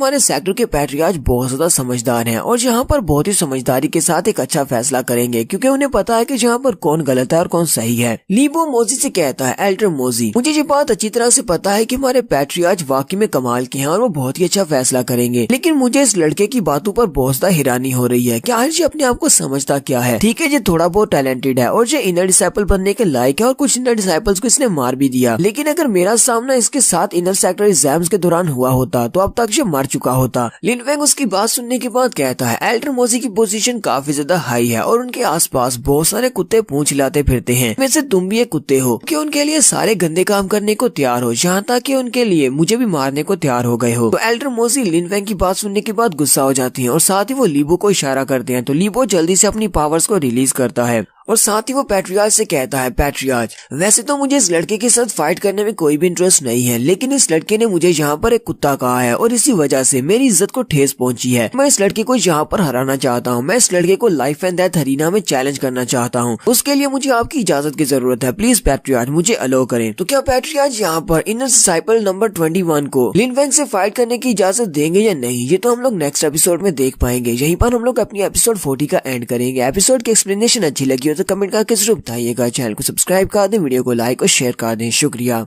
हमारे सेक्टर के पैट्रियार्च बहुत ज्यादा समझदार हैं और यहाँ पर बहुत ही समझदारी के साथ एक अच्छा फैसला करेंगे, क्योंकि उन्हें पता है कि यहाँ पर कौन गलत है और कौन सही है। लीबो मोजी से कहता है, एल्डर मोजी, मुझे ये बात अच्छी तरह से पता है कि हमारे पैट्रियार्च वाकई में कमाल के हैं और वो बहुत ही अच्छा फैसला करेंगे, लेकिन मुझे इस लड़के की बातों पर बहुत ज्यादा हैरानी हो रही है कि आखिर ये अपने आप को समझता क्या है। ठीक है, ये थोड़ा बहुत टैलेंटेड है और ये इनर डिसाइपल बनने के लायक है और कुछ इनर डिसाइपल्स को इसने मार भी दिया, लेकिन अगर मेरा सामना इसके साथ इनर सेक्टर एग्जाम्स के दौरान हुआ होता तो अब तक ये मर चुका होता। लिन फेंग उसकी बात सुनने के बाद कहता है, एल्डर मोजी की पोजीशन काफी ज्यादा हाई है और उनके आसपास बहुत सारे कुत्ते पूंछ हिलाते फिरते हैं। वैसे तुम भी एक कुत्ते हो कि उनके लिए सारे गंदे काम करने को तैयार हो, यहाँ तक कि उनके लिए मुझे भी मारने को तैयार हो गए हो। तो एल्डर मोजी लिन फेंग की बात सुनने के बाद गुस्सा हो जाती है और साथ ही वो लीबो को इशारा करते हैं। तो लीबो जल्दी से अपनी पावर्स को रिलीज करता है और साथ ही वो पैट्रियार्च से कहता है, पैट्रियार्च, वैसे तो मुझे इस लड़के के साथ फाइट करने में कोई भी इंटरेस्ट नहीं है, लेकिन इस लड़के ने मुझे यहाँ पर एक कुत्ता कहा है और इसी वजह से मेरी इज्जत को ठेस पहुंची है। मैं इस लड़के को यहाँ पर हराना चाहता हूँ। मैं इस लड़के को लाइफ एंड डेथ अरीना में चैलेंज करना चाहता हूँ। उसके लिए मुझे आपकी इजाजत की जरूरत है। प्लीज पैट्रियार्च, मुझे अलो करें। तो क्या पैट्रियार्च यहाँ पर इनर डिसाइपल नंबर 21 को लिन फेंग से फाइट करने की इजाजत देंगे या नहीं, ये तो हम लोग नेक्स्ट एपिसोड में देख पाएंगे। यहीं पर हम लोग अपनी एपिसोड 40 का एंड करेंगे। एपिसोड की एक्सप्लेनेशन अच्छी लगी हो तो कमेंट करके बताइएगा। चैनल को सब्सक्राइब कर दें, वीडियो को लाइक और शेयर कर दें। शुक्रिया।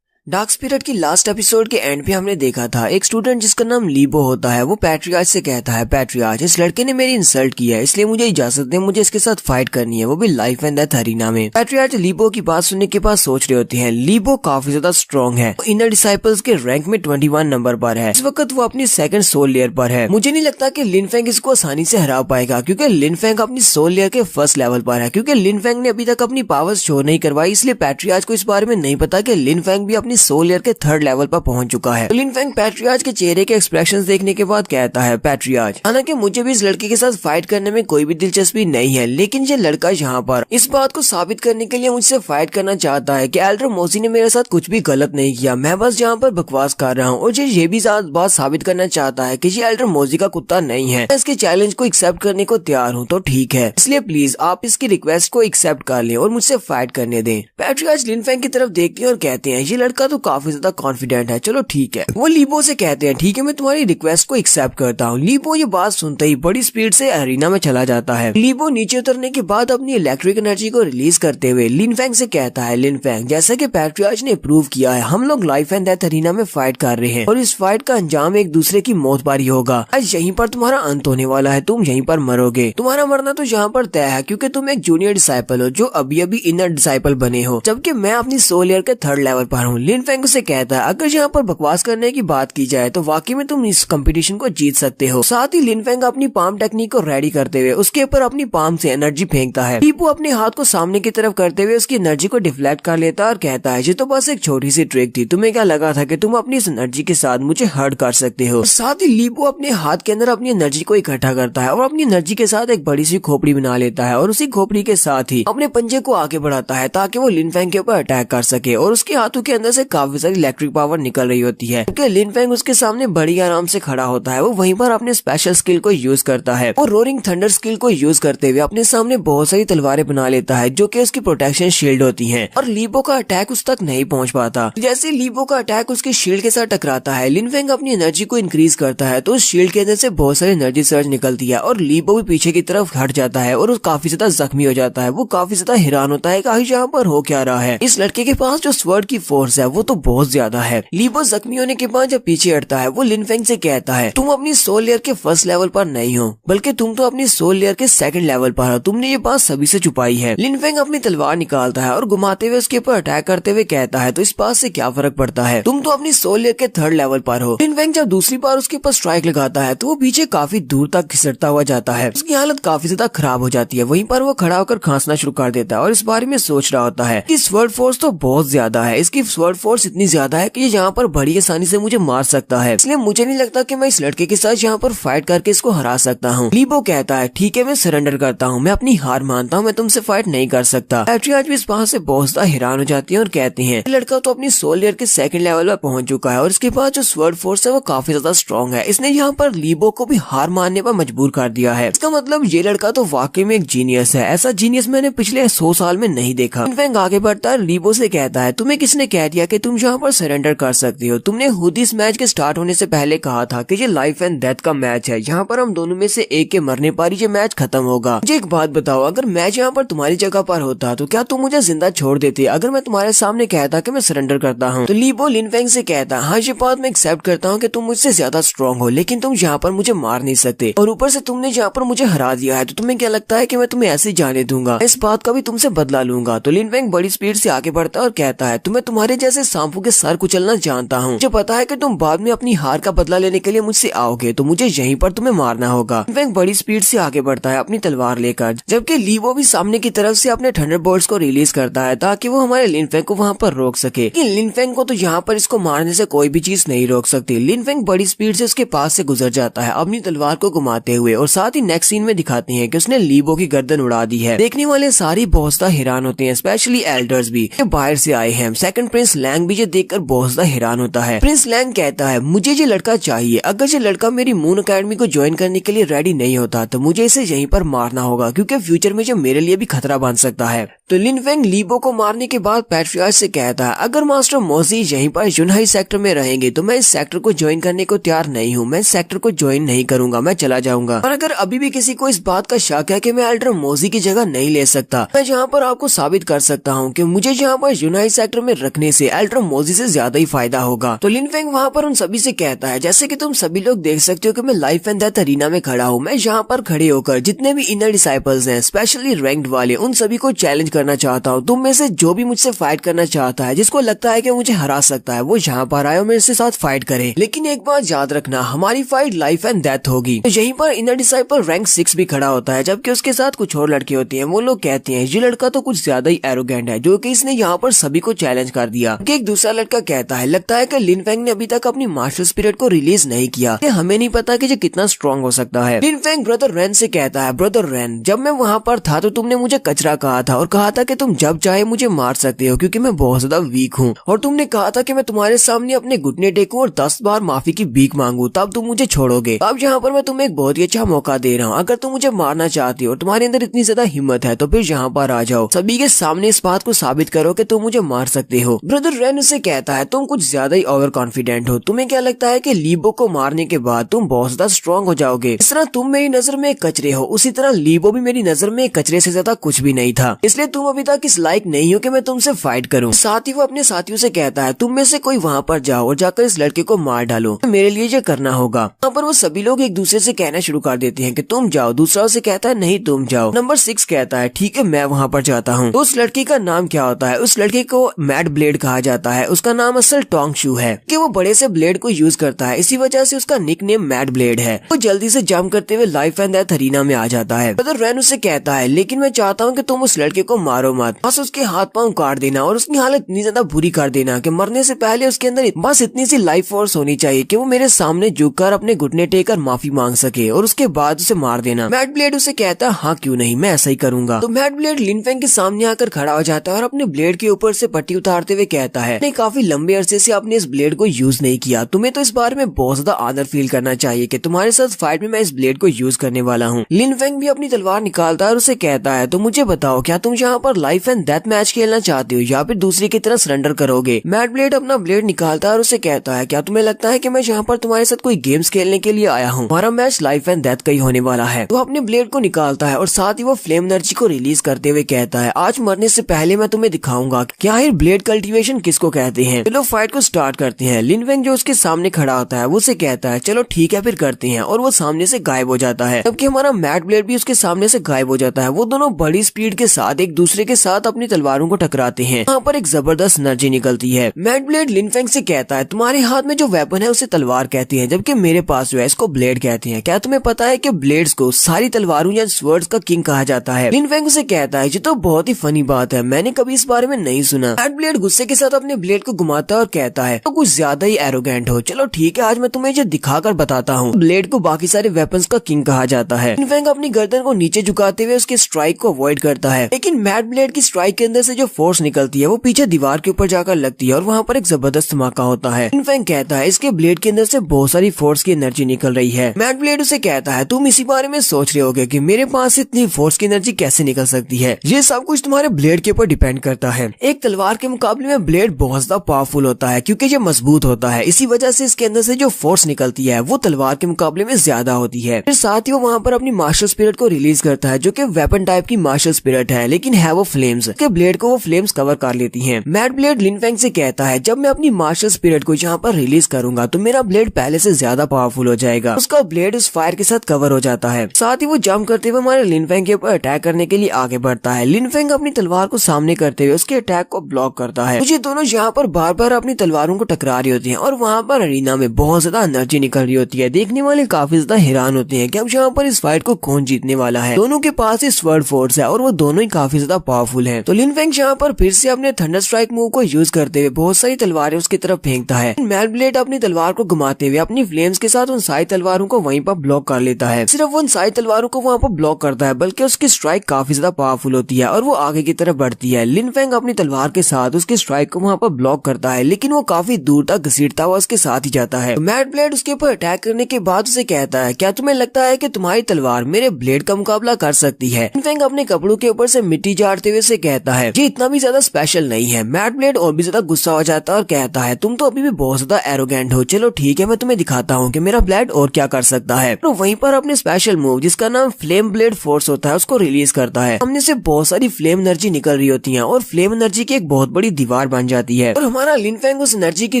डार्क स्पिरिट की लास्ट एपिसोड के एंड पे हमने देखा था एक स्टूडेंट जिसका नाम लीबो होता है, वो पैट्रियार्च से कहता है, पैट्रियार्च, इस लड़के ने मेरी इंसल्ट किया है, इसलिए मुझे इजाजत दें, मुझे इसके साथ फाइट करनी है, वो भी लाइफ एंड डेथ अरीना में। पैट्रियार्च लीबो की बात सुनने के बाद सोच रहे होते हैं, लीबो काफी ज्यादा स्ट्रॉन्ग है, इनर डिसाइपल्स के रैंक में 21 नंबर पर है। इस वक्त वो अपनी सेकंड सोल लेयर पर है। मुझे नहीं लगता कि लिन फेंग इसको आसानी से हरा पाएगा, क्योंकि लिन फेंग अपनी सोल लेयर के फर्स्ट लेवल पर है। क्योंकि लिन फेंग ने अभी तक अपनी पावर्स शो नहीं करवाई, इसलिए पैट्रियार्च को इस बारे में नहीं पता कि लिन फेंग भी अपनी सोल लेयर के थर्ड लेवल पर पहुंच चुका है। लिन फेंग पैट्रियार्च के चेहरे के एक्सप्रेशंस देखने के बाद कहता है, पैट्रियार्च, हालांकि मुझे भी इस लड़के के साथ फाइट करने में कोई भी दिलचस्पी नहीं है, लेकिन ये लड़का यहाँ पर इस बात को साबित करने के लिए मुझसे फाइट करना चाहता है कि एल्डर मोजी ने मेरे साथ कुछ भी गलत नहीं किया, मैं बस यहाँ पर बकवास कर रहा हूँ। और ये भी बात साबित करना चाहता है कि ये एल्डर मोजी का कुत्ता नहीं है। मैं इसके चैलेंज को एक्सेप्ट करने को तैयार हूँ, तो ठीक है, इसलिए प्लीज आप इसकी रिक्वेस्ट को एक्सेप्ट कर लें और मुझसे फाइट करने दें। पैट्रियार्च लिन फेंग की तरफ देखते हैं और कहते हैं, ये लड़का तो काफी ज्यादा कॉन्फिडेंट है, चलो ठीक है। वो लीबो से कहते हैं, ठीक है, मैं तुम्हारी रिक्वेस्ट को एक्सेप्ट करता हूँ। लीबो ये बात सुनते ही बड़ी स्पीड से अरीना में चला जाता है। लीबो नीचे उतरने के बाद अपनी इलेक्ट्रिक एनर्जी को रिलीज करते हुए लिन फेंग से कहता है, लिन फेंग, जैसा कि पैट्रियार्च ने प्रूव किया है, हम लोग लाइफ एंड डेथ अरीना में फाइट कर रहे हैं और इस फाइट का अंजाम एक दूसरे की मौत बारी होगा। आज यहीं पर तुम्हारा अंत होने वाला है, तुम यहीं पर मरोगे। तुम्हारा मरना तो यहाँ पर तय है, क्योंकि तुम एक जूनियर डिसाइपल हो जो अभी अभी इनर डिसाइपल बने हो, जबकि मैं अपनी सोल लेयर के थर्ड लेवल पर हूँ। लिन फेंग से कहता है, अगर यहाँ पर बकवास करने की बात की जाए तो वाकई में तुम इस कंपटीशन को जीत सकते हो। साथ ही लिन फेंग अपनी पाम टेक्निक को रेडी करते हुए उसके ऊपर अपनी पाम से एनर्जी फेंकता है। लीबो अपने हाथ को सामने की तरफ करते हुए उसकी एनर्जी को डिफ्लेक्ट कर लेता है और कहता है, ये तो बस एक छोटी सी ट्रिक थी, तुम्हें क्या लगा था कि तुम अपनी इस एनर्जी के साथ मुझे हर्ट कर सकते हो। साथ ही लीबो अपने हाथ के अंदर अपनी एनर्जी को इकट्ठा करता है और अपनी एनर्जी के साथ एक बड़ी सी खोपड़ी बना लेता है और उसी खोपड़ी के साथ ही अपने पंजे को आगे बढ़ाता है ताकि वो लिन फेंग के ऊपर अटैक कर सके। और उसके हाथों के अंदर से काफी सारी इलेक्ट्रिक पावर निकल रही होती है, क्योंकि लिन फेंग उसके सामने बड़ी आराम से खड़ा होता है। वो वहीं पर अपने स्पेशल स्किल को यूज करता है और रोरिंग थंडर स्किल को यूज करते हुए अपने सामने बहुत सारी तलवारें बना लेता है जो कि उसकी प्रोटेक्शन शील्ड होती हैं और लीबो का अटैक उस तक नहीं पहुंच पाता। जैसे लीबो का अटैक उसके शील्ड के साथ टकराता है, लिन फेंग अपनी एनर्जी को इंक्रीज करता है तो उस शील्ड के अंदर से बहुत सारी एनर्जी सर्ज निकलती है और लीबो भी पीछे की तरफ हट जाता है और वो काफी ज्यादा जख्मी हो जाता है। वो काफी ज्यादा हैरान होता है कि आखिर यहाँ पर हो क्या रहा है। इस लड़के के पास जो स्वर्ड की फोर्स है वो तो बहुत ज्यादा है। लीबो जख्मी होने के बाद जब पीछे हटता है वो लिन फेंग से कहता है, तुम अपनी सोल लेयर के फर्स्ट लेवल पर नहीं हो, बल्कि तुम तो अपनी सोल लेयर के सेकंड लेवल पर हो, तुमने ये बात सभी से छुपाई है। लिन फेंग अपनी तलवार निकालता है और घुमाते हुए उसके ऊपर अटैक करते हुए कहता है, तो इस बात से क्या फर्क पड़ता है, तुम तो अपनी सोल लेयर के थर्ड लेवल पर हो। लिन फेंग जब दूसरी बार उसके ऊपर स्ट्राइक लगाता है तो वो पीछे काफी दूर तक घिसटता हुआ जाता है। उसकी हालत काफी ज्यादा खराब हो जाती है। वहीं पर वो खड़ा होकर खांसना शुरू कर देता है और इस बारे में सोच रहा होता है कि स्वर्ड फोर्स तो बहुत ज्यादा है, इसकी स्वर्ड फोर्स इतनी ज्यादा है कि ये यहाँ पर बड़ी आसानी से मुझे मार सकता है, इसलिए मुझे नहीं लगता कि मैं इस लड़के के साथ यहाँ पर फाइट करके इसको हरा सकता हूँ। लीबो कहता है, ठीक है, मैं सरेंडर करता हूँ, मैं अपनी हार मानता हूँ, मैं तुमसे फाइट नहीं कर सकता। पैट्रियार्च भी इस बात से बहुत ज्यादा हैरान हो जाती है और कहती है, लड़का तो अपनी सोल लेयर के सेकंड लेवल पर पहुंच चुका है और इसके पास जो स्वर्ड फोर्स है वो काफी ज्यादा स्ट्रॉन्ग है। इसने यहाँ पर लीबो को भी हार मानने पर मजबूर कर दिया है। इसका मतलब ये लड़का तो वाकई में एक जीनियस है। ऐसा जीनियस मैंने पिछले 100 साल में नहीं देखा। लिन फेंग आगे बढ़ता है, लीबो से कहता है, तुम्हें किसने कह दिया कि कि तुम यहाँ पर सरेंडर कर सकती हो। तुमने खुद इस मैच के स्टार्ट होने से पहले कहा था कि ये लाइफ एंड डेथ का मैच है, यहाँ पर हम दोनों में से एक के मरने पर ही ये मैच खत्म होगा। मुझे एक बात बताओ, अगर मैच यहाँ पर तुम्हारी जगह पर होता तो क्या तुम मुझे जिंदा छोड़ देते अगर मैं तुम्हारे सामने कहता कि मैं सरेंडर करता हूँ? तो लीबो लिनफेंग से कहता, हाँ ये बात मैं एक्सेप्ट करता हूँ कि तुम मुझसे ज्यादा स्ट्रॉन्ग हो, लेकिन तुम यहाँ पर मुझे मार नहीं सकते, और ऊपर से तुमने यहाँ पर मुझे हरा दिया है, तो तुम्हें क्या लगता है कि मैं तुम्हें ऐसे जाने दूंगा? इस बात का भी तुमसे बदला लूंगा। तो लिनफेंग बड़ी स्पीड से आगे बढ़ता है और कहता है, तुम्हें तुम्हारे जैसे सांपों के सर कुचलना जानता हूँ। मुझे पता है कि तुम बाद में अपनी हार का बदला लेने के लिए मुझसे आओगे, तो मुझे यहीं पर तुम्हें मारना होगा। लिनफेंग बड़ी स्पीड से आगे बढ़ता है अपनी तलवार लेकर, जबकि लीबो भी सामने की तरफ से अपने थंडरबोल्ट्स को रिलीज करता है ताकि वो हमारे लिनफेंग को वहाँ पर रोक सके। लेकिन लिनफेंग को तो यहाँ पर इसको मारने से कोई भी चीज नहीं रोक सकती। लिनफेंग बड़ी स्पीड से उसके पास से गुजर जाता है अपनी तलवार को घुमाते हुए, और साथ ही नेक्स्ट सीन में दिखाते हैं कि उसने लीबो की गर्दन उड़ा दी है। देखने वाले सारी बहुत ज्यादा हैरान होते हैं, स्पेशली एल्डर्स भी जो बाहर से आए हैं। सेकंड प्रिंस लैंग भी ये देखकर बहुत ज्यादा हैरान होता है। प्रिंस लैंग कहता है, मुझे ये लड़का चाहिए, अगर ये लड़का मेरी मून अकेडमी को ज्वाइन करने के लिए रेडी नहीं होता तो मुझे इसे यहीं पर मारना होगा, क्योंकि फ्यूचर में जो मेरे लिए भी खतरा बन सकता है। तो लिनफेंग लीबो को मारने के बाद पैट्रियार्च से कहता है, अगर मास्टर मोजी यहीं पर जुनहाई सेक्टर में रहेंगे तो मैं इस सेक्टर को ज्वाइन करने को तैयार नहीं हूँ, मैं इस सेक्टर को ज्वाइन नहीं करूंगा, मैं चला जाऊंगा। और अगर अभी भी किसी को इस बात का शक है कि मैं एल्डर मोजी की जगह नहीं ले सकता, मैं यहाँ पर आपको साबित कर सकता हूँ कि मुझे यहाँ पर जुनहाई सेक्टर में रखने से एल्डर मोजी से ज्यादा ही फायदा होगा। तो लिनफेंग वहाँ पर उन सभी से कहता है, जैसे कि तुम सभी लोग देख सकते हो कि मैं लाइफ एंड डेथ अरीना में खड़ा हूँ, मैं यहाँ पर खड़े होकर जितने भी इनर डिसाइपल्स हैं, स्पेशली रैंक्ड वाले, उन सभी को चैलेंज करना चाहता हूँ। तुम में से जो भी मुझसे फाइट करना चाहता है, जिसको लगता है कि मुझे हरा सकता है, वो यहाँ पर आए और मेरे साथ फाइट करे। लेकिन एक बात याद रखना, हमारी फाइट लाइफ एंड डेथ होगी। तो यहीं पर इनर डिसाइपल रैंक 6 भी खड़ा होता है, जबकि उसके साथ कुछ और लड़के होते हैं। वो लोग कहते हैं, ये लड़का तो कुछ ज्यादा ही एरोगेंट है, जो कि इसने यहाँ पर सभी को चैलेंज कर दिया। एक दूसरा लड़का कहता है, लगता है कि लिनफेंग ने अभी तक अपनी मार्शल स्पिरिट को रिलीज नहीं किया, हमें नहीं पता कि ये कितना स्ट्रॉन्ग हो सकता है। लिनफेंग ब्रदर रेन से कहता है, ब्रदर रेन, जब मैं वहाँ पर था तो तुमने मुझे कचरा कहा था और कहा था कि तुम जब चाहे मुझे मार सकते हो क्योंकि मैं बहुत ज्यादा वीक हूँ, और तुमने कहा था कि मैं तुम्हारे सामने अपने घुटने टेकूं और 10 बार माफी की भीख मांगू, तब तुम मुझे छोड़ोगे। अब यहाँ पर मैं तुम्हें एक बहुत ही अच्छा मौका दे रहा हूँ, अगर तुम मुझे मारना चाहती हो, तुम्हारे अंदर इतनी ज्यादा हिम्मत है, तो फिर यहाँ पर आ जाओ, सभी के सामने इस बात को साबित करो कि तुम मुझे मार सकते हो। ब्रदर रेन उसे कहता है, तुम कुछ ज्यादा ही ओवर कॉन्फिडेंट हो, तुम्हें क्या लगता है कि लीबो को मारने के बाद तुम बहुत ज्यादा स्ट्रॉन्ग हो जाओगे? इस तरह तुम मेरी नजर में एक कचरे हो, उसी तरह लीबो भी मेरी नजर में एक कचरे से ज्यादा कुछ भी नहीं था, इसलिए तुम अभी तक इस लायक नहीं हो कि मैं तुमसे फाइट करूं। साथ ही वो अपने साथियों से कहता है, तुम में से कोई वहाँ पर जाओ और जाकर इस लड़के को मार डालो, मेरे लिए ये करना होगा। यहाँ पर वो सभी लोग एक दूसरे से कहना शुरू कर देते हैं कि तुम जाओ, दूसरा उसे कहता है, नहीं तुम जाओ। नंबर 6 कहता है, ठीक है मैं वहाँ पर जाता हूँ। तो उस लड़के का नाम क्या होता है? उस लड़के को मैड ब्लेड कहा जाता है, उसका नाम असल टोंग शू है कि वो बड़े से ब्लेड को यूज करता है, इसी वजह से उसका निक नेम मैड ब्लेड है। वो जल्दी से जंप करते हुए लाइफ एंड डेथ अरीना में आ जाता है। ब्रदर रेन उसे कहता है, लेकिन मैं चाहता हूँ कि तुम उस लड़के को मारो मत, बस उसके हाथ पांव काट देना और उसकी हालत इतनी ज्यादा बुरी कर देना कि मरने से पहले उसके अंदर बस इतनी सी लाइफ फोर्स होनी चाहिए कि वो मेरे सामने झुककर अपने घुटने टेकर माफी मांग सके, और उसके बाद उसे मार देना। मैड ब्लेड उसे कहता है, हाँ क्यों नहीं, मैं ऐसा ही करूंगा। तो मैड ब्लेड लिनफेंग के सामने आकर खड़ा हो जाता है और अपने ब्लेड के ऊपर से पट्टी उतारते हुए कहता है, नहीं काफी लंबे अरसे से आपने इस ब्लेड को यूज नहीं किया, तुम्हें तो इस बारे में बहुत ज्यादा आदर फील करना चाहिए कि तुम्हारे साथ फाइट में मैं इस ब्लेड को यूज करने वाला हूँ। लिनफेंग भी अपनी तलवार निकालता है और उसे कहता है, तो मुझे बताओ क्या तुम यहाँ पर लाइफ एंड डेथ मैच खेलना चाहते हो या फिर दूसरे की तरह सरेंडर करोगे? मैड ब्लेड अपना ब्लेड निकालता है और उसे कहता है, क्या तुम्हें लगता है कि मैं यहाँ पर तुम्हारे साथ कोई गेम्स खेलने के लिए आया हूँ? हमारा मैच लाइफ एंड डेथ का ही होने वाला है। तो अपने ब्लेड को निकालता है और साथ ही वो फ्लेम एनर्जी को रिलीज करते हुए कहता है, आज मरने से पहले मैं तुम्हें दिखाऊंगा कि आखिर ब्लेड कल्टीवेशन किसको कहते हैं। चलो फाइट को स्टार्ट करते हैं। लिनफेंग जो उसके सामने खड़ा होता है वो उसे कहता है, चलो ठीक है फिर करते हैं, और वो सामने से गायब हो जाता है, जबकि हमारा मैड ब्लेड भी उसके सामने से गायब हो जाता है। वो दोनों बड़ी स्पीड के साथ एक दूसरे के साथ अपनी तलवारों को टकराते हैं। यहाँ पर एक जबरदस्त एनर्जी निकलती है। मैड ब्लेड लिनफेंग से कहता है, तुम्हारे हाथ में जो वेपन है उसे तलवार कहते हैं, जबकि मेरे पास जो है इसको ब्लेड कहते हैं। क्या तुम्हें पता है कि ब्लेड्स को सारी तलवारों या स्वर्ड्स का किंग कहा जाता है? लिनफेंग उसे कहता है, ये तो बहुत ही फनी बात है, मैंने कभी इस बारे में नहीं सुना। मैड ब्लेड गुस्से के साथ अपने ब्लेड को घुमाता है और कहता है, तो कुछ ज्यादा ही एरोगेंट हो, चलो ठीक है आज मैं तुम्हें ये दिखाकर बताता हूँ। ब्लेड को बाकी सारे वेपन्स का किंग कहा जाता है। लिनफेंग अपनी गर्दन को नीचे झुकाते हुए उसके स्ट्राइक को अवॉइड करता है, लेकिन मैड ब्लेड की स्ट्राइक के अंदर से जो फोर्स निकलती है वो पीछे दीवार के ऊपर जाकर लगती है और वहाँ पर एक जबरदस्त धमाका होता है। लिनफेंग कहता है, इसके ब्लेड के अंदर से बहुत सारी फोर्स की एनर्जी निकल रही है। मैड ब्लेड उसे कहता है, तुम इसी बारे में सोच रहे होगे कि मेरे पास इतनी फोर्स की एनर्जी कैसे निकल सकती है? ये सब कुछ तुम्हारे ब्लेड के ऊपर डिपेंड करता है। एक तलवार के मुकाबले में ब्लेड बहुत ज्यादा पावरफुल होता है क्योंकि ये मजबूत होता है। इसी वजह से इसके अंदर से जो फोर्स निकलती है वो तलवार के मुकाबले में ज्यादा होती है। फिर साथ ही वो वहाँ पर अपनी मार्शल स्पिरिट को रिलीज करता है जो कि वेपन टाइप की मार्शल स्पिरिट है, लेकिन है वो फ्लेम्स के ब्लेड को वो फ्लेम्स कवर कर लेती हैं। मैड ब्लेड लिन फेंग से कहता है जब मैं अपनी मार्शल स्पिरिट को यहाँ पर रिलीज करूंगा तो मेरा ब्लेड पहले से ज्यादा पावरफुल हो जाएगा। उसका ब्लेड उस फायर के साथ कवर हो जाता है। साथ ही वो जंप करते हुए हमारे लिन फेंग के ऊपर अटैक करने के लिए आगे बढ़ता है। लिन फेंग अपनी तलवार को सामने करते हुए उसके अटैक को ब्लॉक करता है। मुझे दोनों यहाँ पर बार बार अपनी तलवारों को टकरा रही होती है और वहाँ पर अरीना में बहुत ज्यादा एनर्जी निकल रही होती है। देखने वाले काफी ज्यादा हैरान होते हैं कि अब यहाँ पर इस फाइट को कौन जीतने वाला है। दोनों के पास इस स्वर्ड फोर्स है और वो दोनों ही काफी ज्यादा पावरफुल हैं। तो लिन फेंग यहाँ पर फिर से अपने थंडर स्ट्राइक मूव को यूज करते हुए बहुत सारी तलवारें उसकी तरफ फेंकता है। मैड ब्लेड अपनी तलवार को घुमाते हुए अपनी फ्लेम्स के साथ उन सारी तलवारों को वहीं पर ब्लॉक कर लेता है। सिर्फ वो उन सारी तलवारों को वहाँ पर ब्लॉक करता है बल्कि उसकी स्ट्राइक काफी ज्यादा पावरफुल होती है और वो आगे की तरफ बढ़ती है। लिन फेंग अपनी तलवार के साथ उसकी स्ट्राइक को वहाँ पर ब्लॉक करता है लेकिन वो काफी दूर तक घसीटता हुआ उसके साथ ही जाता है। मैड ब्लेड उसके ऊपर अटैक करने के बाद उसे कहता है क्या तुम्हें लगता है कि तुम्हारी तलवार मेरे ब्लेड का मुकाबला कर सकती है? लिन फेंग अपने कपड़ों के ऊपर से मिट्टी झाड़ते हुए से कहता है ये इतना भी ज्यादा स्पेशल नहीं है। मैड ब्लेड और भी ज्यादा गुस्सा हो जाता है और कहता है तुम तो अभी भी बहुत ज्यादा एरोगेंट हो। चलो ठीक है, मैं तुम्हें दिखाता हूँ कि मेरा ब्लेड और क्या कर सकता है। तो वहीं पर अपने स्पेशल मूव जिसका नाम फ्लेम ब्लेड फोर्स होता है उसको रिलीज करता है। हमने से बहुत सारी फ्लेम एनर्जी निकल रही होती है और फ्लेम एनर्जी की एक बहुत बड़ी दीवार बन जाती है और हमारा लिन फेंग उस एनर्जी की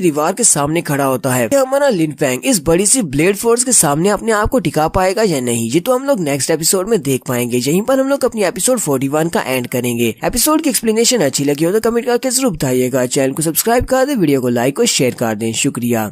दीवार के सामने खड़ा होता है। हमारा लिन फेंग इस बड़ी सी ब्लेड फोर्स के सामने अपने आप को टिका पाएगा या नहीं, ये तो हम लोग नेक्स्ट एपिसोड में देख पाएंगे। यहीं पर हम लोग अपनी एपिसोड 41 का एंड करेंगे। एपिसोड की एक्सप्लेनेशन अच्छी लगी हो तो कमेंट करके जरूर बताइएगा। चैनल को सब्सक्राइब कर दे, वीडियो को लाइक और शेयर कर दें। शुक्रिया।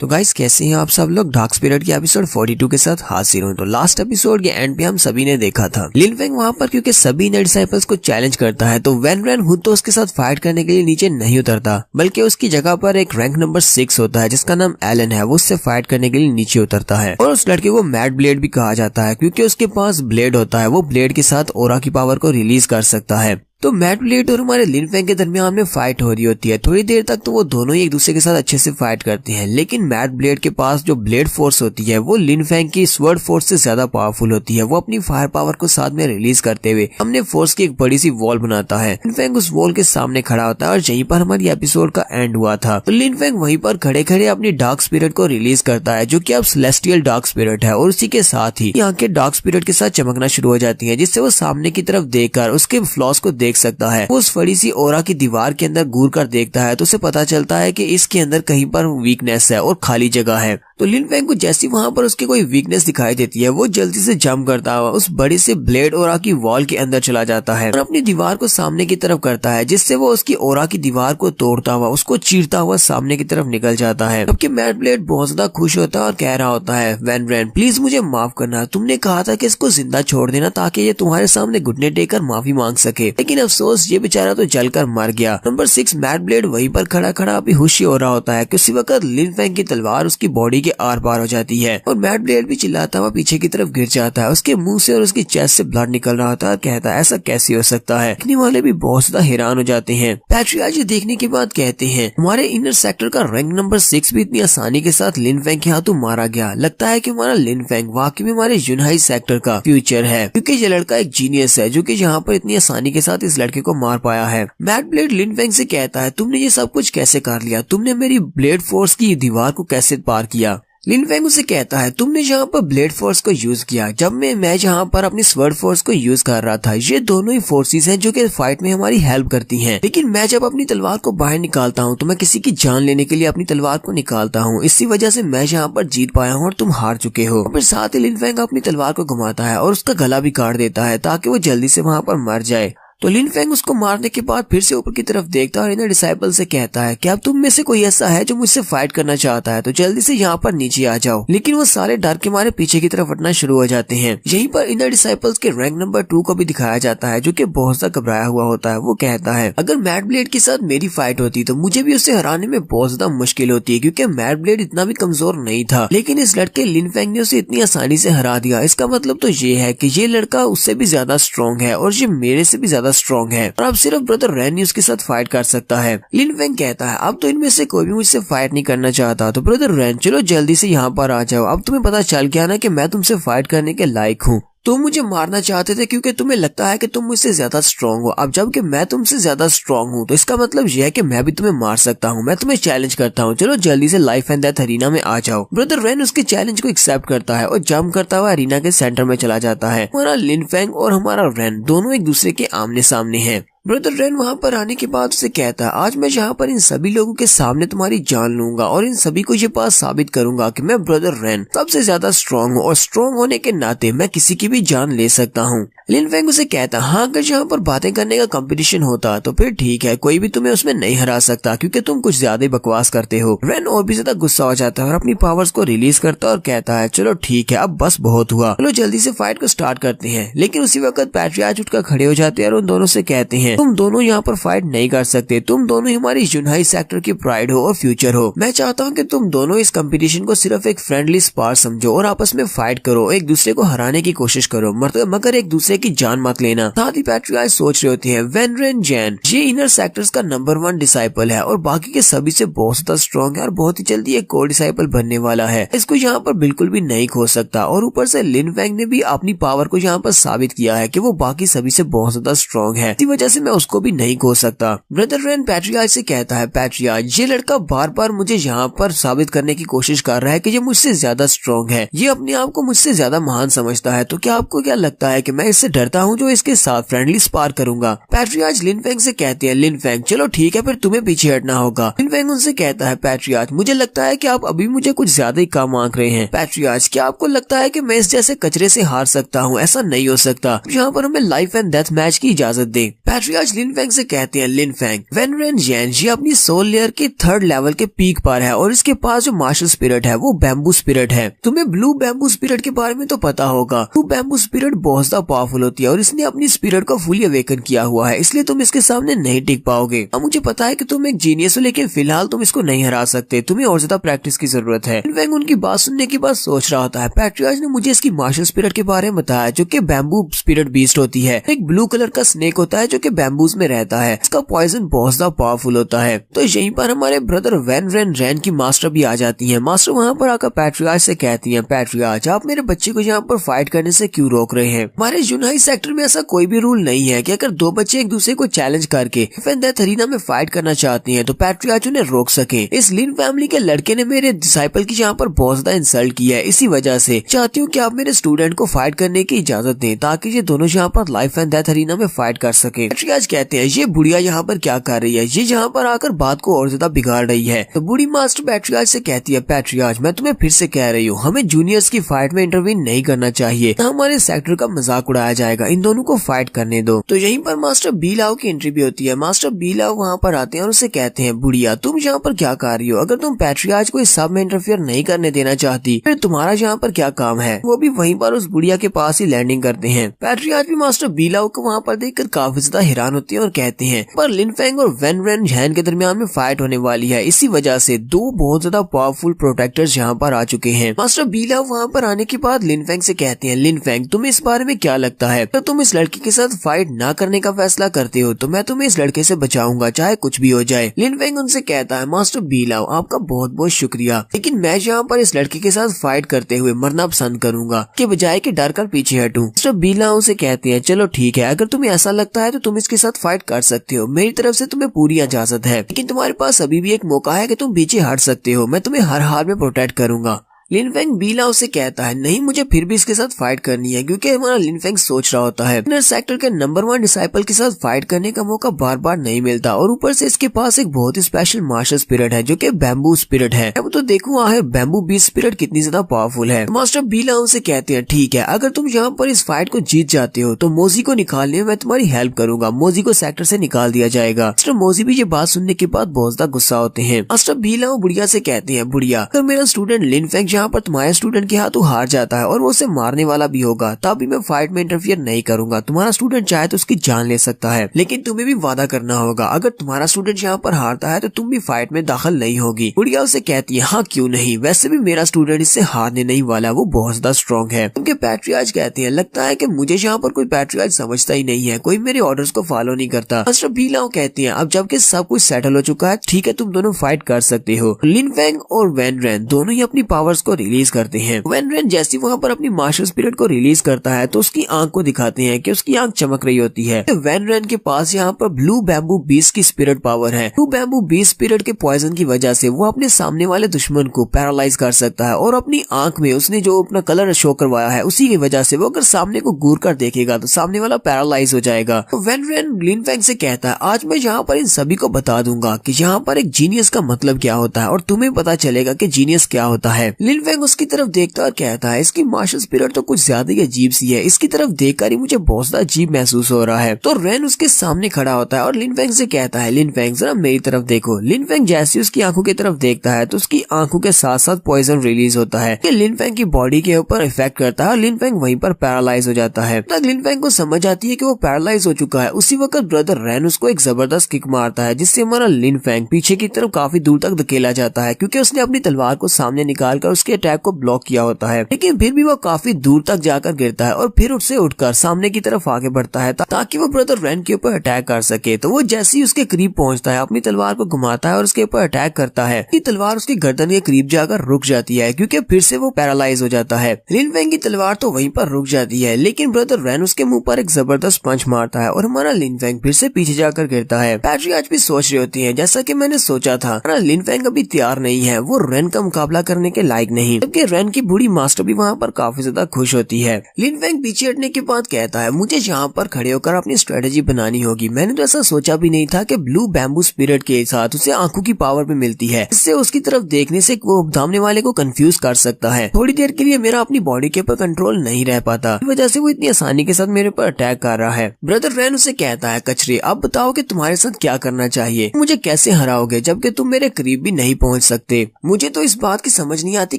तो गाइस कैसे हैं आप सब लोग? डार्क स्पिरिट के एपिसोड 42 के साथ हाजिर हूं। तो लास्ट एपिसोड के एंड पे हम सभी ने देखा था लिन फेंग वहां पर क्योंकि सभी ने डिसाइपल्स को चैलेंज करता है तो वैन रैन खुद तो उसके साथ फाइट करने के लिए नीचे नहीं उतरता बल्कि उसकी जगह पर एक रैंक नंबर 6 होता है जिसका नाम एलन है। वो उससे फाइट करने के लिए नीचे उतरता है और उस लड़के को मैड ब्लेड भी कहा जाता है क्योंकि उसके पास ब्लेड होता है। वो ब्लेड के साथ ओरा की पावर को रिलीज कर सकता है। तो मैड ब्लेड और हमारे लिन फेंग के दरमियान में फाइट हो रही होती है। थोड़ी देर तक तो वो दोनों ही एक दूसरे के साथ अच्छे से फाइट करते हैं लेकिन मैड ब्लेड के पास जो ब्लेड फोर्स होती है वो लिन फेंग की स्वर्ड फोर्स से ज्यादा पावरफुल होती है। वो अपनी फायर पावर को साथ में रिलीज करते हुए हमने फोर्स की एक बड़ी सी वॉल बनाता है। लिन फेंग उस वॉल के सामने खड़ा होता है और यहीं पर हमारी एपिसोड का एंड हुआ था। तो लिन फेंग वहीं पर खड़े खड़े अपनी डार्क स्पिरिट को रिलीज करता है जो कि अब सेलेस्टियल डार्क स्पिरिट है और उसी के साथ ही यहाँ के डार्क स्पिरिट के साथ चमकना शुरू हो जाती है जिससे वो सामने की तरफ देखकर उसके फ्लॉस को देख सकता है। उस बड़ी सी ओरा की दीवार के अंदर घूर कर देखता है तो उसे पता चलता है कि इसके अंदर कहीं पर वीकनेस है और खाली जगह है। तो लिन फेंग को जैसी वहां पर उसकी कोई वीकनेस दिखाई देती है वो जल्दी से जंप करता हुआ उस बड़े से ब्लेड ओरा की वॉल के अंदर चला जाता है और अपनी दीवार को सामने की तरफ करता है जिससे वो उसकी ओरा की दीवार को तोड़ता हुआ उसको चीरता हुआ सामने की तरफ निकल जाता है। जबकि मैड ब्लेड बहुत ज्यादा खुश होता है और कह रहा होता है वैन रैन प्लीज मुझे माफ करना, तुमने कहा था कि इसको जिंदा छोड़ देना ताकि ये तुम्हारे सामने घुटने टेकर माफी मांग सके, लेकिन अफसोस ये बेचारा तो जलकर मर गया। नंबर 6 मैड ब्लेड वहीं पर खड़ा खड़ा अभी खुशी हो रहा होता है कि उसी वक्त लिन फेंग की तलवार उसकी बॉडी के आर पार हो जाती है और मैड ब्लेड भी चिल्लाता हुआ पीछे की तरफ गिर जाता है। उसके मुंह से और उसकी चेस्ट से ब्लड निकल रहा होता है। कहता है ऐसा कैसे हो सकता है? देखने वाले भी बहुत ज्यादा हैरान हो जाते हैं। पैट्रियार्च ये देखने के बाद कहते हैं हमारे इनर सेक्टर का रैंक नंबर 6 भी इतनी आसानी के साथ लिन फेंग के हाथों मारा गया। लगता है कि हमारा लिन फेंग वाकई में हमारे यूनहाई सेक्टर का फ्यूचर है क्योंकि ये लड़का एक जीनियस है जो कि यहाँ पर इतनी आसानी के साथ इस लड़के को मार पाया है। मैड ब्लेड लिन फेंग से कहता है तुमने ये सब कुछ कैसे कर लिया? तुमने मेरी ब्लेड फोर्स की दीवार को कैसे पार किया? लिन फेंग उसे कहता है तुमने यहाँ पर ब्लेड फोर्स को यूज किया जब मैं यहाँ पर अपनी स्वर्ड फोर्स को यूज कर रहा था। ये दोनों ही फोर्सेस हैं जो कि फाइट में हमारी हेल्प करती हैं। लेकिन मैं जब अपनी तलवार को बाहर निकालता हूँ तो मैं किसी की जान लेने के लिए अपनी तलवार को निकालता हूँ। इसी वजह से मैं यहाँ पर जीत पाया हूँ और तुम हार चुके हो। फिर साथ ही लिन फेंग अपनी तलवार को घुमाता है और उसका गला भी काट देता है ताकि वो जल्दी से वहाँ पर मर जाए। तो लिन फेंग उसको मारने के बाद फिर से ऊपर की तरफ देखता है और इनर डिसाइपल से कहता है क्या तुम में से कोई ऐसा है जो मुझसे फाइट करना चाहता है तो जल्दी से यहाँ पर नीचे आ जाओ। लेकिन वो सारे डर के मारे पीछे की तरफ हटना शुरू हो जाते हैं। यहीं पर इनर डिसाइपल्स के रैंक नंबर 2 को भी दिखाया जाता है जो कि बहुत ज्यादा घबराया हुआ होता है। वो कहता है अगर मैड ब्लेड के साथ मेरी फाइट होती तो मुझे भी उसे हराने में बहुत ज्यादा मुश्किल होती है क्योंकि मैड ब्लेड इतना भी कमजोर नहीं था। लेकिन इस लड़के लिन फेंग ने उसे इतनी आसानी से हरा दिया। इसका मतलब तो ये है कि ये लड़का उससे भी ज्यादा स्ट्रॉन्ग है और ये मेरे से भी ज्यादा स्ट्रॉन्ग है। अब सिर्फ ब्रदर रैन ही उसके साथ फाइट कर सकता है। लिन फेंग कहता है अब तो इनमें से कोई भी मुझसे फाइट नहीं करना चाहता तो ब्रदर रैन चलो जल्दी से यहाँ पर आ जाओ। अब तुम्हें पता चल गया ना कि मैं तुमसे फाइट करने के लायक हूँ। तुम मुझे मारना चाहते थे क्योंकि तुम्हें लगता है कि तुम मुझसे ज्यादा स्ट्रांग हो। अब जबकि मैं तुमसे ज्यादा स्ट्रांग हूँ तो इसका मतलब यह है कि मैं भी तुम्हें मार सकता हूँ। मैं तुम्हें चैलेंज करता हूँ, चलो जल्दी से लाइफ एंड डेथ अरीना में आ जाओ। ब्रदर रेन उसके चैलेंज को एक्सेप्ट करता है और जंप करता हुआ अरीना के सेंटर में चला जाता है। हमारा लिन फेंग और हमारा रेन दोनों एक दूसरे के आमने सामने हैं। ब्रदर रेन वहाँ पर आने के बाद उसे कहता है, आज मैं यहाँ पर इन सभी लोगों के सामने तुम्हारी जान लूंगा और इन सभी को ये बात साबित करूंगा कि मैं ब्रदर रेन सबसे ज्यादा स्ट्रांग हूँ और स्ट्रांग होने के नाते मैं किसी की भी जान ले सकता हूँ। लिन फेंग उसे कहता, हाँ अगर यहाँ पर बातें करने का कंपटीशन होता तो फिर ठीक है, कोई भी तुम्हें उसमें नहीं हरा सकता क्योंकि तुम कुछ ज्यादा ही बकवास करते हो। रेन और भी ज्यादा गुस्सा हो जाता है और अपनी पावर्स को रिलीज करता है और कहता है, चलो ठीक है अब बस बहुत हुआ, चलो जल्दी से फाइट को स्टार्ट करते हैं। लेकिन उसी वक्त पैट्रियार्च उठकर खड़े हो जाते हैं और उन दोनों से कहते हैं, तुम दोनों यहाँ पर फाइट नहीं कर सकते, तुम दोनों हमारी यूनाई सेक्टर की प्राइड हो और फ्यूचर हो। मैं चाहता हूँ कि तुम दोनों इस कंपटीशन को सिर्फ एक फ्रेंडली स्पार समझो और आपस में फाइट करो, एक दूसरे को हराने की कोशिश करो, मगर एक दूसरे की जान मत लेना। साथ ही पैट्रियार्च सोच रहे होते हैं, वेन रेन जैन ये इनर सेक्टर्स का नंबर 1 डिसाइपल है और बाकी के सभी से बहुत ज्यादा स्ट्रॉन्ग है और बहुत ही जल्दी एक कोर डिसाइपल बनने वाला है, इसको यहाँ पर बिल्कुल भी नहीं खो सकता। और ऊपर से लिन फेंग ने भी अपनी पावर को यहाँ पर साबित किया है कि वो बाकी सभी से बहुत ज्यादा स्ट्रॉन्ग है, इसी वजह से मैं उसको भी नहीं खो सकता। ब्रदर रेन पैट्रियार्च से कहता है, पैट्रियार्च ये लड़का बार बार मुझे यहाँ पर साबित करने की कोशिश कर रहा है कि ये मुझसे ज्यादा स्ट्रॉन्ग है, ये अपने आप को मुझसे ज्यादा महान समझता है, तो क्या आपको क्या लगता है कि मैं इससे डरता हूँ जो इसके साथ फ्रेंडली स्पार करूंगा। पैट्रियार्च लिन फेंग से कहते हैं, लिन फेंग चलो ठीक है फिर तुम्हें पीछे हटना होगा। लिन फेंग उनसे कहता है, पैट्रियार्च मुझे लगता है कि आप अभी मुझे कुछ ज्यादा ही काम मांग रहे हैं। पैट्रियार्च क्या आपको लगता है कि मैं इस जैसे कचरे से हार सकता हूँ? ऐसा नहीं हो सकता, यहाँ पर हमें लाइफ एंड डेथ मैच की इजाजत दे। पैट्रियार्च लिन फेंग से कहते हैं, लिन फेंग वेन रेन जैन ये अपनी सोल लेयर के 3rd लेवल के पीक पर है और इसके पास जो मार्शल स्पिरिट है वो बैम्बू स्पिरिट है। तुम्हें ब्लू बैम्बू स्पिरिट के बारे में तो पता होगा, ब्लू बैम्बू स्पिरिट बहुत ज्यादा पावरफुल होती है और इसने अपनी स्पिरिट को फुली अवेकन किया हुआ है, इसलिए तुम इसके सामने नहीं टिक पाओगे। अब मुझे पता है कि तुम एक जीनियस हो लेकिन फिलहाल तुम इसको नहीं हरा सकते, तुम्हें और ज्यादा प्रैक्टिस की जरूरत है। लिन फेंग उनकी बात सुनने के बाद सोच रहा होता है, पैट्रियार्च ने मुझे इसकी मार्शल स्पिरिट के बारे में बताया जो कि बैम्बू स्पिरिट बीस्ट होती है, एक ब्लू कलर का स्नेक होता है जो कि बैम्बूज में रहता है, इसका पॉइजन बहुत ज्यादा पावरफुल होता है। तो यहीं पर हमारे ब्रदर वेन रेन रैन की मास्टर भी आ जाती है। मास्टर वहाँ पर आकर पैट्रियार्च से कहती है, पैट्रियार्च आप मेरे बच्चे को यहाँ पर फाइट करने से क्यों रोक रहे हैं? हमारे यूनाई सेक्टर में ऐसा कोई भी रूल नहीं है कि अगर 2 बच्चे एक दूसरे को चैलेंज करके लाइफ एंड डेथ अरीना में फाइट करना चाहते हैं तो पैट्रियार्च उन्हें रोक सके। इस लिन फैमिली के लड़के ने मेरे डिसाइपल की यहाँ पर बहुत ज्यादा इंसल्ट की है, इसी वजह से चाहती हूँ कि आप मेरे स्टूडेंट को फाइट करने की इजाजत दें ताकि ये दोनों यहाँ पर लाइफ एंड डेथ अरीना में फाइट कर सके। पैट्रियार्च कहते हैं, ये बुढ़िया यहाँ पर क्या कर रही है? ये यहाँ पर आकर बात को और ज्यादा बिगाड़ रही है। तो बूढ़ी मास्टर पैट्रियार्च से कहती है, पैट्रियार्च मैं तुम्हें फिर से कह रही हूँ, हमें जूनियर्स की फाइट में इंटरवीन नहीं करना चाहिए, हमारे सेक्टर का मजाक उड़ाया जाएगा, इन दोनों को फाइट करने दो। तो यहीं पर मास्टर बीलाव की एंट्री भी होती है। मास्टर बीलाव वहाँ पर आते हैं और उसे कहते हैं, बुढ़िया तुम यहाँ पर क्या कर रही हो? अगर तुम पैट्रियार्च को इस सब में इंटरफियर नहीं करने देना चाहती फिर तुम्हारा यहाँ पर क्या काम है? वो भी वहीं पर उस बुढ़िया के पास ही लैंडिंग करते हैं। पैट्रियार्च भी मास्टर बीलाव को वहाँ पर देखकर काफी ज्यादा हैरान होती है और कहते हैं, पर लिन फेंग और वेन रेन जैन के दरमियान में फाइट होने वाली है, इसी वजह से 2 बहुत ज्यादा पावरफुल प्रोटेक्टर्स यहाँ पर आ चुके हैं। मास्टर बीलाव वहाँ पर आने के बाद लिन फेंग से कहते हैं, लिन फेंग तुम्हें इस बारे में क्या लगता है? तो तुम इस लड़की के साथ फाइट ना करने का फैसला करते हो तो मैं तुम्हें इस लड़के से बचाऊंगा चाहे कुछ भी हो जाए। लिन फेंग उनसे कहता है, मास्टर बीलाव आपका बहुत बहुत शुक्रिया, लेकिन मैं यहाँ पर इस लड़के के साथ फाइट करते हुए मरना पसंद करूंगा के बजाय कि डर कर पीछे हटूं। मास्टर बीलाव से कहते हैं, चलो ठीक है, अगर तुम्हें ऐसा लगता है तो तुम इसके साथ फाइट कर सकते हो, मेरी तरफ से तुम्हें पूरी इजाजत है, लेकिन तुम्हारे पास अभी भी एक मौका है कि तुम पीछे हट सकते हो, मैं तुम्हें हर हाल में प्रोटेक्ट करूंगा। लिन फेंग बीलाव से कहता है, नहीं मुझे फिर भी इसके साथ फाइट करनी है, क्योंकि हमारा लिन फेंग सोच रहा होता है इनर सेक्टर के नंबर 1 डिसाइपल के साथ फाइट करने का मौका बार बार नहीं मिलता और ऊपर से इसके पास एक बहुत ही स्पेशल मार्शल स्पिरिट है जो कि बैम्बू स्पिरिट है। अब तो देखो आहे बैम्बू बीस्ट स्पिरिट कितनी ज्यादा पावरफुल है। मास्टर बीलाव से कहते हैं, ठीक है, अगर तुम यहाँ पर इस फाइट को जीत जाते हो तो मोजी को निकालने में मैं तुम्हारी हेल्प करूंगा, मोजी को सेक्टर से निकाल दिया जाएगा। मास्टर मोजी भी ये बात सुनने के बाद बहुत ज्यादा गुस्सा होते हैं। मास्टर बीलाव बुढ़िया से कहते हैं, बुढ़िया अगर मेरा स्टूडेंट लिन फेंग यहाँ पर तुम्हारे स्टूडेंट के हाथों हार जाता है और वो उसे मारने वाला भी होगा तब भी मैं फाइट में इंटरफियर नहीं करूंगा, तुम्हारा स्टूडेंट चाहे तो उसकी जान ले सकता है, लेकिन तुम्हें भी वादा करना होगा अगर तुम्हारा स्टूडेंट यहाँ पर हारता है तो तुम भी फाइट में दाखिल नहीं होगी। बुढ़िया उसे कहती है, हाँ क्यों नहीं, वैसे भी मेरा स्टूडेंट इससे हारने नहीं वाला, वो बहुत ज्यादा स्ट्रॉन्ग है। उनके पैट्रियार्च कहते हैं, लगता है कि मुझे यहाँ पर कोई पैट्रियार्च समझता ही नहीं है, कोई मेरे ऑर्डर्स को फॉलो नहीं करता। मास्टर बीलाव कहती है, अब जबकि सब कुछ सेटल हो चुका है ठीक है तुम दोनों फाइट कर सकते हो। लिन फेंग और वेन रेन दोनों ही अपनी पावर्स उसको रिलीज करते हैं। व्हेन रेन जैसे वहाँ पर अपनी मास्टर स्पिरिट को रिलीज करता है तो उसकी आंख को दिखाते हैं कि उसकी आंख चमक रही होती है। व्हेन रेन के पास यहाँ पर ब्लू बैम्बू बीस्ट की स्पिरिट पावर है। ब्लू बैम्बू बीस्ट स्पिरिट के पॉइजन की वजह से वो अपने सामने वाले दुश्मन को पैरालाइज कर सकता है और अपनी आंख में उसने जो अपना कलर शो करवाया है उसी की वजह से वो अगर सामने को घूर कर देखेगा तो सामने वाला पैरालाइज हो जाएगा। तो व्हेन रेन लिन फेंग से कहता है आज मैं यहाँ पर इन सभी को बता दूंगा कि यहाँ पर एक जीनियस का मतलब क्या होता है और तुम्हें पता चलेगा कि जीनियस क्या होता है। लिन फेंग उसकी तरफ देखता और कहता है इसकी मार्शल स्पिरिट तो कुछ ज्यादा ही अजीब सी है, इसकी तरफ देखकर ही मुझे बहुत ज्यादा अजीब महसूस हो रहा है। तो रेन उसके सामने खड़ा होता है और लिन फेंग से कहता है लिन फेंग जरा मेरी तरफ देखो। लिन फेंग जैसे उसकी आंखों की तरफ देखता है तो उसकी आंखों के साथ साथ पॉइजन रिलीज होता है कि लिन फेंग की बॉडी के ऊपर इफेक्ट करता है और लिन फेंग वहीं पर पैरालाइज हो जाता है। तब लिन फेंग को समझ आती है कि वो पैरालाइज हो चुका है। उसी वक्त ब्रदर रेन उसको एक जबरदस्त किक मारता है जिससे हमारा लिन फेंग पीछे की तरफ काफी दूर तक धकेला जाता है क्योंकि उसने अपनी तलवार को सामने निकालकर उसके अटैक को ब्लॉक किया होता है। लेकिन फिर भी वो काफी दूर तक जाकर गिरता है और फिर उससे उठकर सामने की तरफ आगे बढ़ता है ताकि वो ब्रदर रेन के ऊपर अटैक कर सके। तो वो जैसे ही उसके करीब पहुंचता है अपनी तलवार को घुमाता है और उसके ऊपर अटैक करता है। तलवार उसकी गर्दन के करीब जाकर रुक जाती है क्योंकि फिर से वो पैरालाइज हो जाता है। लिन फेंग की तलवार तो वहीं पर रुक जाती है लेकिन ब्रदर रेन उसके मुंह पर एक जबरदस्त पंच मारता है और हमारा लिन फेंग फिर से पीछे जाकर गिरता है। पैट्री आज भी सोच रही होती है जैसा कि मैंने सोचा था हमारा लिन फेंग अभी तैयार नहीं है, वो रेन का मुकाबला करने के लायक नहीं। जबकि रेन की बूढ़ी मास्टर भी वहाँ पर काफी ज्यादा खुश होती है। लिन फेंग पीछे हटने के बाद कहता है मुझे यहाँ पर खड़े होकर अपनी स्ट्रेटेजी बनानी होगी। मैंने तो ऐसा सोचा भी नहीं था कि ब्लू बैम्बू स्पिरिट के साथ उसे आंखों की पावर भी मिलती है, इससे उसकी तरफ देखने से वो सामने वाले को कंफ्यूज कर सकता है। थोड़ी देर के लिए मेरा अपनी बॉडी के ऊपर कंट्रोल नहीं रह पाता, इस वजह से वो इतनी आसानी के साथ मेरे पर अटैक कर रहा है। ब्रदर रेन उसे कहता है कचरे अब बताओ कि तुम्हारे साथ क्या करना चाहिए, मुझे कैसे हराओगे जबकि तुम मेरे करीब भी नहीं पहुंच सकते। मुझे तो इस बात की समझ नहीं आती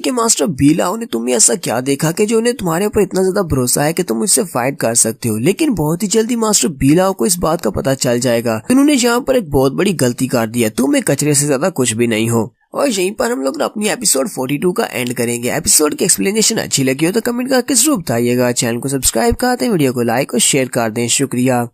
कि मास्टर बीलाओ ने तुम्हें ऐसा क्या देखा कि जो उन्हें तुम्हारे ऊपर इतना ज्यादा भरोसा है कि तुम मुझसे फाइट कर सकते हो। लेकिन बहुत ही जल्दी मास्टर बीलाओ को इस बात का पता चल जाएगा उन्होंने यहाँ पर एक बहुत बड़ी गलती कर दी है, तुम एक कचरे से ज्यादा कुछ भी नहीं हो। और यहीं पर हम लोग अपनी एपिसोड 42 का एंड करेंगे। एपिसोड की एक्सप्लेनेशन अच्छी लगी हो तो कमेंट करके जरूर बताइएगा। चैनल को सब्सक्राइब करते हैं, वीडियो को लाइक और शेयर कर दें। शुक्रिया।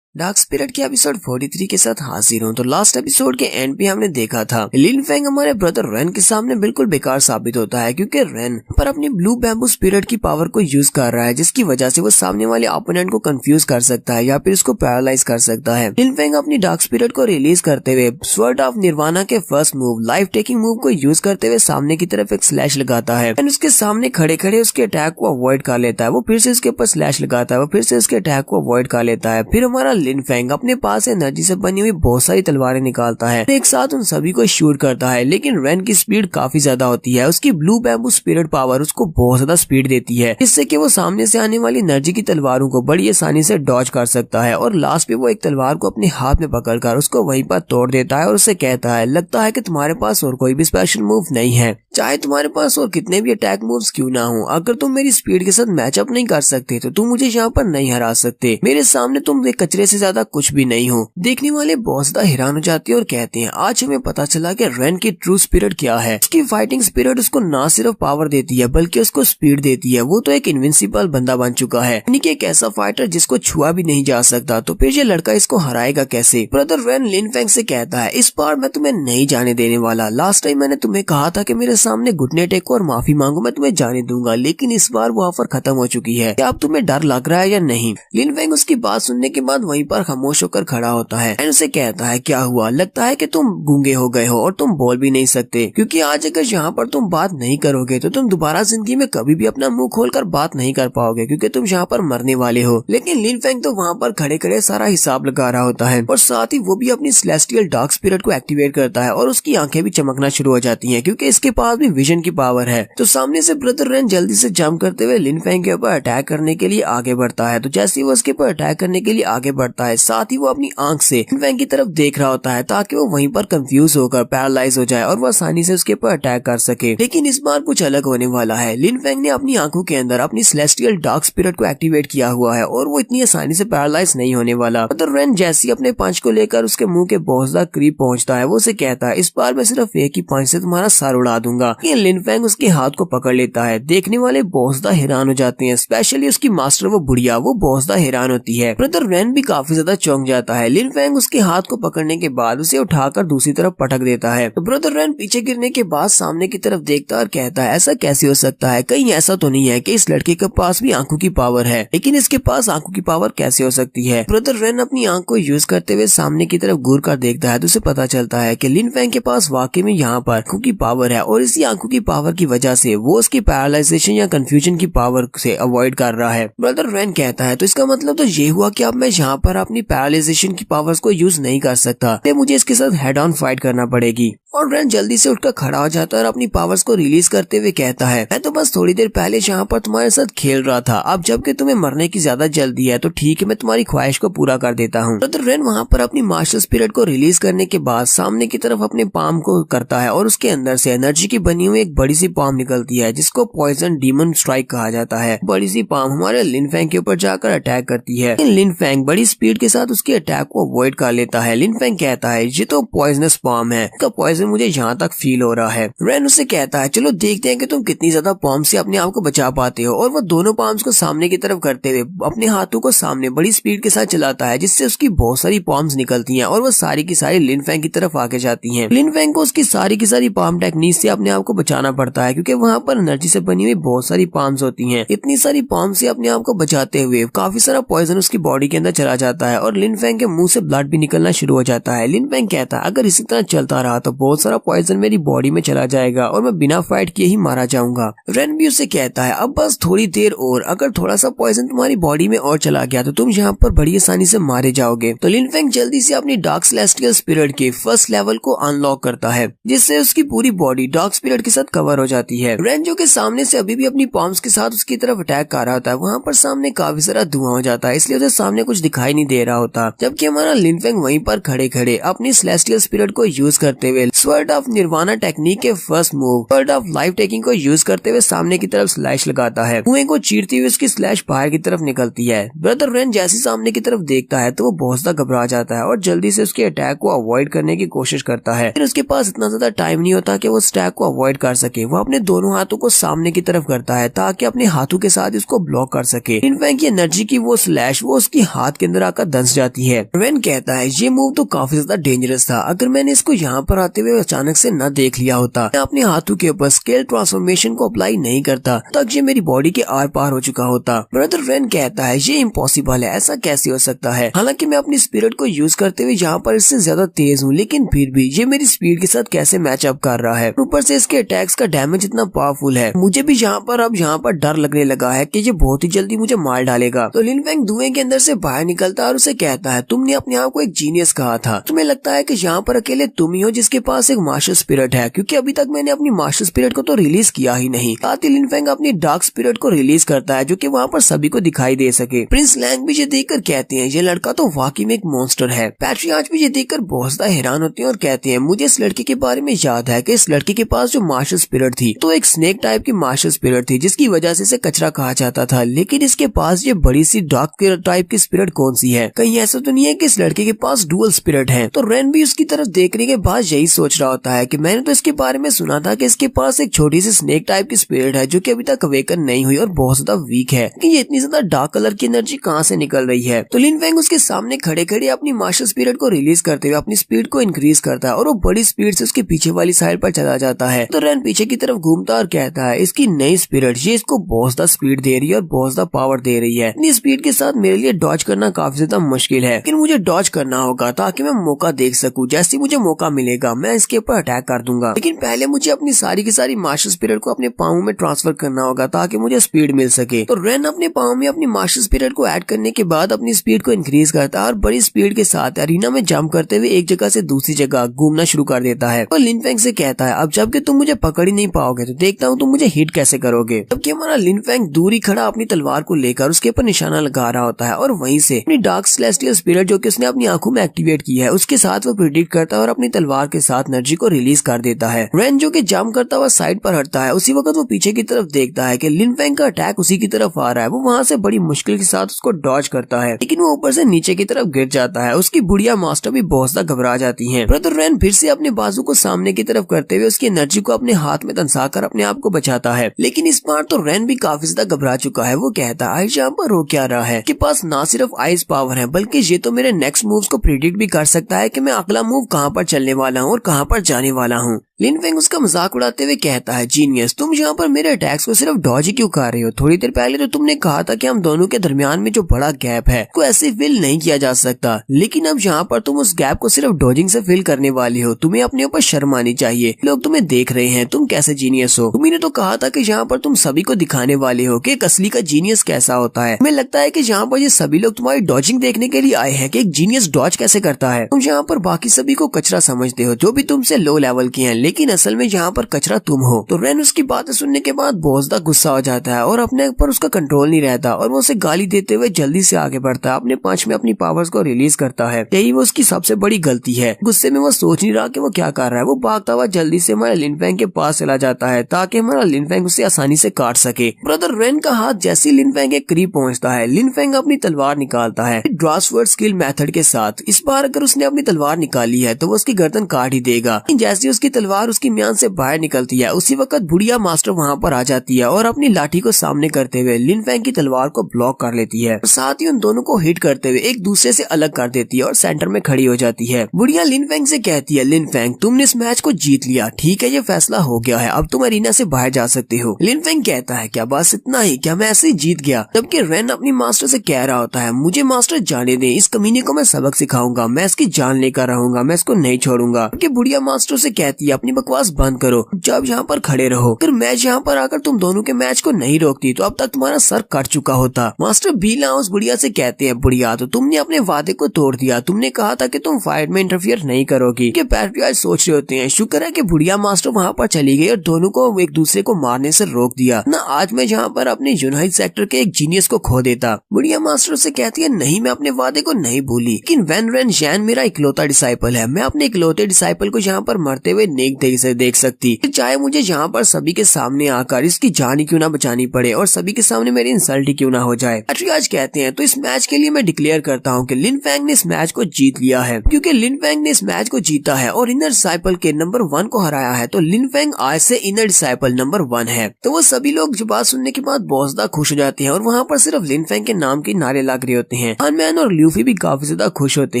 डार्क स्पिरिट के एपिसोड 43 के साथ हाजिर हूँ। तो लास्ट एपिसोड के एंड पे हमने देखा था लिन फेंग हमारे ब्रदर रेन के सामने बिल्कुल बेकार साबित होता है क्योंकि रेन पर अपनी ब्लू बैम्बू स्पिरिट की पावर को यूज कर रहा है जिसकी वजह से वो सामने वाले ओपोनेंट को कंफ्यूज कर सकता है या फिर उसको पैरालाइज कर सकता है। लिन फेंग अपनी डार्क स्पिरिट को रिलीज करते हुए स्वर्ड ऑफ निर्वाणा के first move life taking move को यूज करते हुए सामने की तरफ एक स्लैश लगाता है एंड उसके सामने खड़े खड़े उसके अटैक को अवॉइड कर लेता है। वो फिर से उसके ऊपर स्लैश लगाता है, वो फिर से उसके अटैक को अवॉइड कर लेता है। फिर हमारा लिन फेंग अपने पास एनर्जी से बनी हुई बहुत सारी तलवारें निकालता है, एक साथ उन सभी को शूट करता है। लेकिन रेन की स्पीड काफी ज्यादा होती है, उसकी ब्लू बैम्बू स्पिरिट पावर उसको बहुत ज्यादा स्पीड देती है जिससे कि वो सामने से आने वाली एनर्जी की तलवारों को बड़ी आसानी से डॉज कर सकता है। और लास्ट पे वो एक तलवार को अपने हाथ में पकड़कर उसको वहीं पर तोड़ देता है और उसे कहता है लगता है कि तुम्हारे पास और कोई भी स्पेशल मूव नहीं है, चाहे तुम्हारे पास और कितने भी अटैक मूव्स क्यों ना हो, अगर तुम मेरी स्पीड के साथ मैचअप नहीं कर सकते तो तुम मुझे यहाँ पर नहीं हरा सकते। मेरे सामने तुम एक कचरे से ज्यादा कुछ भी नहीं हो। देखने वाले बहुत ज्यादा हैरान हो जाते हैं और कहते हैं आज हमें पता चला कि रेन की ट्रू स्पिरिट क्या है। उसकी फाइटिंग स्पिरिट उसको ना सिर्फ पावर देती है बल्कि उसको स्पीड देती है। वो तो एक इनविंसिबल बंदा बन चुका है, यानी कि एक ऐसा फाइटर जिसको छुआ भी नहीं जा सकता। तो फिर ये लड़का इसको हराएगा कैसे? ब्रदर रेन लिन फेंग से कहता है इस बार मैं तुम्हें नहीं जाने देने वाला। लास्ट टाइम मैंने तुम्हें कहा था कि मेरे सामने घुटने टेको और माफी मांगो, मैं तुम्हें जाने दूंगा, लेकिन इस बार वो ऑफर खत्म हो चुकी है। क्या अब तुम्हें डर लग रहा है या नहीं? लिन फेंग उसकी बात सुनने के बाद वहीं पर खामोश होकर खड़ा होता है एंड उसे कहता है क्या हुआ? लगता है कि तुम गूंगे हो गए हो और तुम बोल भी नहीं सकते, क्योंकि आज अगर यहाँ पर तुम बात नहीं करोगे तो तुम दोबारा जिंदगी में कभी भी अपना मुंह खोलकर बात नहीं कर पाओगे क्योंकि तुम यहाँ पर मरने वाले हो। लेकिन लिन फेंग तो वहाँ पर खड़े खड़े सारा हिसाब लगा रहा होता है और साथ ही वो भी अपनी सेलेस्टियल डार्क स्पिरिट को एक्टिवेट करता है और उसकी आंखें भी चमकना शुरू हो जाती हैं क्योंकि इसके पास भी विजन की पावर है। तो सामने से ब्रदर रेन जल्दी से जंप करते हुए लिन फेंग के ऊपर अटैक करने के लिए आगे बढ़ता है। तो जैसे ही वो उसके ऊपर अटैक करने के लिए आगे बढ़ता है साथ ही वो अपनी आंख से लिन फेंग की तरफ देख रहा होता है ताकि वो वहीं पर कंफ्यूज होकर पैरालाइज हो जाए और वो आसानी से उसके ऊपर अटैक कर सके। लेकिन इस बार कुछ अलग होने वाला है। लिन फेंग ने अपनी आंखों के अंदर अपनी सेलेस्टियल डार्क स्पिरिट को एक्टिवेट किया हुआ है और वो इतनी आसानी से पैरालाइज नहीं होने वाला। तो रेन जैसी अपने पंच को लेकर उसके मुंह के बहुत ज्यादा करीब पहुंचता है वो उसे कहता है इस बार मैं सिर्फ एक ही पंच से तुम्हारा सर उड़ा दूंगा। ये लिन फेंग उसके हाथ को पकड़ लेता है। देखने वाले बहुत ज्यादा हैरान हो जाते हैं, स्पेशली उसकी मास्टर वो बुढ़िया, वो बहुत ज्यादा हैरान होती है। ब्रदर रेन भी काफी ज्यादा चौंक जाता है। लिन फेंग उसके हाथ को पकड़ने के बाद उसे उठाकर दूसरी तरफ पटक देता है। तो ब्रदर रैन पीछे गिरने के बाद सामने की तरफ देखता है और कहता है ऐसा कैसे हो सकता है, कहीं ऐसा तो नहीं है कि इस लड़के के पास भी आंखों की पावर है, लेकिन इसके पास आंखों की पावर कैसे हो सकती है। ब्रदर रैन अपनी आंख को यूज करते हुए सामने की तरफ घूर कर देखता है तो उसे पता चलता है कि लिन फेंग के पास वाकई में यहाँ पर आंखों की पावर है और इसी आंखों की पावर की वजह से वो उसकी पैरालाइजेशन या कंफ्यूजन की पावर से अवॉइड कर रहा है। ब्रदर रैन कहता है तो इसका मतलब तो ये हुआ कि अब मैं यहाँ पर अपनी पैरालाइजेशन की पावर्स को यूज नहीं कर सकता, तो मुझे इसके साथ हेड ऑन फाइट करना पड़ेगी। और रैन जल्दी से उठकर खड़ा हो जाता है और अपनी पावर्स को रिलीज करते हुए कहता है मैं तो बस थोड़ी देर पहले यहाँ पर तुम्हारे साथ खेल रहा था, अब जबकि तुम्हें मरने की ज्यादा जल्दी है तो ठीक है मैं तुम्हारी ख्वाहिश को पूरा कर देता हूँ। तो रैन वहाँ पर अपनी मार्शल स्पिरिट को रिलीज करने के बाद सामने की तरफ अपने पाम को करता है और उसके अंदर से एनर्जी की बनी हुई एक बड़ी सी पाम निकलती है जिसको पॉइजन डीमन स्ट्राइक कहा जाता है। बड़ी सी पाम हमारे लिन फेंग के ऊपर जाकर अटैक करती है। लिन फेंग बड़ी स्पीड के साथ उसके अटैक को अवॉइड कर लेता है। लिन फेंग कहता है ये तो पॉइजनस पाम है, इसका पॉइजन मुझे यहाँ तक फील हो रहा है। रैन उससे कहता है चलो देखते हैं कि तुम कितनी ज्यादा पाम से अपने आप को बचा पाते हो। और वो दोनों पाम्स को सामने की तरफ करते हुए अपने हाथों को सामने बड़ी स्पीड के साथ चलाता है जिससे उसकी बहुत सारी पाम्स निकलती हैं और वो सारी की सारी लिन फेंग की तरफ आके जाती हैं। लिन फेंग को उसकी सारी की सारी पाम टेक्निक से अपने आप को बचाना पड़ता है क्योंकि वहाँ पर एनर्जी से बनी हुई बहुत सारी पाम्स होती हैं। इतनी सारी पाम से अपने आप को बचाते हुए काफी सारा पॉइजन उसकी बॉडी के अंदर चला जाता है और लिन फेंग के मुंह से ब्लड भी निकलना शुरू हो जाता है। लिन फेंग कहता है अगर इसी तरह चलता रहा तो बहुत सारा पॉइजन मेरी बॉडी में चला जाएगा और मैं बिना फाइट किए ही मारा जाऊंगा। रैन भी उससे कहता है अब बस थोड़ी देर और, अगर थोड़ा सा पॉइजन तुम्हारी बॉडी में और चला गया तो तुम यहाँ पर बड़ी आसानी से मारे जाओगे। तो लिन फेंग जल्दी से अपनी डार्क सेलेस्टियल स्पिरिट के फर्स्ट लेवल को अनलॉक करता है जिससे उसकी पूरी बॉडी डार्क स्पिरिट के साथ कवर हो जाती है। रैन जो कि सामने से अभी भी अपनी पाम्स के साथ उसकी तरफ अटैक कर रहा होता है, वहाँ पर सामने काफी सारा धुआं हो जाता है इसलिए उसे सामने कुछ दिखाई नहीं दे रहा होता, जबकि हमारा लिन फेंग वहीं पर खड़े खड़े अपनी सेलेस्टियल स्पिरिट को यूज करते हुए स्वर्ड ऑफ निर्वाणा टेक्निक के first move word of life taking को यूज करते हुए सामने की तरफ स्लैश लगाता है। कुएं को चीरती हुई उसकी स्लैश बाहर की तरफ निकलती है। ब्रदर रैन जैसे सामने की तरफ देखता है तो वो बहुत ज्यादा घबरा जाता है और जल्दी से उसके अटैक को अवॉइड करने की कोशिश करता है। फिर उसके पास इतना ज्यादा टाइम नहीं होता कि वो उस अटैक को अवॉइड कर सके। वो अपने दोनों हाथों को सामने की तरफ करता है ताकि अपने हाथों के साथ इसको ब्लॉक कर सके। लिन फेंग की एनर्जी की वो स्लैश वो उसकी हाथ के अंदर आकर धंस जाती है। रैन कहता है ये मूव तो काफी ज्यादा डेंजरस था, अगर मैंने इसको यहाँ पर आते हुए अचानक से न देख लिया होता, मैं अपने हाथों के ऊपर स्केल ट्रांसफॉर्मेशन को अप्लाई नहीं करता तक ये मेरी बॉडी के आर पार हो चुका होता। ब्रदर रैन कहता है ये इम्पॉसिबल है, ऐसा कैसे हो सकता है, हालांकि मैं अपनी स्पिरिट को यूज करते हुए यहाँ पर इससे ज्यादा तेज हूँ लेकिन फिर भी ये मेरी स्पीड के साथ कैसे मैच अप कर रहा है। ऊपर से इसके अटैक्स का डैमेज इतना पावरफुल है, मुझे भी यहाँ पर डर लगने लगा है कि ये बहुत ही जल्दी मुझे मार डालेगा। तो लिन फेंग धुएं के अंदर से बाहर निकलता है और उसे कहता है तुमने अपने आप को एक जीनियस कहा था, तुम्हें लगता है कि यहाँ पर अकेले तुम ही हो जिसके पास एक मार्शल स्पिरिट है, क्योंकि अभी तक मैंने अपनी मार्शल स्पिरिट को तो रिलीज किया ही नहीं। साथ ही लिन फेंग अपनी डार्क स्पिरिट को रिलीज करता है जो कि वहाँ पर सभी को दिखाई दे सके। प्रिंस लैंग भी ये देखकर कहते हैं ये लड़का तो वाकई में एक मॉन्स्टर है। पैट्री आज भी ये देखकर बहुत ज्यादा हैरान होते हैं और कहते हैं मुझे इस लड़के के बारे में याद है कि इस लड़के के पास जो मार्शल स्पिरिट थी तो एक स्नेक टाइप की मार्शल स्पिरिट थी जिसकी वजह से इसे कचरा कहा जाता था, लेकिन इसके पास ये बड़ी सी डार्क टाइप की स्पिरिट कौन सी है, कहीं ऐसा तो नहीं है कि इस लड़के के पास डुअल स्पिरिट है। तो रैन भी उसकी तरफ देखने के बाद यही सोच रहा होता है कि मैंने तो इसके बारे में सुना था कि इसके पास एक छोटी सी स्नेक टाइप की स्पिरिट है जो कि अभी तक अवेकन नहीं हुई और बहुत ज्यादा वीक है, कि ये इतनी ज्यादा डार्क कलर की एनर्जी कहाँ से निकल रही है। तो लिन फेंग उसके सामने खड़े खड़े अपनी मार्शल स्पिरिट को रिलीज करते हुए अपनी स्पीड को इंक्रीज करता है और वो बड़ी स्पीड से उसके पीछे वाली साइड पर चला जाता है। तो रैन पीछे की तरफ घूमता और कहता है इसकी नई स्पिरिट ये इसको बहुत ज्यादा स्पीड दे रही है और बहुत ज्यादा पावर दे रही है, इतनी स्पीड के साथ मेरे लिए डॉज करना काफी ज्यादा मुश्किल है, लेकिन मुझे डॉज करना होगा ताकि मैं मौका देख सकूं, जैसे मुझे मौका मिलेगा मैं इसके ऊपर अटैक कर दूंगा, लेकिन पहले मुझे अपनी सारी की सारी मार्शल स्पिरिट को अपने पाँव में ट्रांसफर करना होगा ताकि मुझे स्पीड मिल सके। तो रैन अपने पाँव में अपनी मार्शल स्पिरिट को ऐड करने के बाद अपनी स्पीड को इंक्रीज करता है और बड़ी स्पीड के साथ एरिना में जंप करते हुए एक जगह से दूसरी जगह घूमना शुरू कर देता है। तो लिन फेंग से कहता है अब जबकि तुम मुझे पकड़ ही नहीं पाओगे तो देखता हूँ तुम मुझे हिट कैसे करोगे। जबकि हमारा लिन फेंग दूर ही खड़ा अपनी तलवार को लेकर उसके ऊपर निशाना लगा रहा होता है और वहीं से अपनी डार्क सेलेस्टियल स्पिरिट जो कि उसने अपनी आंखों में एक्टिवेट की है उसके साथ वो प्रेडिक्ट करता है और अपनी तलवार के साथ एनर्जी को रिलीज कर देता है। रैन जो कि जंप करता हुआ साइड पर हटता है, उसी वक्त वो पीछे की तरफ देखता है कि लिन फेंग का अटैक उसी की तरफ आ रहा है। वो वहाँ से बड़ी मुश्किल के साथ उसको डॉज करता है, लेकिन वो ऊपर से नीचे की तरफ गिर जाता है। उसकी बुढ़िया मास्टर भी बहुत ज्यादा घबरा जाती है। ब्रदर रैन फिर से अपने बाजू को सामने की तरफ करते हुए उसकी एनर्जी को अपने हाथ में दंसाकर अपने आप को बचाता है, लेकिन इस बार तो रैन भी काफी ज्यादा घबरा चुका है। वो कहता है यहाँ पर हो क्या रहा है, के पास ना सिर्फ आइस पावर है, बल्कि ये तो मेरे नेक्स्ट मूव्स को प्रिडिक्ट भी कर सकता है कि मैं अगला मूव कहाँ पर चलने वाला हूँ और कहाँ पर जाने वाला हूँ। लिन फेंग उसका मजाक उड़ाते हुए कहता है, जीनियस, तुम यहाँ पर मेरे अटैक्स को सिर्फ डॉज ही क्यों कर रहे हो? थोड़ी देर पहले तो तुमने कहा था कि हम दोनों के दरमियान में जो बड़ा गैप है को ऐसे फिल नहीं किया जा सकता, लेकिन अब यहाँ पर तुम उस गैप को सिर्फ डॉजिंग से फिल करने वाली हो। तुम्हें अपने ऊपर शर्म आनी चाहिए, लोग तुम्हें देख रहे हैं, तुम कैसे जीनियस हो। तुमने तो कहा था कि यहाँ पर तुम सभी को दिखाने वाले हो कि एक असली का जीनियस कैसा होता है। हमें लगता है कि यहाँ पर ये सभी लोग तुम्हारी डॉजिंग देखने के लिए आए हैं कि एक जीनियस डॉज कैसे करता है। तुम यहाँ पर बाकी सभी को कचरा समझते हो जो भी तुमसे लो लेवल के हैं, लेकिन असल में यहाँ पर कचरा तुम हो। तो रेन उसकी बातें सुनने के बाद बहुत ज्यादा गुस्सा हो जाता है और अपने ऊपर उसका कंट्रोल नहीं रहता और वो उसे गाली देते हुए जल्दी से आगे बढ़ता है, अपने पंच में अपनी पावर्स को रिलीज करता है। यही वो उसकी सबसे बड़ी गलती है। गुस्से में वो सोच नहीं रहा कि वो क्या कर रहा है। वो भागता हुआ जल्दी से हमारे लिन फेंग के पास चला जाता है ताकि हमारा लिन फेंग उसे आसानी से काट सके। ब्रदर रेन का हाथ जैसे लिन फेंग के करीब पहुंचता है, लिन फेंग अपनी तलवार निकालता है ड्रासवर्ड स्किल मेथड के साथ। इस बार अगर उसने अपनी तलवार निकाली है तो वो उसकी गर्दन काट ही देगा। जैसे उसकी तलवार उसकी म्यान से बाहर निकलती है, उसी वक्त बुढ़िया मास्टर वहाँ पर आ जाती है और अपनी लाठी को सामने करते हुए लिन फेंग की तलवार को ब्लॉक कर लेती है और साथ ही उन दोनों को हिट करते हुए एक दूसरे से अलग कर देती है और सेंटर में खड़ी हो जाती है। बुढ़िया लिन फेंग से कहती है, लिन फेंग, तुमने इस मैच को जीत लिया, ठीक है, ये फैसला हो गया है, अब तुम अरीना से बाहर जा सकते हो। लिन फेंग कहता है, क्या बस इतना ही? क्या मैं ऐसे ही जीत गया? जबकि रेन अपनी मास्टर से कह रहा होता है, मुझे मास्टर जाने दे, इस कमीने को मैं सबक सिखाऊंगा, मैं इसकी जान लेकर रहूंगा, मैं इसको नहीं छोड़ूंगा। बुढ़िया मास्टर से कहती है, अपनी बकवास बंद करो, जब यहाँ पर खड़े रहो। अगर मैच यहाँ पर आकर तुम दोनों के मैच को नहीं रोकती तो अब तक तुम्हारा सर कट चुका होता। मास्टर बीला उस बुढ़िया से कहते हैं, बुढ़िया, तो तुमने अपने वादे को तोड़ दिया, तुमने कहा था कि तुम फाइट में इंटरफियर नहीं करोगी। कि पैट्रियार्च सोच रहे होते हैं, शुक्र है कि बुढ़िया मास्टर वहाँ पर चली गई और दोनों को एक दूसरे को मारने से रोक दिया, ना आज मैं यहाँ पर अपने यूनाइट सेक्टर के एक जीनियस को खो देता। बुढ़िया मास्टर से कहती है, नहीं, मैं अपने वादे को नहीं भूली, लेकिन वैन रेन जैन मेरा इकलौता डिसाइपल है, मैं अपने इकलौते डिसाइपल को यहाँ पर मरते हुए नेक दिल से देख सकती, चाहे मुझे यहाँ पर सभी के सामने आकर इसकी जान ही क्यों ना बचानी पड़े और सभी के सामने मेरी इंसल्ट ही क्यों ना हो जाए। पैट्रियार्च कहते हैं, तो इस मैच के लिए मैं डिक्लेयर करता हूँ कि लिन फेंग ने इस मैच को जीत लिया है। क्योंकि लिन फेंग ने इस मैच को जीता है और इनर डिसाइपल के नंबर 1 को हराया है, तो लिन फेंग आज से इनर डिसाइपल नंबर 1 है। तो वो सभी लोग जो बात सुनने के बाद बहुत ज्यादा खुश हो जाते हैं और वहाँ पर सिर्फ लिन फेंग के नाम के नारे लग रहे होते हैं। हनमैन और ल्यूफी भी काफी ज्यादा खुश होते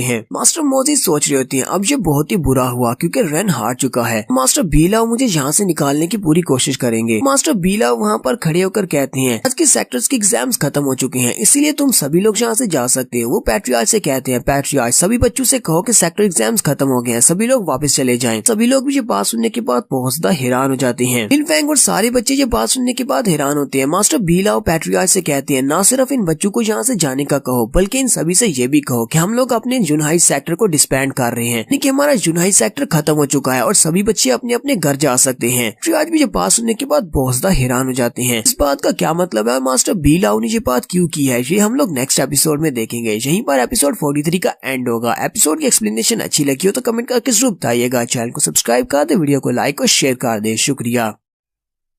हैं। मास्टर मोजी सोच रहे होते हैं, अब ये बहुत ही बुरा हुआ क्योंकि रेन हार चुका है। मास्टर बीला मुझे यहाँ से निकालने की पूरी कोशिश करेंगे। मास्टर बीला वहाँ पर खड़े होकर कहते हैं, आज के सेक्टर्स के एग्जाम्स खत्म हो चुके हैं, इसलिए तुम सभी लोग यहाँ से जा सकते हो। वो पैट्रियार्च से कहते हैं, पैट्रियार्च, सभी बच्चों से कहो कि सेक्टर एग्जाम्स खत्म हो गए हैं, सभी लोग वापस चले जाएं। सभी लोग भी ये बात सुनने के बाद बहुत ज्यादा हैरान हो जाते हैं। लिन फेंग और सारे बच्चे ये बात सुनने के बाद हैरान होते हैं। मास्टर बीला और पैट्रियार्च से कहते हैं, ना सिर्फ इन बच्चों को यहाँ से जाने का कहो, बल्कि इन सभी से ये भी कहो कि हम लोग अपने यूनाइट सेक्टर को डिस्बैंड कर रहे हैं, कि हमारा यूनाइट सेक्टर खत्म हो चुका है और सभी बच्चे अपने अपने घर जा सकते हैं। पैट्रियार्च भी ये बात सुनने के बाद बहुत ज्यादा हैरान हो जाते हैं। इस बात का क्या मतलब है, मास्टर बीलाओ ने ये बात क्यों की है, ये हम लोग नेक्स्ट एपिसोड में देखेंगे। यहीं पर एपिसोड 43 का एंड होगा। एपिसोड की एक्सप्लेनेशन अच्छी लगी हो तो कमेंट करके जरूर बताइएगा। चैनल को सब्सक्राइब कर दे, वीडियो को लाइक और शेयर कर दे। शुक्रिया।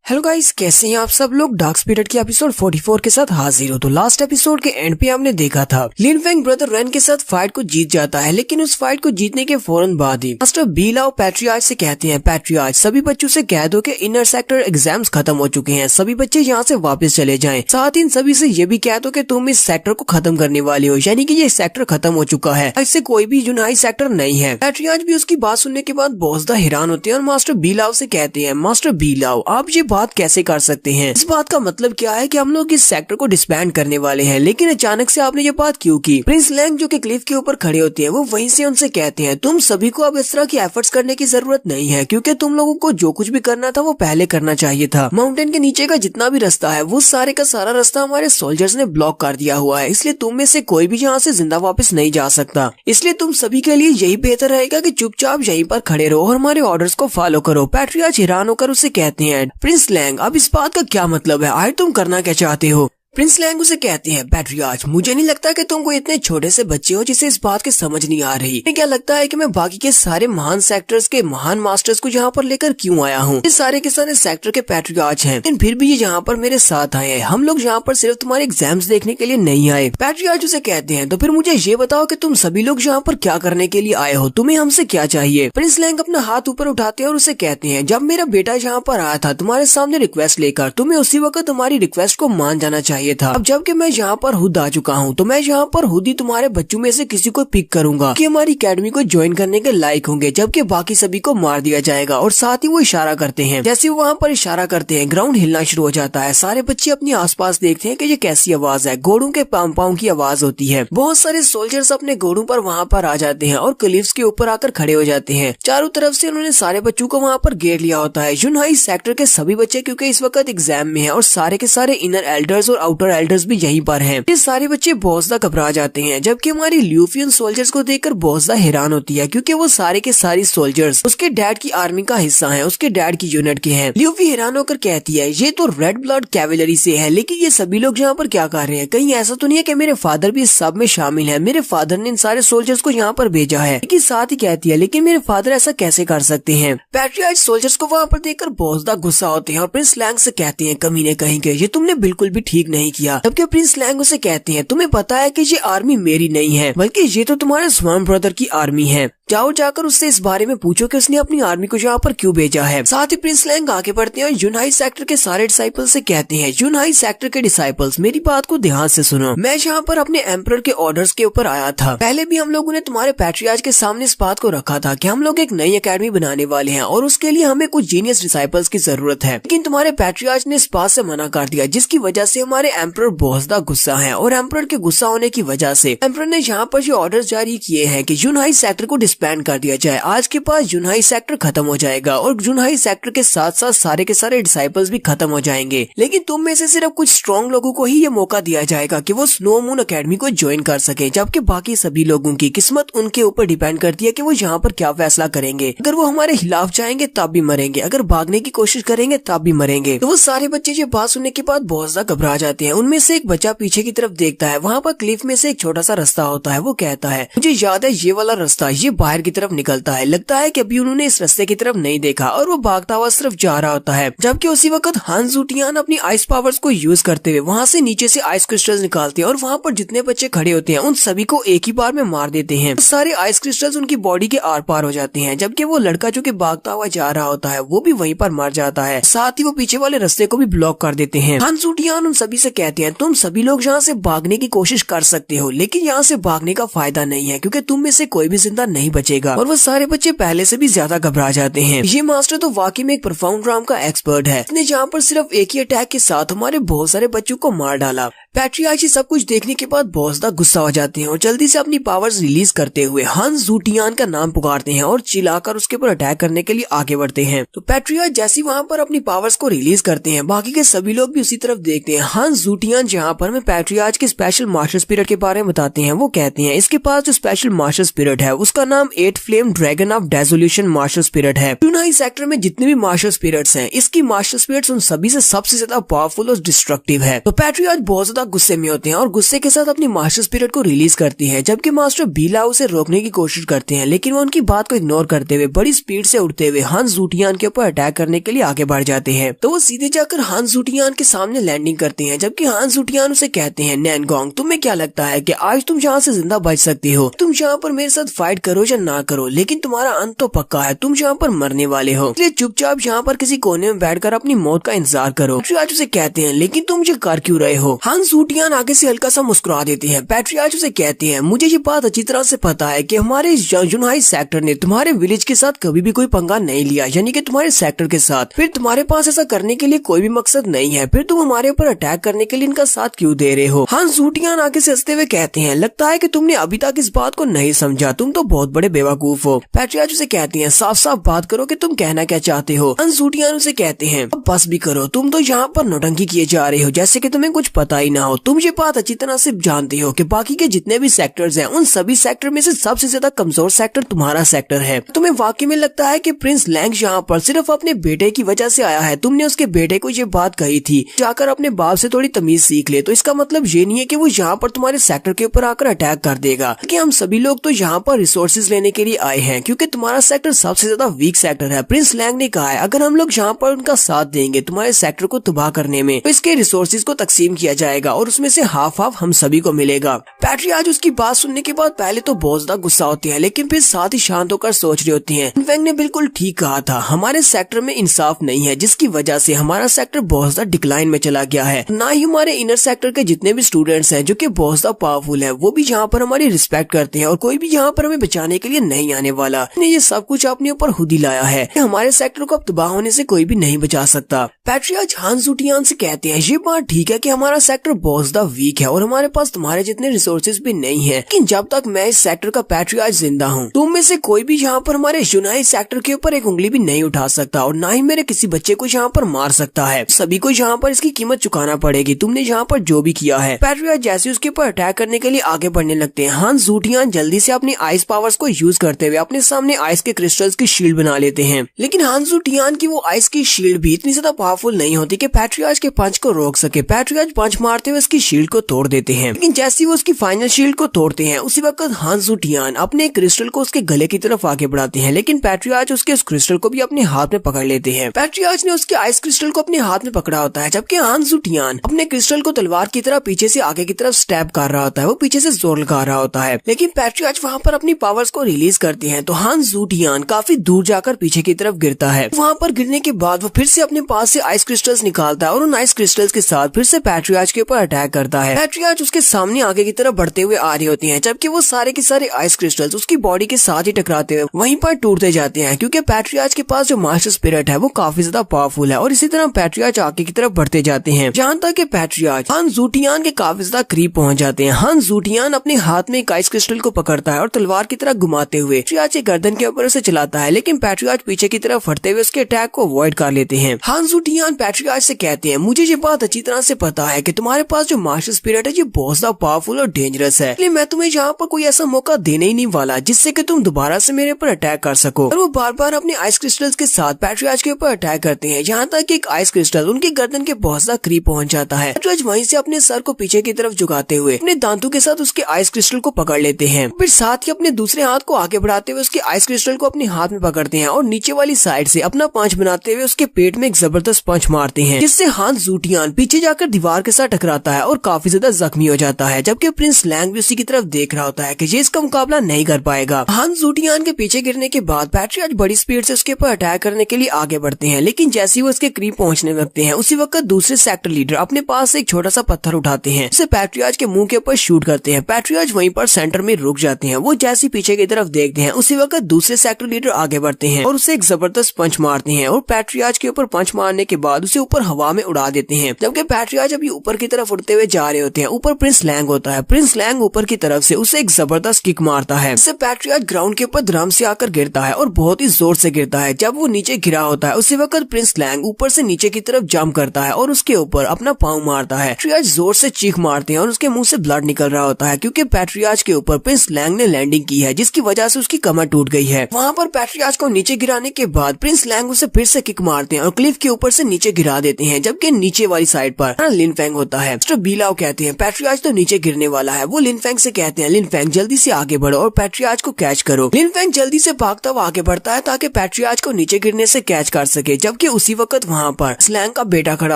हेलो गाइस, कैसे हैं आप सब लोग? डार्क स्पिरिट के एपिसोड 44 के साथ हाजिर हो। तो लास्ट एपिसोड के एंड पे हमने देखा था लिन फेंग ब्रदर रेन के साथ फाइट को जीत जाता है, लेकिन उस फाइट को जीतने के फौरन बाद ही मास्टर बीला और पैट्रियार्च से कहते हैं, पैट्रियार्च, सभी बच्चों से कह दो कि इनर सेक्टर एग्जाम्स खत्म हो चुके हैं, सभी बच्चे यहाँ से वापस चले जाएं। साथ ही इन सभी से ये भी कह दो कि तुम इस सेक्टर को खत्म करने वाले हो, यानी कि ये सेक्टर खत्म हो चुका है, इससे कोई भी यूनाइट सेक्टर नहीं है। पैट्रियार्च भी उसकी बात सुनने के बाद बहुत ज्यादा हैरान होते हैं और मास्टर बीलाओ से कहते हैं, मास्टर बीलाओ, आप ये बात कैसे कर सकते हैं? इस बात का मतलब क्या है कि हम लोग इस सेक्टर को डिस्बैंड करने वाले हैं, लेकिन अचानक से आपने ये बात क्यों की? प्रिंस लैंग जो कि क्लिफ के ऊपर खड़े होते हैं, वो वहीं से उनसे कहते हैं, तुम सभी को अब इस तरह की एफर्ट्स करने की जरूरत नहीं है, क्योंकि तुम लोगों को जो कुछ भी करना था वो पहले करना चाहिए था। माउंटेन के नीचे का जितना भी रास्ता है वो सारे का सारा रास्ता हमारे सोल्जर्स ने ब्लॉक कर दिया हुआ है, इसलिए तुम में से कोई भी यहाँ से जिंदा वापस नहीं जा सकता। इसलिए तुम सभी के लिए यही बेहतर रहेगा कि चुपचाप यहीं पर खड़े रहो और हमारे ऑर्डर्स को फॉलो करो। पैट्रियार्च हैरान होकर उसे कहते हैं, प्रिंस लैंग, अब इस बात का क्या मतलब है? आखिर तुम करना क्या चाहते हो? प्रिंस लैंग उसे कहते हैं, पैट्रियार्च, मुझे नहीं लगता कि तुम कोई इतने छोटे से बच्चे हो जिसे इस बात की समझ नहीं आ रही। मुझे क्या लगता है कि मैं बाकी के सारे महान सेक्टर्स के महान मास्टर्स को यहाँ पर लेकर क्यों आया हूँ? ये सारे के सारे सेक्टर के पैट्रियार्च हैं, लेकिन फिर भी ये यहाँ पर मेरे साथ आए हैं। हम लोग यहाँ पर सिर्फ तुम्हारे एग्जाम्स देखने के लिए नहीं आए। पैट्रियार्च उसे कहते हैं, तो फिर मुझे ये बताओ कि तुम सभी लोग यहाँ पर क्या करने के लिए आए हो? तुम्हें हमसे क्या चाहिए? प्रिंस लैंग अपना हाथ ऊपर उठाते हैं और उसे कहते हैं, जब मेरा बेटा यहाँ पर आया था तुम्हारे सामने रिक्वेस्ट लेकर, तुम्हें उसी वक्त तुम्हारी रिक्वेस्ट को मान जाना चाहिए चाहिए था। अब जबकि मैं यहाँ पर खुद आ चुका हूँ, तो मैं यहाँ पर खुद ही तुम्हारे बच्चों में से किसी को पिक करूंगा कि हमारी अकेडमी को ज्वाइन करने के लायक होंगे, जबकि बाकी सभी को मार दिया जाएगा। और साथ ही वो इशारा करते हैं। जैसे वो वहाँ पर इशारा करते हैं, ग्राउंड हिलना शुरू हो जाता है। सारे बच्चे अपने आसपास देखते हैं कि ये कैसी आवाज है। घोड़ों के पाँव पाँव की आवाज होती है। बहुत सारे सोल्जर्स अपने घोड़ों पर वहाँ पर आ जाते हैं और क्लिफ्स के ऊपर आकर खड़े हो जाते हैं। चारों तरफ से उन्होंने सारे बच्चों को वहाँ पर घेर लिया होता है। यूनहाई सेक्टर के सभी बच्चे क्योंकि इस वक्त एग्जाम में है और सारे के सारे इनर एल्डर्स और आउटर एल्डर्स भी यहीं पर हैं। ये सारे बच्चे बहुत ज्यादा घबरा जाते हैं, जबकि हमारी ल्यूफियन सोल्जर्स को देखकर बहुत ज्यादा हैरान होती है, क्योंकि वो सारे के सारे सोल्जर्स उसके डैड की आर्मी का हिस्सा हैं, उसके डैड की यूनिट के हैं। ल्यूफी हैरान होकर कहती है, ये तो रेड ब्लड कैवेलरी से है, लेकिन ये सभी लोग यहाँ पर क्या कर रहे हैं? कहीं ऐसा तो नहीं है कि मेरे फादर भी इस सब में शामिल है? मेरे फादर ने इन सारे सोल्जर्स को यहाँ पर भेजा है। लेकिन साथ ही कहती है, लेकिन मेरे फादर ऐसा कैसे कर सकते हैं? पैट्रियार्च सोल्जर्स को वहाँ पर देखकर बहुत ज्यादा गुस्सा होते हैं और प्रिंस लैंग से कहते हैं, कमीने कहेंगे, ये तुमने बिल्कुल भी ठीक नहीं किया। जबकि प्रिंस लैंग उसे कहते हैं, तुम्हें पता है कि ये आर्मी मेरी नहीं है, बल्कि ये तो तुम्हारे स्वयं ब्रदर की आर्मी है। जाओ जाकर उससे इस बारे में पूछो कि उसने अपनी आर्मी को यहाँ पर क्यों भेजा है। साथ ही प्रिंस लैंग आगे बढ़ते हैं और यूनहाई सेक्टर के सारे डिसाइपल्स से कहते हैं, यूनहाई सेक्टर के डिसाइपल्स, मेरी बात को ध्यान से सुनो। मैं यहाँ पर अपने एम्परर के ऑर्डर्स के ऊपर आया था। पहले भी हम लोगों ने तुम्हारे पैट्रियार्च के सामने इस बात को रखा था कि हम लोग एक नई एकेडमी बनाने वाले हैं और उसके लिए हमें कुछ जीनियस डिसाइपल्स की जरूरत है। लेकिन तुम्हारे पैट्रियार्च ने इस बात से मना कर दिया, जिसकी वजह से हमारे एम्परर बहुत ज्यादा गुस्सा है। और एम्परर के गुस्सा होने की वजह से एम्परर ने यहाँ पर जो ऑर्डर जारी किए हैं कि यूनहाई सेक्टर को डिस्बैंड कर दिया जाए। आज के पास यूनहाई सेक्टर खत्म हो जाएगा और यूनहाई सेक्टर के साथ साथ सारे के सारे डिसाइपल्स भी खत्म हो जाएंगे। लेकिन तुम में से सिर्फ कुछ स्ट्रॉन्ग लोगों को ही ये मौका दिया जाएगा कि वो स्नो मून एकेडमी को ज्वाइन कर सके, जबकि बाकी सभी लोगों की किस्मत उनके ऊपर डिपेंड करती है कि वो यहाँ पर क्या फैसला करेंगे। अगर वो हमारे खिलाफ जाएंगे तब भी मरेंगे, अगर भागने की कोशिश करेंगे तब भी मरेंगे। तो वो सारे बच्चे ये बात सुनने के बाद बहुत ज्यादा घबरा जाते हैं। उनमें से एक बच्चा पीछे की तरफ देखता है, वहाँ पर क्लिफ में से एक छोटा सा रास्ता होता है। वो कहता है, मुझे याद है ये वाला रास्ता, ये बाहर की तरफ निकलता है। लगता है कि अभी उन्होंने इस रास्ते की तरफ नहीं देखा और वो भागता हुआ सिर्फ जा रहा होता है। जबकि उसी वक्त हान ज़ूटियान अपनी आइस पावर्स को यूज करते हुए वहाँ से नीचे से आइस क्रिस्टल्स निकालते हैं और वहाँ पर जितने बच्चे खड़े होते हैं उन सभी को एक ही बार में मार देते हैं। सारे आइस क्रिस्टल्स उनकी बॉडी के आर पार हो जाते हैं, जबकि वो लड़का जो कि भागता हुआ जा रहा होता है वो भी वहीं पर मर जाता है। साथ ही वो पीछे वाले रास्ते को भी ब्लॉक कर देते हैं। हान ज़ूटियान उन सभी से कहते हैं, तुम सभी लोग यहाँ से भागने की कोशिश कर सकते हो, लेकिन यहाँ से भागने का फायदा नहीं है, क्योंकि तुम में से कोई भी जिंदा नहीं बचेगा। और वो सारे बच्चे पहले से भी ज्यादा घबरा जाते हैं। ये मास्टर तो वाकई में एक प्रोफाउंड ड्राम का एक्सपर्ट है। इसने यहाँ पर सिर्फ एक ही अटैक के साथ हमारे बहुत सारे बच्चों को मार डाला। पैट्रियार्च सब कुछ देखने के बाद बहुत ज्यादा गुस्सा हो जाते हैं और जल्दी से अपनी पावर्स रिलीज करते हुए हान ज़ूटियान का नाम पुकारते हैं और चिल्लाकर उसके ऊपर अटैक करने के लिए आगे बढ़ते हैं। तो पैट्रियार्च जैसे वहाँ पर अपनी पावर्स को रिलीज करते हैं, बाकी के सभी लोग भी उसी तरफ देखते हैं। हान ज़ूटियान जहाँ पर हमें पैट्रियार्च के स्पेशल मास्टर स्पिरिट के बारे में बताते हैं। वो कहते हैं, इसके पास जो स्पेशल मास्टर स्पिरिट है उसका नाम 8 flame dragon of desolation master spirit है। यूनहाई सेक्टर में जितने भी मास्टर स्पिरिट्स हैं, इसकी मास्टर स्पिरिट्स उन सभी से सबसे ज्यादा पावरफुल और डिस्ट्रक्टिव है। तो पैट्रियार्च बहुत ज्यादा गुस्से में होते हैं और गुस्से के साथ अपनी मास्टर स्पिरिट को रिलीज करती है, जबकि मास्टर बीला उसे रोकने की कोशिश करते हैं, लेकिन वो उनकी बात को इग्नोर करते हुए बड़ी स्पीड से उड़ते हुए हान ज़ूटियान के ऊपर अटैक करने के लिए आगे बढ़ जाते हैं। तो वो सीधे जाकर हान ज़ूटियान के सामने लैंडिंग करते हैं, जबकि हान ज़ूटियान उसे कहते हैं, नैनगोंग, तुम्हें क्या लगता है कि आज तुम यहाँ से जिंदा बच सकती हो? तुम यहाँ पर मेरे साथ फाइट करो या ना करो, लेकिन तुम्हारा अंत तो पक्का है, तुम यहाँ पर मरने वाले हो, इसलिए चुपचाप यहाँ पर किसी कोने में बैठकर अपनी मौत का इंतजार करो। पैट्रियार्च उसे कहते हैं, लेकिन तुम ये कर क्यों रहे हो? हान ज़ूटियान आगे से हल्का सा मुस्कुरा देते हैं। पैट्रियार्च उसे कहते हैं, मुझे ये बात अच्छी तरह से पता है कि हमारे यूनहाई सेक्टर ने तुम्हारे विलेज के साथ कभी भी कोई पंगा नहीं लिया, यानी कि तुम्हारे सेक्टर के साथ। फिर तुम्हारे पास ऐसा करने के लिए कोई भी मकसद नहीं है, फिर तुम हमारे ऊपर अटैक करने के लिए इनका साथ क्यों दे रहे हो? हान ज़ूटियान आगे से हंसते हुए कहते हैं, लगता है कि तुमने अभी तक इस बात को नहीं समझा, तुम तो बहुत बड़े बेवकूफ हो। पैट्रियार्च उसे कहते हैं, साफ साफ बात करो कि तुम कहना क्या चाहते हो। हान ज़ूटियान उसे कहते हैं, अब बस भी करो, तुम तो यहाँ पर नौटंकी किए जा रहे हो जैसे कि तुम्हें कुछ पता ही ना हो। तुम ये बात अच्छी तरह से जानते हो कि बाकी के जितने भी सेक्टर्स हैं, उन सभी सेक्टर में से सबसे ज्यादा कमजोर सेक्टर तुम्हारा सेक्टर है। तुम्हें वाकई में लगता है कि प्रिंस लैंग यहाँ पर सिर्फ अपने बेटे की वजह से आया है? तुमने उसके बेटे को ये बात कही थी, जाकर अपने बाप से थोड़ी तमीज सीख ले। तो इसका मतलब ये नहीं है कि वो यहाँ पर तुम्हारे सेक्टर के ऊपर आकर अटैक कर देगा, कि हम सभी लोग तो यहाँ पर रिसोर्सेज लेने के लिए आए हैं, क्योंकि तुम्हारा सेक्टर सबसे ज्यादा वीक सेक्टर है। प्रिंस लैंग ने कहा है, अगर हम लोग यहाँ पर उनका साथ देंगे तुम्हारे सेक्टर को तबाह करने में, तो इसके रिसोर्सेज को तकसीम किया जाएगा और उसमें से हाफ हाफ हम सभी को मिलेगा। पैट्रियार्च उसकी बात सुनने के बाद पहले तो बहुत ज्यादा गुस्सा होती है, लेकिन फिर साथ ही शांत होकर सोच रही होती है। लिन फेंग ने बिल्कुल ठीक कहा था, हमारे सेक्टर में इंसाफ नहीं है, जिसकी वजह से हमारा सेक्टर बहुत ज्यादा डिक्लाइन में चला गया है। ना ही हमारे इनर सेक्टर के जितने भी स्टूडेंट्स हैं जो कि बहुत ज्यादा पावरफुल है, वो भी यहाँ पर हमारी रिस्पेक्ट करते हैं और कोई भी यहाँ पर हमें बचाने के लिए नहीं आने वाला। ये सब कुछ अपने ऊपर खुद ही लाया है। हमारे सेक्टर को अब तबाह होने से कोई भी नहीं बचा सकता। पैट्रियार्च हान जुटियान से कहते हैं, ये बात ठीक है कि हमारा सेक्टर बहुत ज्यादा वीक है और हमारे पास तुम्हारे जितने रिसोर्सेज भी नहीं है, लेकिन जब तक मैं इस सेक्टर का पैट्रियार्च जिंदा हूँ, तुम में से कोई भी यहाँ पर हमारे यूनाइट सेक्टर के ऊपर एक उंगली भी नहीं उठा सकता और ना ही मेरे किसी बच्चे को यहाँ पर मार सकता है। सभी को यहाँ पर इसकी कीमत चुकाना पड़ेगी, तुमने यहाँ पर जो भी किया है। पैट्रियार्च जैसे उसके ऊपर अटैक करने के लिए आगे बढ़ने लगते हैं। हान जुटियान जल्दी से अपनी आइस पावर्स को यूज करते हुए अपने सामने आइस के क्रिस्टल्स की शील्ड बना लेते हैं, लेकिन हान जुटियान की वो आइस की शील्ड भी इतनी ज्यादा पावरफुल नहीं होती कि पैट्रियार्च के पंच को रोक सके। पैट्रियार्च पंच मारते हुए उसकी शील्ड को तोड़ देते हैं, लेकिन जैसे ही वो उसकी फाइनल शील्ड को तोड़ते हैं उसी वक्त हान जुटियान अपने क्रिस्टल को उसके गले की तरफ आगे बढ़ाते हैं, लेकिन पैट्रियार्च उसके उस क्रिस्टल को भी अपने हाथ में पकड़ लेते हैं। पैट्रियार्च ने उसके आइस क्रिस्टल को अपने हाथ में पकड़ा होता है, जबकि हान जुटियान अपने क्रिस्टल को तलवार की तरह पीछे से आगे की तरफ स्टैब कर रहा होता है, वो पीछे से जोर लगा रहा होता है। लेकिन पैट्रियार्च वहाँ पर अपनी पावर्स को रिलीज करते हैं तो हान जुटियान काफी दूर जाकर पीछे की तरफ गिरता है। वहाँ पर गिरने के बाद वो फिर से अपने पास से आइस क्रिस्टल्स निकालता है और उन आइस क्रिस्टल्स के साथ फिर से पैट्रियार्च के ऊपर अटैक करता है। पैट्रियार्च उसके सामने आगे की तरफ बढ़ते हुए आ रही होती हैं, जबकि वो सारे के सारे आइस क्रिस्टल्स उसकी बॉडी के साथ ही टकराते हुए वहीं पर टूटते जाते हैं, क्योंकि पैट्रियार्च के पास जो मास्टर स्पिरिट है वो काफी ज्यादा पावरफुल है। और इसी तरह पैट्रियार्च आगे की तरफ बढ़ते जाते हैं, जहाँ तक कि पैट्रियार्च हान जुटियान के काफी ज्यादा करीब पहुंच जाते हैं। हान जुटियान अपने हाथ में एक आइस क्रिस्टल को पकड़ता है और तलवार की तरह घुमाते हुए पैट्रियार्च के गर्दन के ऊपर से चलाता है, लेकिन पैट्रियार्च पीछे की तरफ हटते हुए उसके अटैक को अवॉइड कर लेते हैं। हान जुटियान पैट्रियार्च से कहते हैं, मुझे ये बात अच्छी तरह से पता है कि तुम्हारे पास जो मास्टर स्पिरिट है ये बहुत ज्यादा पावरफुल और डेंजरस है, इसलिए मैं तुम्हें यहाँ पर कोई ऐसा मौका देने ही नहीं वाला जिससे कि तुम दोबारा से मेरे ऊपर अटैक कर सको। और वो बार बार अपने आइस क्रिस्टल्स के साथ पैट्रियार्च के ऊपर अटैक करते हैं, यहाँ तक कि एक आइस क्रिस्टल उनकी गर्दन के बहुत ज्यादा करीब पहुंच जाता है। पैट्रियार्च वहीं से अपने सर को पीछे की तरफ झुकाते हुए अपने दांतों के साथ उसके आइस क्रिस्टल को पकड़ लेते हैं, फिर साथ ही अपने दूसरे हाथ को आगे बढ़ाते हुए उसके आइस क्रिस्टल को अपने हाथ में पकड़ते हैं और नीचे वाली साइड से अपना पंच बनाते हुए उसके पेट में एक जबरदस्त पंच मारते हैं, जिससे हान जुटियान पीछे जाकर दीवार के साथ टकराता है और काफी ज्यादा जख्मी हो जाता है, जबकि प्रिंस लैंग भी उसी की तरफ देख रहा होता है कि ये इसका मुकाबला नहीं कर पाएगा। हान जुटियान के पीछे गिरने के बाद पैट्रियार्च बड़ी स्पीड से उसके ऊपर अटैक करने के लिए आगे बढ़ते हैं, लेकिन जैसे ही वो उसके करीब पहुंचने लगते हैं उसी वक्त दूसरे सेक्टर लीडर अपने पास से एक छोटा सा पत्थर उठाते हैं, उसे पैट्रियार्च के मुंह के ऊपर शूट करते हैं। पैट्रियार्च वहीं पर सेंटर में रुक जाते हैं। वो जैसे पीछे की तरफ देखते हैं उसी वक्त दूसरे सेक्टर लीडर आगे बढ़ते हैं और उसे एक जबरदस्त पंच मारते हैं और पैट्रियार्च के ऊपर पंच मारने के बाद उसे ऊपर हवा में उड़ा देते हैं। जबकि पैट्रियार्च अभी ऊपर की तरफ उड़ते हुए जा रहे होते हैं, ऊपर प्रिंस लैंग होता है। प्रिंस लैंग ऊपर की तरफ से उसे एक जबरदस्त किक मारता है, इससे पैट्रियार्च ग्राउंड के ऊपर धड़ाम से आकर गिरता है और बहुत ही जोर से गिरता है। जब वो नीचे गिरा होता है उसी वक्त प्रिंस लैंग ऊपर से नीचे की तरफ जंप करता है और उसके ऊपर अपना पाँव मारता है। पैट्रियार्च जोर से चीख मारते हैं और उसके मुंह से ब्लड निकल रहा होता है, क्योंकि पैट्रियार्च के ऊपर प्रिंस लैंग ने लैंडिंग की है, जिसकी वजह से उसकी कमर टूट गई है। वहाँ पर पैट्रियार्च को नीचे गिराने के बाद प्रिंस लैंग उसे फिर से किक मारते हैं और क्लिफ के ऊपर से नीचे गिरा देते हैं, जबकि नीचे वाली साइड पर लिन फेंग होता है। मिस्टर बीलाओ कहते हैं पैट्रियार्च तो नीचे गिरने वाला है। वो लिन फेंग से कहते हैं, लिन फेंग जल्दी से आगे बढ़ो और पैट्रियार्च को कैच करो। लिन फेंग जल्दी से भागता हुआ आगे बढ़ता है ताकि पैट्रियार्च को नीचे गिरने से कैच कर सके, जबकि उसी वक्त वहाँ पर स्लैंग का बेटा खड़ा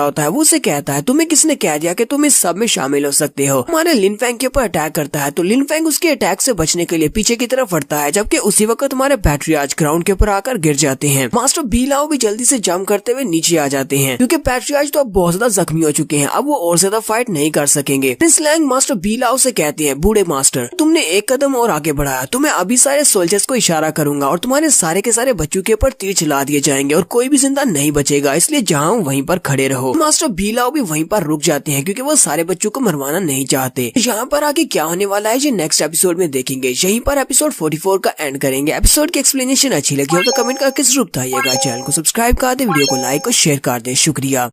होता है। वो उसे कहता है, तुम्हें किसने कह दिया कि तुम इस सब में शामिल हो सकते हो। हमारे लिन फेंग के ऊपर अटैक करता है तो लिन फेंग उसके अटैक से बचने के लिए पीछे की तरफ हटता है, जबकि उसी वक्त हमारे पैट्रियार्च ग्राउंड के ऊपर आकर गिर जाते हैं। मास्टर बीलाओ भी जल्दी से जंप करते हुए नीचे आ जाते हैं, क्योंकि पैट्रियार्च तो अब बहुत ज्यादा जख्मी हो चुके हैं, अब वो और ज्यादा फाइट नहीं कर सकेंगे। प्रिंस लैंग मास्टर बीलाओ से कहते हैं, बूढ़े मास्टर तुमने एक कदम और आगे बढ़ाया, तो मैं अभी सारे सोल्जर्स को इशारा करूंगा और तुम्हारे सारे के सारे बच्चों के ऊपर तीर चला दिए जाएंगे और कोई भी जिंदा नहीं बचेगा, इसलिए जहाँ वहीं पर खड़े रहो। मास्टर बीलाओ भी वहीं पर रुक जाते हैं, क्योंकि वो सारे बच्चों को मरवाना नहीं चाहते। यहाँ पर आगे क्या होने वाला है ये नेक्स्ट एपिसोड में देखेंगे। यहीं पर एपिसोड 44 का एंड करेंगे। एपिसोड की एक्सप्लेनेशन अच्छी लगी हो तो कमेंट करके जरूर बताइएगा। चैनल को सब्सक्राइब कर दे, वीडियो को लाइक और शेयर कर दे। शुक्रिया।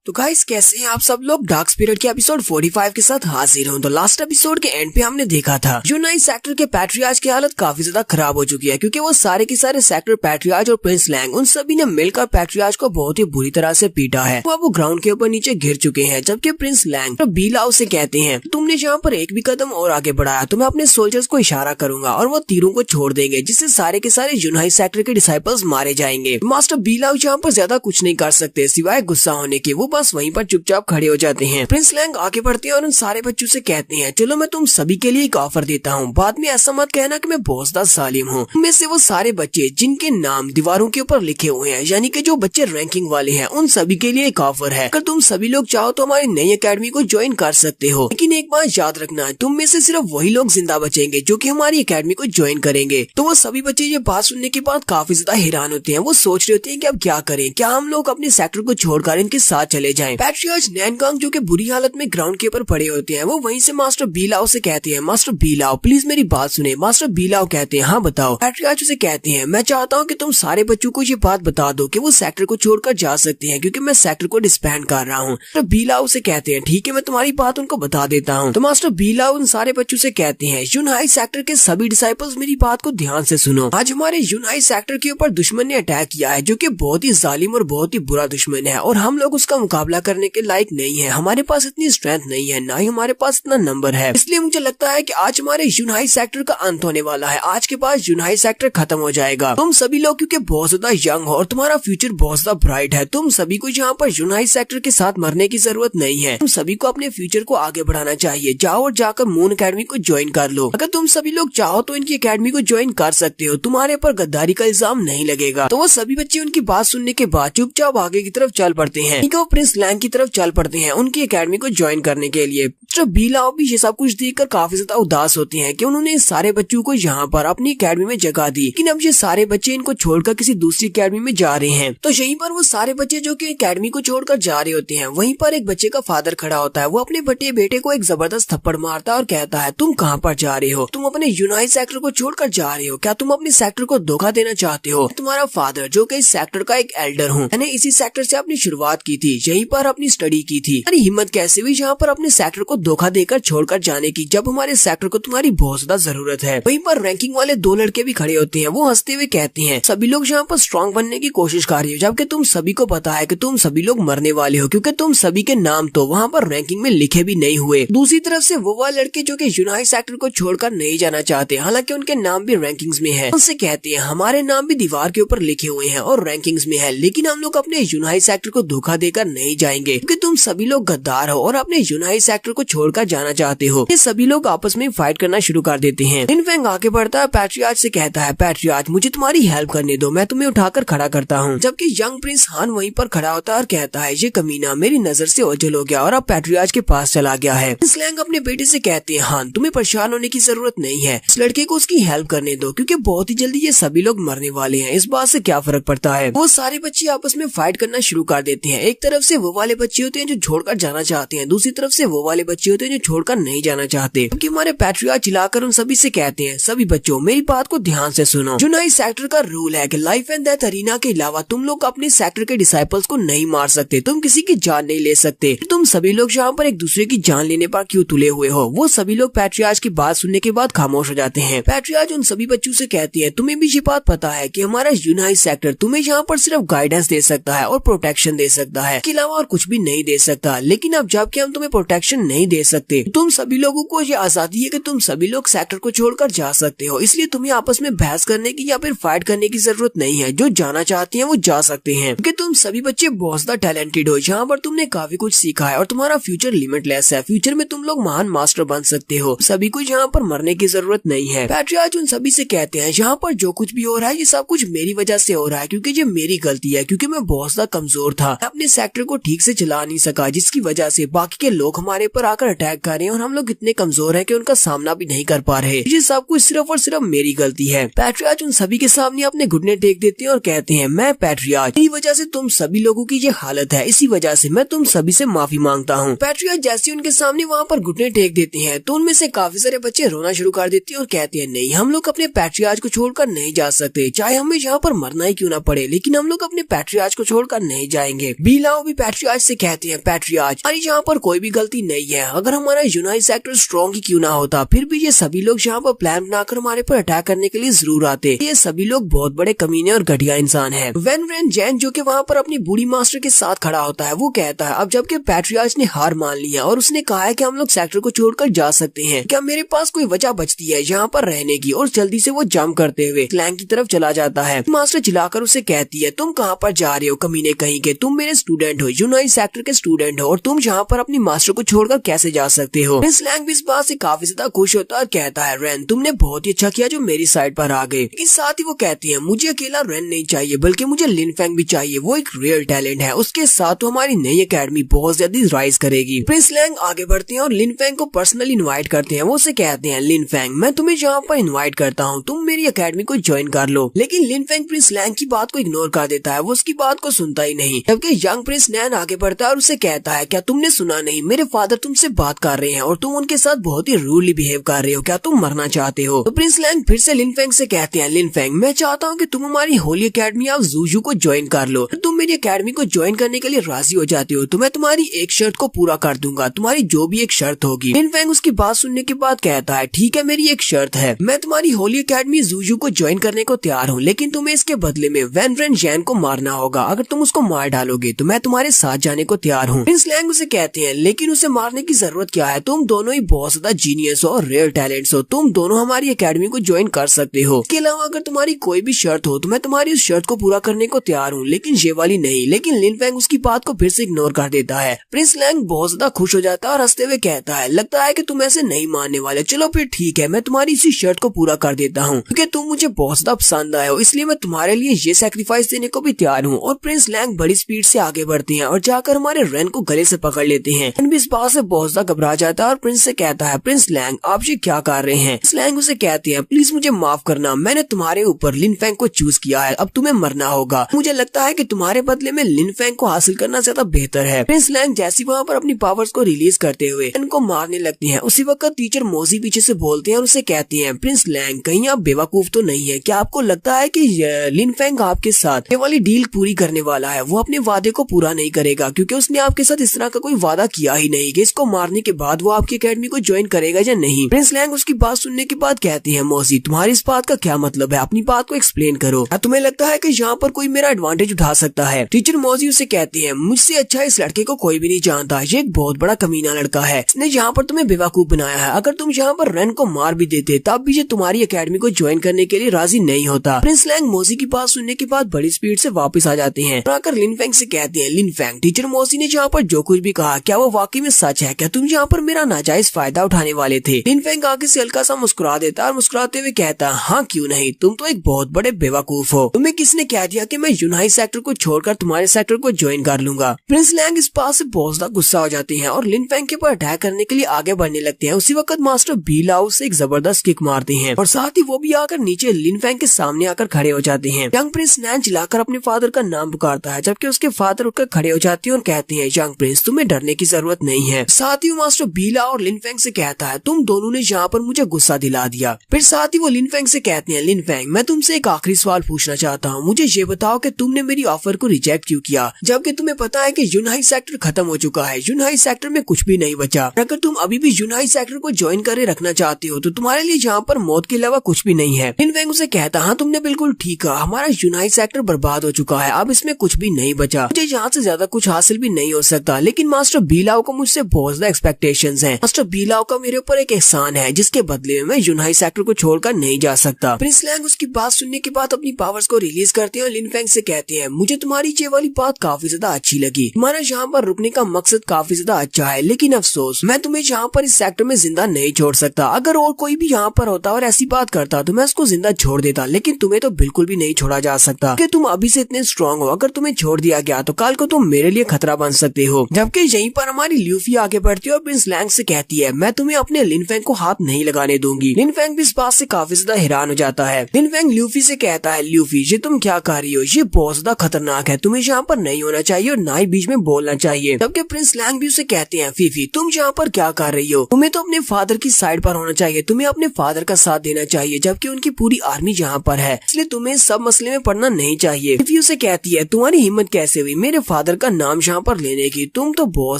तो गाइस कैसे हैं आप सब लोग। डार्क स्पिरिट के एपिसोड 45 के साथ हाजिर हूँ। तो लास्ट एपिसोड के एंड पे हमने देखा था यूनाइट सेक्टर के पैट्रियार्च की हालत काफी ज्यादा खराब हो चुकी है, क्योंकि वो सारे के सारे सेक्टर पैट्रियार्च और प्रिंस लैंग उन सभी ने मिलकर पैट्रियार्च को बहुत ही बुरी तरह से पीटा है। वो ग्राउंड के ऊपर नीचे गिर चुके हैं, जबकि प्रिंस लैंग तो बीलाओ से कहते हैं, तुमने यहाँ पर एक भी कदम और आगे बढ़ाया तो मैं अपने सोल्जर्स को इशारा करूंगा और वो तीरों को छोड़ देंगे, जिससे सारे के सारे यूनाइट सेक्टर के डिसाइपल्स मारे जाएंगे। मास्टर बीलाओ यहाँ पर ज्यादा कुछ नहीं कर सकते सिवाय गुस्सा होने के। वो बस वहीं पर चुपचाप खड़े हो जाते हैं। प्रिंस लैंग आगे बढ़ते हैं और उन सारे बच्चों से कहते हैं, चलो मैं तुम सभी के लिए एक ऑफर देता हूँ, बाद में ऐसा मत कहना कि मैं बहुत ज्यादा जालिम हूँ। उनमें से वो सारे बच्चे जिनके नाम दीवारों के ऊपर लिखे हुए हैं, यानी कि जो बच्चे रैंकिंग वाले हैं, उन सभी के लिए एक ऑफर है। अगर तुम सभी लोग चाहो तो हमारी नई एकेडमी को ज्वाइन कर सकते हो, लेकिन एक बात याद रखना, तुम में से सिर्फ वही लोग जिंदा बचेंगे जो कि हमारी एकेडमी को ज्वाइन करेंगे। तो वो सभी बच्चे ये बात सुनने के बाद काफी ज्यादा हैरान होते हैं। वो सोच रहे होते हैं कि अब क्या करें, क्या हम लोग अपने सेक्टर को छोड़कर इनके साथ चले जाएं। पैट्रियार्च नैनगांग जो कि बुरी हालत में ग्राउंड के ऊपर पड़े होते हैं, वो वहीं से मास्टर बीलाओ से कहते हैं, मास्टर बीलाओ प्लीज मेरी बात सुने। मास्टर बीलाओ कहते हैं, हाँ बताओ। पैट्रियार्च उसे कहते हैं, मैं चाहता हूँ कि तुम सारे बच्चों को ये बात बता दो कि वो सेक्टर को छोड़कर जा सकते हैं, क्योंकि मैं सेक्टर को डिस्बैंड कर रहा हूँ। तो बीलाओ से कहते हैं, ठीक है मैं तुम्हारी बात उनको बता देता हूँ। तो मास्टर बीलाओ उन सारे बच्चों से कहते हैं, यूनहाई सेक्टर के सभी डिसाइपल्स मेरी बात को ध्यान से सुनो। आज हमारे यूनहाई सेक्टर के ऊपर दुश्मन ने अटैक किया है, जो कि बहुत ही जालिम और बहुत ही बुरा दुश्मन है, और हम लोग उसका मुकाबला करने के लायक नहीं है। हमारे पास इतनी स्ट्रेंथ नहीं है, ना ही हमारे पास इतना नंबर है। इसलिए मुझे लगता है कि आज हमारे यूनहाई सेक्टर का अंत होने वाला है। आज के बाद यूनहाई सेक्टर खत्म हो जाएगा। तुम सभी लोग क्योंकि बहुत ज्यादा यंग हो और तुम्हारा फ्यूचर बहुत ज्यादा ब्राइट है, तुम सभी को यहाँ पर यूनहाई सेक्टर के साथ मरने की जरूरत नहीं है। तुम सभी को अपने फ्यूचर को आगे बढ़ाना चाहिए। जाओ और जाकर मून एकेडमी को ज्वाइन कर लो। अगर तुम सभी लोग चाहो तो इनकी एकेडमी को ज्वाइन कर सकते हो, तुम्हारे ऊपर गद्दारी का इल्जाम नहीं लगेगा। तो वो सभी बच्चे उनकी बात सुनने के बाद चुपचाप आगे की तरफ चल पड़ते हैं। वो प्रिंस लैंग की तरफ चल पड़ते हैं उनकी एकेडमी को ज्वाइन करने के लिए। तो बीलाओ भी ये सब कुछ देखकर काफी ज्यादा उदास होते हैं कि उन्होंने इस सारे बच्चों को यहाँ पर अपनी एकेडमी में जगह दी, लेकिन अब ये सारे बच्चे इनको छोड़कर किसी दूसरी एकेडमी में जा रहे हैं। तो यहीं पर वो सारे बच्चे जो कि एकेडमी को छोड़कर जा रहे होते हैं, वहीं पर एक बच्चे का फादर खड़ा होता है। वो अपने बड़े बेटे को एक जबरदस्त थप्पड़ मारता है और कहता है, तुम कहाँ पर जा रहे हो? तुम अपने यूनाई सेक्टर को छोड़कर जा रहे हो? क्या तुम अपने सेक्टर को धोखा देना चाहते हो? तुम्हारा फादर जो कि इस सेक्टर का एक एल्डर हूँ, मैंने इसी सेक्टर से अपनी शुरुआत की थी, यहीं पर अपनी स्टडी की थी। अरे हिम्मत कैसे हुई यहाँ पर अपने सेक्टर को धोखा देकर छोड़कर जाने की, जब हमारे सेक्टर को तुम्हारी बहुत ज्यादा जरूरत है। वहीं पर रैंकिंग वाले दो लड़के भी खड़े होते हैं। वो हंसते हुए कहते हैं, सभी लोग यहाँ पर स्ट्रॉन्ग बनने की कोशिश कर रही हो, जबकि तुम सभी को पता है कि तुम सभी लोग मरने वाले हो, क्योंकि तुम सभी के नाम तो वहाँ पर रैंकिंग में लिखे भी नहीं हुए। दूसरी तरफ से वो वाले लड़के जो कि यूनाई सेक्टर को छोड़कर नहीं जाना चाहते, हालांकि उनके नाम भी रैंकिंग्स में है, उनसे कहते हैं, हमारे नाम भी दीवार के ऊपर लिखे हुए हैं और रैंकिंग्स में है, लेकिन हम लोग अपने यूनाई सेक्टर को धोखा देकर नहीं जाएंगे, क्योंकि तुम सभी लोग गद्दार हो और अपने यूनाई सेक्टर को छोड़कर जाना चाहते हो। ये सभी लोग आपस में फाइट करना शुरू कर देते हैं। लिन फेंग आगे बढ़ता है, पैट्रियार्च से कहता है, पैट्रियार्च मुझे तुम्हारी हेल्प करने दो, मैं तुम्हें उठाकर खड़ा करता हूँ। जबकि यंग प्रिंस हान वहीं पर खड़ा होता है और कहता है, ये कमीना मेरी नजर से ओझल हो गया और अब पैट्रियार्च के पास चला गया है। प्रिंस लैंग अपने बेटे से कहते हैं, हान तुम्हें परेशान होने की जरूरत नहीं है, इस लड़के को उसकी हेल्प करने दो, क्योंकि बहुत ही जल्दी ये सभी लोग मरने वाले हैं, इस बात से क्या फर्क पड़ता है। वो सारे बच्चे आपस में फाइट करना शुरू कर देते हैं। एक तरफ से वो वाले बच्चे होते हैं जो छोड़कर जाना चाहते हैं, दूसरी तरफ से वो वाले बच्चे होते हैं जो छोड़कर नहीं जाना चाहते। क्योंकि हमारे पैट्रियार्च चिल्लाकर उन सभी से कहते हैं, सभी बच्चों मेरी बात को ध्यान से सुनो। यूनाई सेक्टर का रूल है कि लाइफ एंड डेथ अरीना के अलावा तुम लोग अपने सेक्टर के डिसाइपल्स को नहीं मार सकते, तुम किसी की जान नहीं ले सकते। तुम सभी लोग यहाँ पर एक दूसरे की जान लेने पर क्यों तुले हुए हो? वो सभी लोग पैट्रियार्च की बात सुनने के बाद खामोश हो जाते हैं। पैट्रियार्च उन सभी बच्चों से कहती है, तुम्हें भी ये बात पता है कि हमारा यूनाई सेक्टर तुम्हें यहाँ पर सिर्फ गाइडेंस दे सकता है और प्रोटेक्शन दे सकता है, इसके अलावा और कुछ भी नहीं दे सकता। लेकिन अब जबकि हम तुम्हें प्रोटेक्शन नहीं दे सकते, तुम सभी लोगों को ये आजादी है कि तुम सभी लोग सेक्टर को छोड़कर जा सकते हो, इसलिए तुम्हें आपस में बहस करने की या फिर फाइट करने की जरूरत नहीं है। जो जाना चाहते हैं वो जा सकते हैं, क्योंकि तुम सभी बच्चे बहुत ज्यादा टैलेंटेड हो, यहाँ पर तुमने काफी कुछ सीखा है और तुम्हारा फ्यूचर लिमिटलेस है। फ्यूचर में तुम लोग महान मास्टर बन सकते हो, सभी को यहाँ पर मरने की जरूरत नहीं है। पैट्रियार्च उन सभी से कहते हैं, यहाँ पर जो कुछ भी हो रहा है ये सब कुछ मेरी वजह से हो रहा है, क्योंकि ये मेरी गलती है, क्योंकि मैं बहुत ज्यादा कमजोर था, अपने सेक्टर को ठीक से चला नहीं सका, जिसकी वजह से बाकी के लोग हमारे पर आकर अटैक कर रहे हैं और हम लोग इतने कमजोर हैं कि उनका सामना भी नहीं कर पा रहे। ये सब कुछ सिर्फ और सिर्फ मेरी गलती है। पैट्रियार्च उन सभी के सामने अपने घुटने टेक देते हैं और कहते हैं, मैं पैट्रियार्च, इसी वजह से तुम सभी लोगों की ये हालत है, इसी वजह से मैं तुम सभी से माफी मांगता हूँ। पैट्रियार्च जैसे उनके सामने वहाँ पर घुटने टेक देते हैं तो उनमें से काफी सारे बच्चे रोना शुरू कर देते हैं और कहते हैं, नहीं हम लोग अपने पैट्रियार्च को छोड़कर नहीं जा सकते, चाहे हमें यहाँ पर मरना ही क्यों ना पड़े, लेकिन हम लोग अपने पैट्रियार्च को छोड़कर नहीं जाएंगे। बीलाओ भी पैट्रियार्च से कहते हैं, पैट्रियार्च अरे यहाँ पर कोई भी गलती नहीं है, अगर हमारा यूनाई सेक्टर स्ट्रॉन्ग ही क्यों ना होता, फिर भी ये सभी लोग यहाँ पर प्लान बनाकर हमारे पर अटैक करने के लिए जरूर आते। ये सभी लोग बहुत बड़े कमीने और घटिया इंसान हैं। वेन रेन जैन जो कि वहाँ पर अपनी बूढ़ी मास्टर के साथ खड़ा होता है, वो कहता है, अब जबकि पैट्रियार्च ने हार मान लिया और उसने कहा है कि हम लोग सेक्टर को छोड़कर जा सकते हैं, क्या मेरे पास कोई वजह बचती है यहाँ पर रहने की? और जल्दी से वो जंप करते हुए क्लैंग की तरफ चला जाता है। मास्टर चिल्लाकर उसे कहती है, तुम कहाँ पर जा रहे हो कमीने कहीं के, तुम मेरे स्टूडेंट स्टूडेंट हो, यूनाई सेक्टर के स्टूडेंट हो, और तुम यहाँ पर अपनी मास्टर को छोड़कर कैसे जा सकते हो। प्रिंस लैंग भी इस बात से काफी ज्यादा खुश होता है और कहता है रेन तुमने बहुत ही अच्छा किया जो मेरी साइड पर आ गए। लेकिन साथ ही वो कहती है मुझे अकेला रेन नहीं चाहिए बल्कि मुझे लिन फेंग भी चाहिए, वो एक रियल टैलेंट है, उसके साथ तो हमारी नई एकेडमी बहुत जल्दी राइज करेगी। प्रिंस लैंग आगे बढ़ते हैं और लिन फेंग को पर्सनली इनवाइट करते हैं। वो उसे कहते हैं लिन फेंग मैं तुम्हें यहाँ पर इनवाइट करता हूँ, तुम मेरी एकेडमी को ज्वाइन कर लो। लेकिन लिन फेंग प्रिंस लैंग की बात को इग्नोर कर देता है, वो उसकी बात को सुनता ही नहीं। जबकि यंग प्रिंस नैन आगे बढ़ता है और उसे कहता है क्या तुमने सुना नहीं, मेरे फादर तुमसे बात कर रहे हैं और तुम उनके साथ बहुत ही रूडली बिहेव कर रहे हो, क्या तुम मरना चाहते हो। तो प्रिंस लैंग फिर से लिन फेंग से कहते हैं लिन फेंग मैं चाहता हूँ कि तुम हमारी होली एकेडमी ऑफ जूजू को ज्वाइन कर लो। तुम मेरी एकेडमी को ज्वाइन करने के लिए राजी हो जाते हो तो मैं तुम्हारी एक शर्त को पूरा कर दूंगा, तुम्हारी जो भी एक शर्त होगी। लिन फेंग उसकी बात सुनने के बाद कहता है ठीक है मेरी एक शर्त है, मैं तुम्हारी होली एकेडमी जूजू को ज्वाइन करने को तैयार हूँ, लेकिन तुम्हें इसके बदले में वैन रेन जैन को मारना होगा। अगर तुम उसको मार डालोगे तो मैं तुम्हारे साथ जाने को तैयार हूँ। प्रिंस लैंग उसे कहते हैं लेकिन उसे मारने की जरूरत क्या है, तुम दोनों ही बहुत ज्यादा जीनियस हो और रियल टैलेंट्स हो, तुम दोनों हमारी एकेडमी को ज्वाइन कर सकते हो। इसके अलावा अगर तुम्हारी कोई भी शर्त हो तो मैं तुम्हारी उस शर्त को पूरा करने को तैयार हूँ, लेकिन ये वाली नहीं। लेकिन लिन फेंग उसकी बात को फिर से इग्नोर कर देता है। प्रिंस लैंग बहुत ज्यादा खुश हो जाता है और हंसते हुए कहता है लगता है कि तुम ऐसे नहीं मानने वाले, चलो फिर ठीक है मैं तुम्हारी इसी शर्त को पूरा कर देता हूँ, क्योंकि तुम मुझे बहुत ज्यादा पसंद आए हो, इसलिए मैं तुम्हारे लिए ये सैक्रिफाइस देने को भी तैयार हूँ। और प्रिंस लैंग बड़ी स्पीड से आगे बढ़ते हैं और जाकर हमारे रेन को गले से पकड़ लेते हैं। रेन भी इस बात से बहुत ज्यादा घबरा जाता है और प्रिंस से कहता है प्रिंस लैंग आप ये क्या कर रहे हैं। प्रिंस लैंग उसे कहते हैं प्लीज मुझे माफ करना, मैंने तुम्हारे ऊपर लिन फेंग को चूज किया है, अब तुम्हें मरना होगा। मुझे लगता है कि तुम्हारे बदले में लिन फेंग को हासिल करना ज्यादा बेहतर है। प्रिंस लैंग जैसी वहाँ पर अपनी पावर्स को रिलीज करते हुए इनको मारने लगते हैं, उसी वक्त टीचर मोजी पीछे से बोलते हैं और उसे कहती हैं प्रिंस लैंग कहीं आप बेवकूफ तो नहीं है, क्या आपको लगता है कि लिन फेंग आपके साथ ये वाली डील पूरी करने वाला है, वो अपने वादे को पूरा नहीं करेगा क्योंकि उसने आपके साथ इस तरह का कोई वादा किया ही नहीं कि इसको मारने के बाद वो आपकी एकेडमी को ज्वाइन करेगा या नहीं। प्रिंस लैंग उसकी बात सुनने के बाद कहती है मोजी तुम्हारी इस बात का क्या मतलब है, अपनी बात को एक्सप्लेन करो, क्या तुम्हें लगता है कि यहाँ पर कोई मेरा एडवांटेज उठा सकता है। टीचर मोजी उसे कहती है मुझसे अच्छा इस लड़के को कोई भी नहीं जानता, ये एक बहुत बड़ा कमीना लड़का है, इसने यहाँ पर तुम्हें बेवकूफ बनाया है, अगर तुम यहाँ पर रेन को मार भी देते तब भी ये तुम्हारी एकेडमी को ज्वाइन करने के लिए राजी नहीं होता। प्रिंस लैंग मोजी की बात सुनने के बाद बड़ी स्पीड से वापस आ जाते हैं और आकर लिन फेंग से कहते हैं लिन फेंग टीचर मोजी ने यहाँ पर जो कुछ भी कहा क्या वो वाकई में सच है, क्या तुम यहाँ पर मेरा नाजायज फायदा उठाने वाले थे। लिन फेंग आगे से हल्का सा मुस्कुरा देता है और मुस्कुराते हुए कहता है हाँ क्यों नहीं, तुम तो एक बहुत बड़े बेवकूफ हो, तुम्हें किसने कह दिया कि मैं यूनाई सेक्टर को छोड़कर तुम्हारे सेक्टर को ज्वाइन कर लूंगा। प्रिंस लैंग इस बात से बहुत ज्यादा गुस्सा हो जाते हैं और लिन फेंग के ऊपर अटैक करने के लिए आगे बढ़ने लगते हैं। उसी वक्त मास्टर बी लाओ से एक जबरदस्त किक मारते हैं और साथ ही वो भी आकर नीचे लिन फेंग के सामने आकर खड़े हो जाते हैं। यंग प्रिंस नैन चिल्लाकर अपने फादर का नाम पुकारता है जबकि उसके फादर उठकर खड़े हो जाते हैं और कहते हैं यंग प्रिंस तुम्हें डरने की जरूरत नहीं है। साथ ही मास्टर बीला और लिन फेंग से कहता है तुम दोनों ने यहाँ पर मुझे गुस्सा दिला दिया। फिर साथ ही वो लिन फेंग से कहते हैं लिन फेंग मैं तुमसे एक आखिरी सवाल पूछना चाहता हूँ, मुझे ये बताओ कि तुमने मेरी ऑफर को रिजेक्ट क्यों किया जबकि तुम्हें पता है कि यूनाई सेक्टर खत्म हो चुका है, यूनाई सेक्टर में कुछ भी नहीं बचा। अगर तुम अभी भी यूनाई सेक्टर को ज्वाइन करे रखना चाहते हो तो तुम्हारे लिए यहाँ पर मौत के अलावा कुछ भी नहीं है। लिन फेंग उसे कहता हाँ तुमने बिल्कुल ठीक कहा, हमारा यूनाई सेक्टर बर्बाद हो चुका है, अब इसमें कुछ भी नहीं बचा, मुझे यहाँ से ज्यादा कुछ हासिल भी नहीं हो सकता। लेकिन मास्टर बीलाओ को मुझसे बहुत ज्यादा एक्सपेक्टेशंस हैं। मास्टर बीलाओ का मेरे ऊपर एक एहसान है जिसके बदले में मैं यूनाई सेक्टर को छोड़कर नहीं जा सकता। प्रिंस लैंग उसकी बात सुनने के बाद अपनी पावर्स को रिलीज करते हैं और लिन फेंग से कहते हैं मुझे तुम्हारी ये वाली बात काफी ज्यादा अच्छी लगी, तुम्हारा यहाँ पर रुकने का मकसद काफी ज्यादा अच्छा है, लेकिन अफसोस मैं तुम्हें यहाँ पर इस सेक्टर में जिंदा नहीं छोड़ सकता। अगर और कोई भी यहाँ पर होता और ऐसी बात करता तो मैं उसको जिंदा छोड़ देता, लेकिन तुम्हें तो बिल्कुल भी नहीं छोड़ा जा सकता कि तुम अभी से इतने स्ट्रॉन्ग हो, अगर तुम्हें छोड़ दिया गया तो कल को तुम मेरे लिए खतरा बन सकते हो। जबकि यहीं पर हमारी ल्यूफी आगे बढ़ती है और प्रिंस लैंग से कहती है मैं तुम्हें अपने लिन फेंग को हाथ नहीं लगाने दूंगी। लिन फेंग भी इस बात से काफी ज्यादा हैरान हो जाता है। लिन फेंग ल्यूफी से कहता है ल्यूफी ये तुम क्या कर रही हो, ये बहुत ज्यादा खतरनाक है, तुम्हें यहाँ पर नहीं होना चाहिए और ना ही बीच में बोलना चाहिए। जबकि प्रिंस लैंग भी उसे कहते हैं फीफी तुम यहाँ पर क्या कर रही हो, तुम्हें तो अपने फादर की साइड पर होना चाहिए, तुम्हें अपने फादर का साथ देना चाहिए जबकि उनकी पूरी आर्मी यहाँ पर है, इसलिए तुम्हें सब मसले में पड़ना नहीं चाहिए। फीफी उसे कहती है तुम्हारी हिम्मत कैसे हुई मेरे फादर का नाम यहाँ पर लेने की, तुम तो बहुत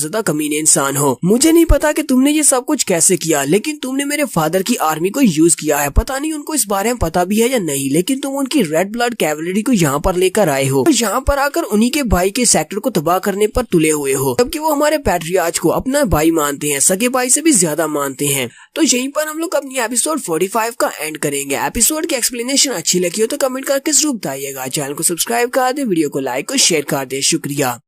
ज्यादा कमीने इंसान हो, मुझे नहीं पता कि तुमने ये सब कुछ कैसे किया, लेकिन तुमने मेरे फादर की आर्मी को यूज किया है, पता नहीं उनको इस बारे में पता भी है या नहीं, लेकिन तुम उनकी रेड ब्लड कैवलरी को यहाँ पर लेकर आए हो, यहाँ पर आकर उन्हीं के भाई के सेक्टर को तबाह करने पर तुले हुए हो, जबकि वो हमारे पैट्रियार्च को अपना भाई मानते हैं, सगे भाई से भी ज्यादा मानते हैं। तो यहीं पर हम लोग अपनी एपिसोड 45 का एंड करेंगे। एपिसोड की एक्सप्लेनेशन अच्छी लगी हो तो कमेंट करके जरूर बताइएगा, चैनल को सब्सक्राइब कर दे, वीडियो को लाइक और शेयर कर दे। शुक्रिया।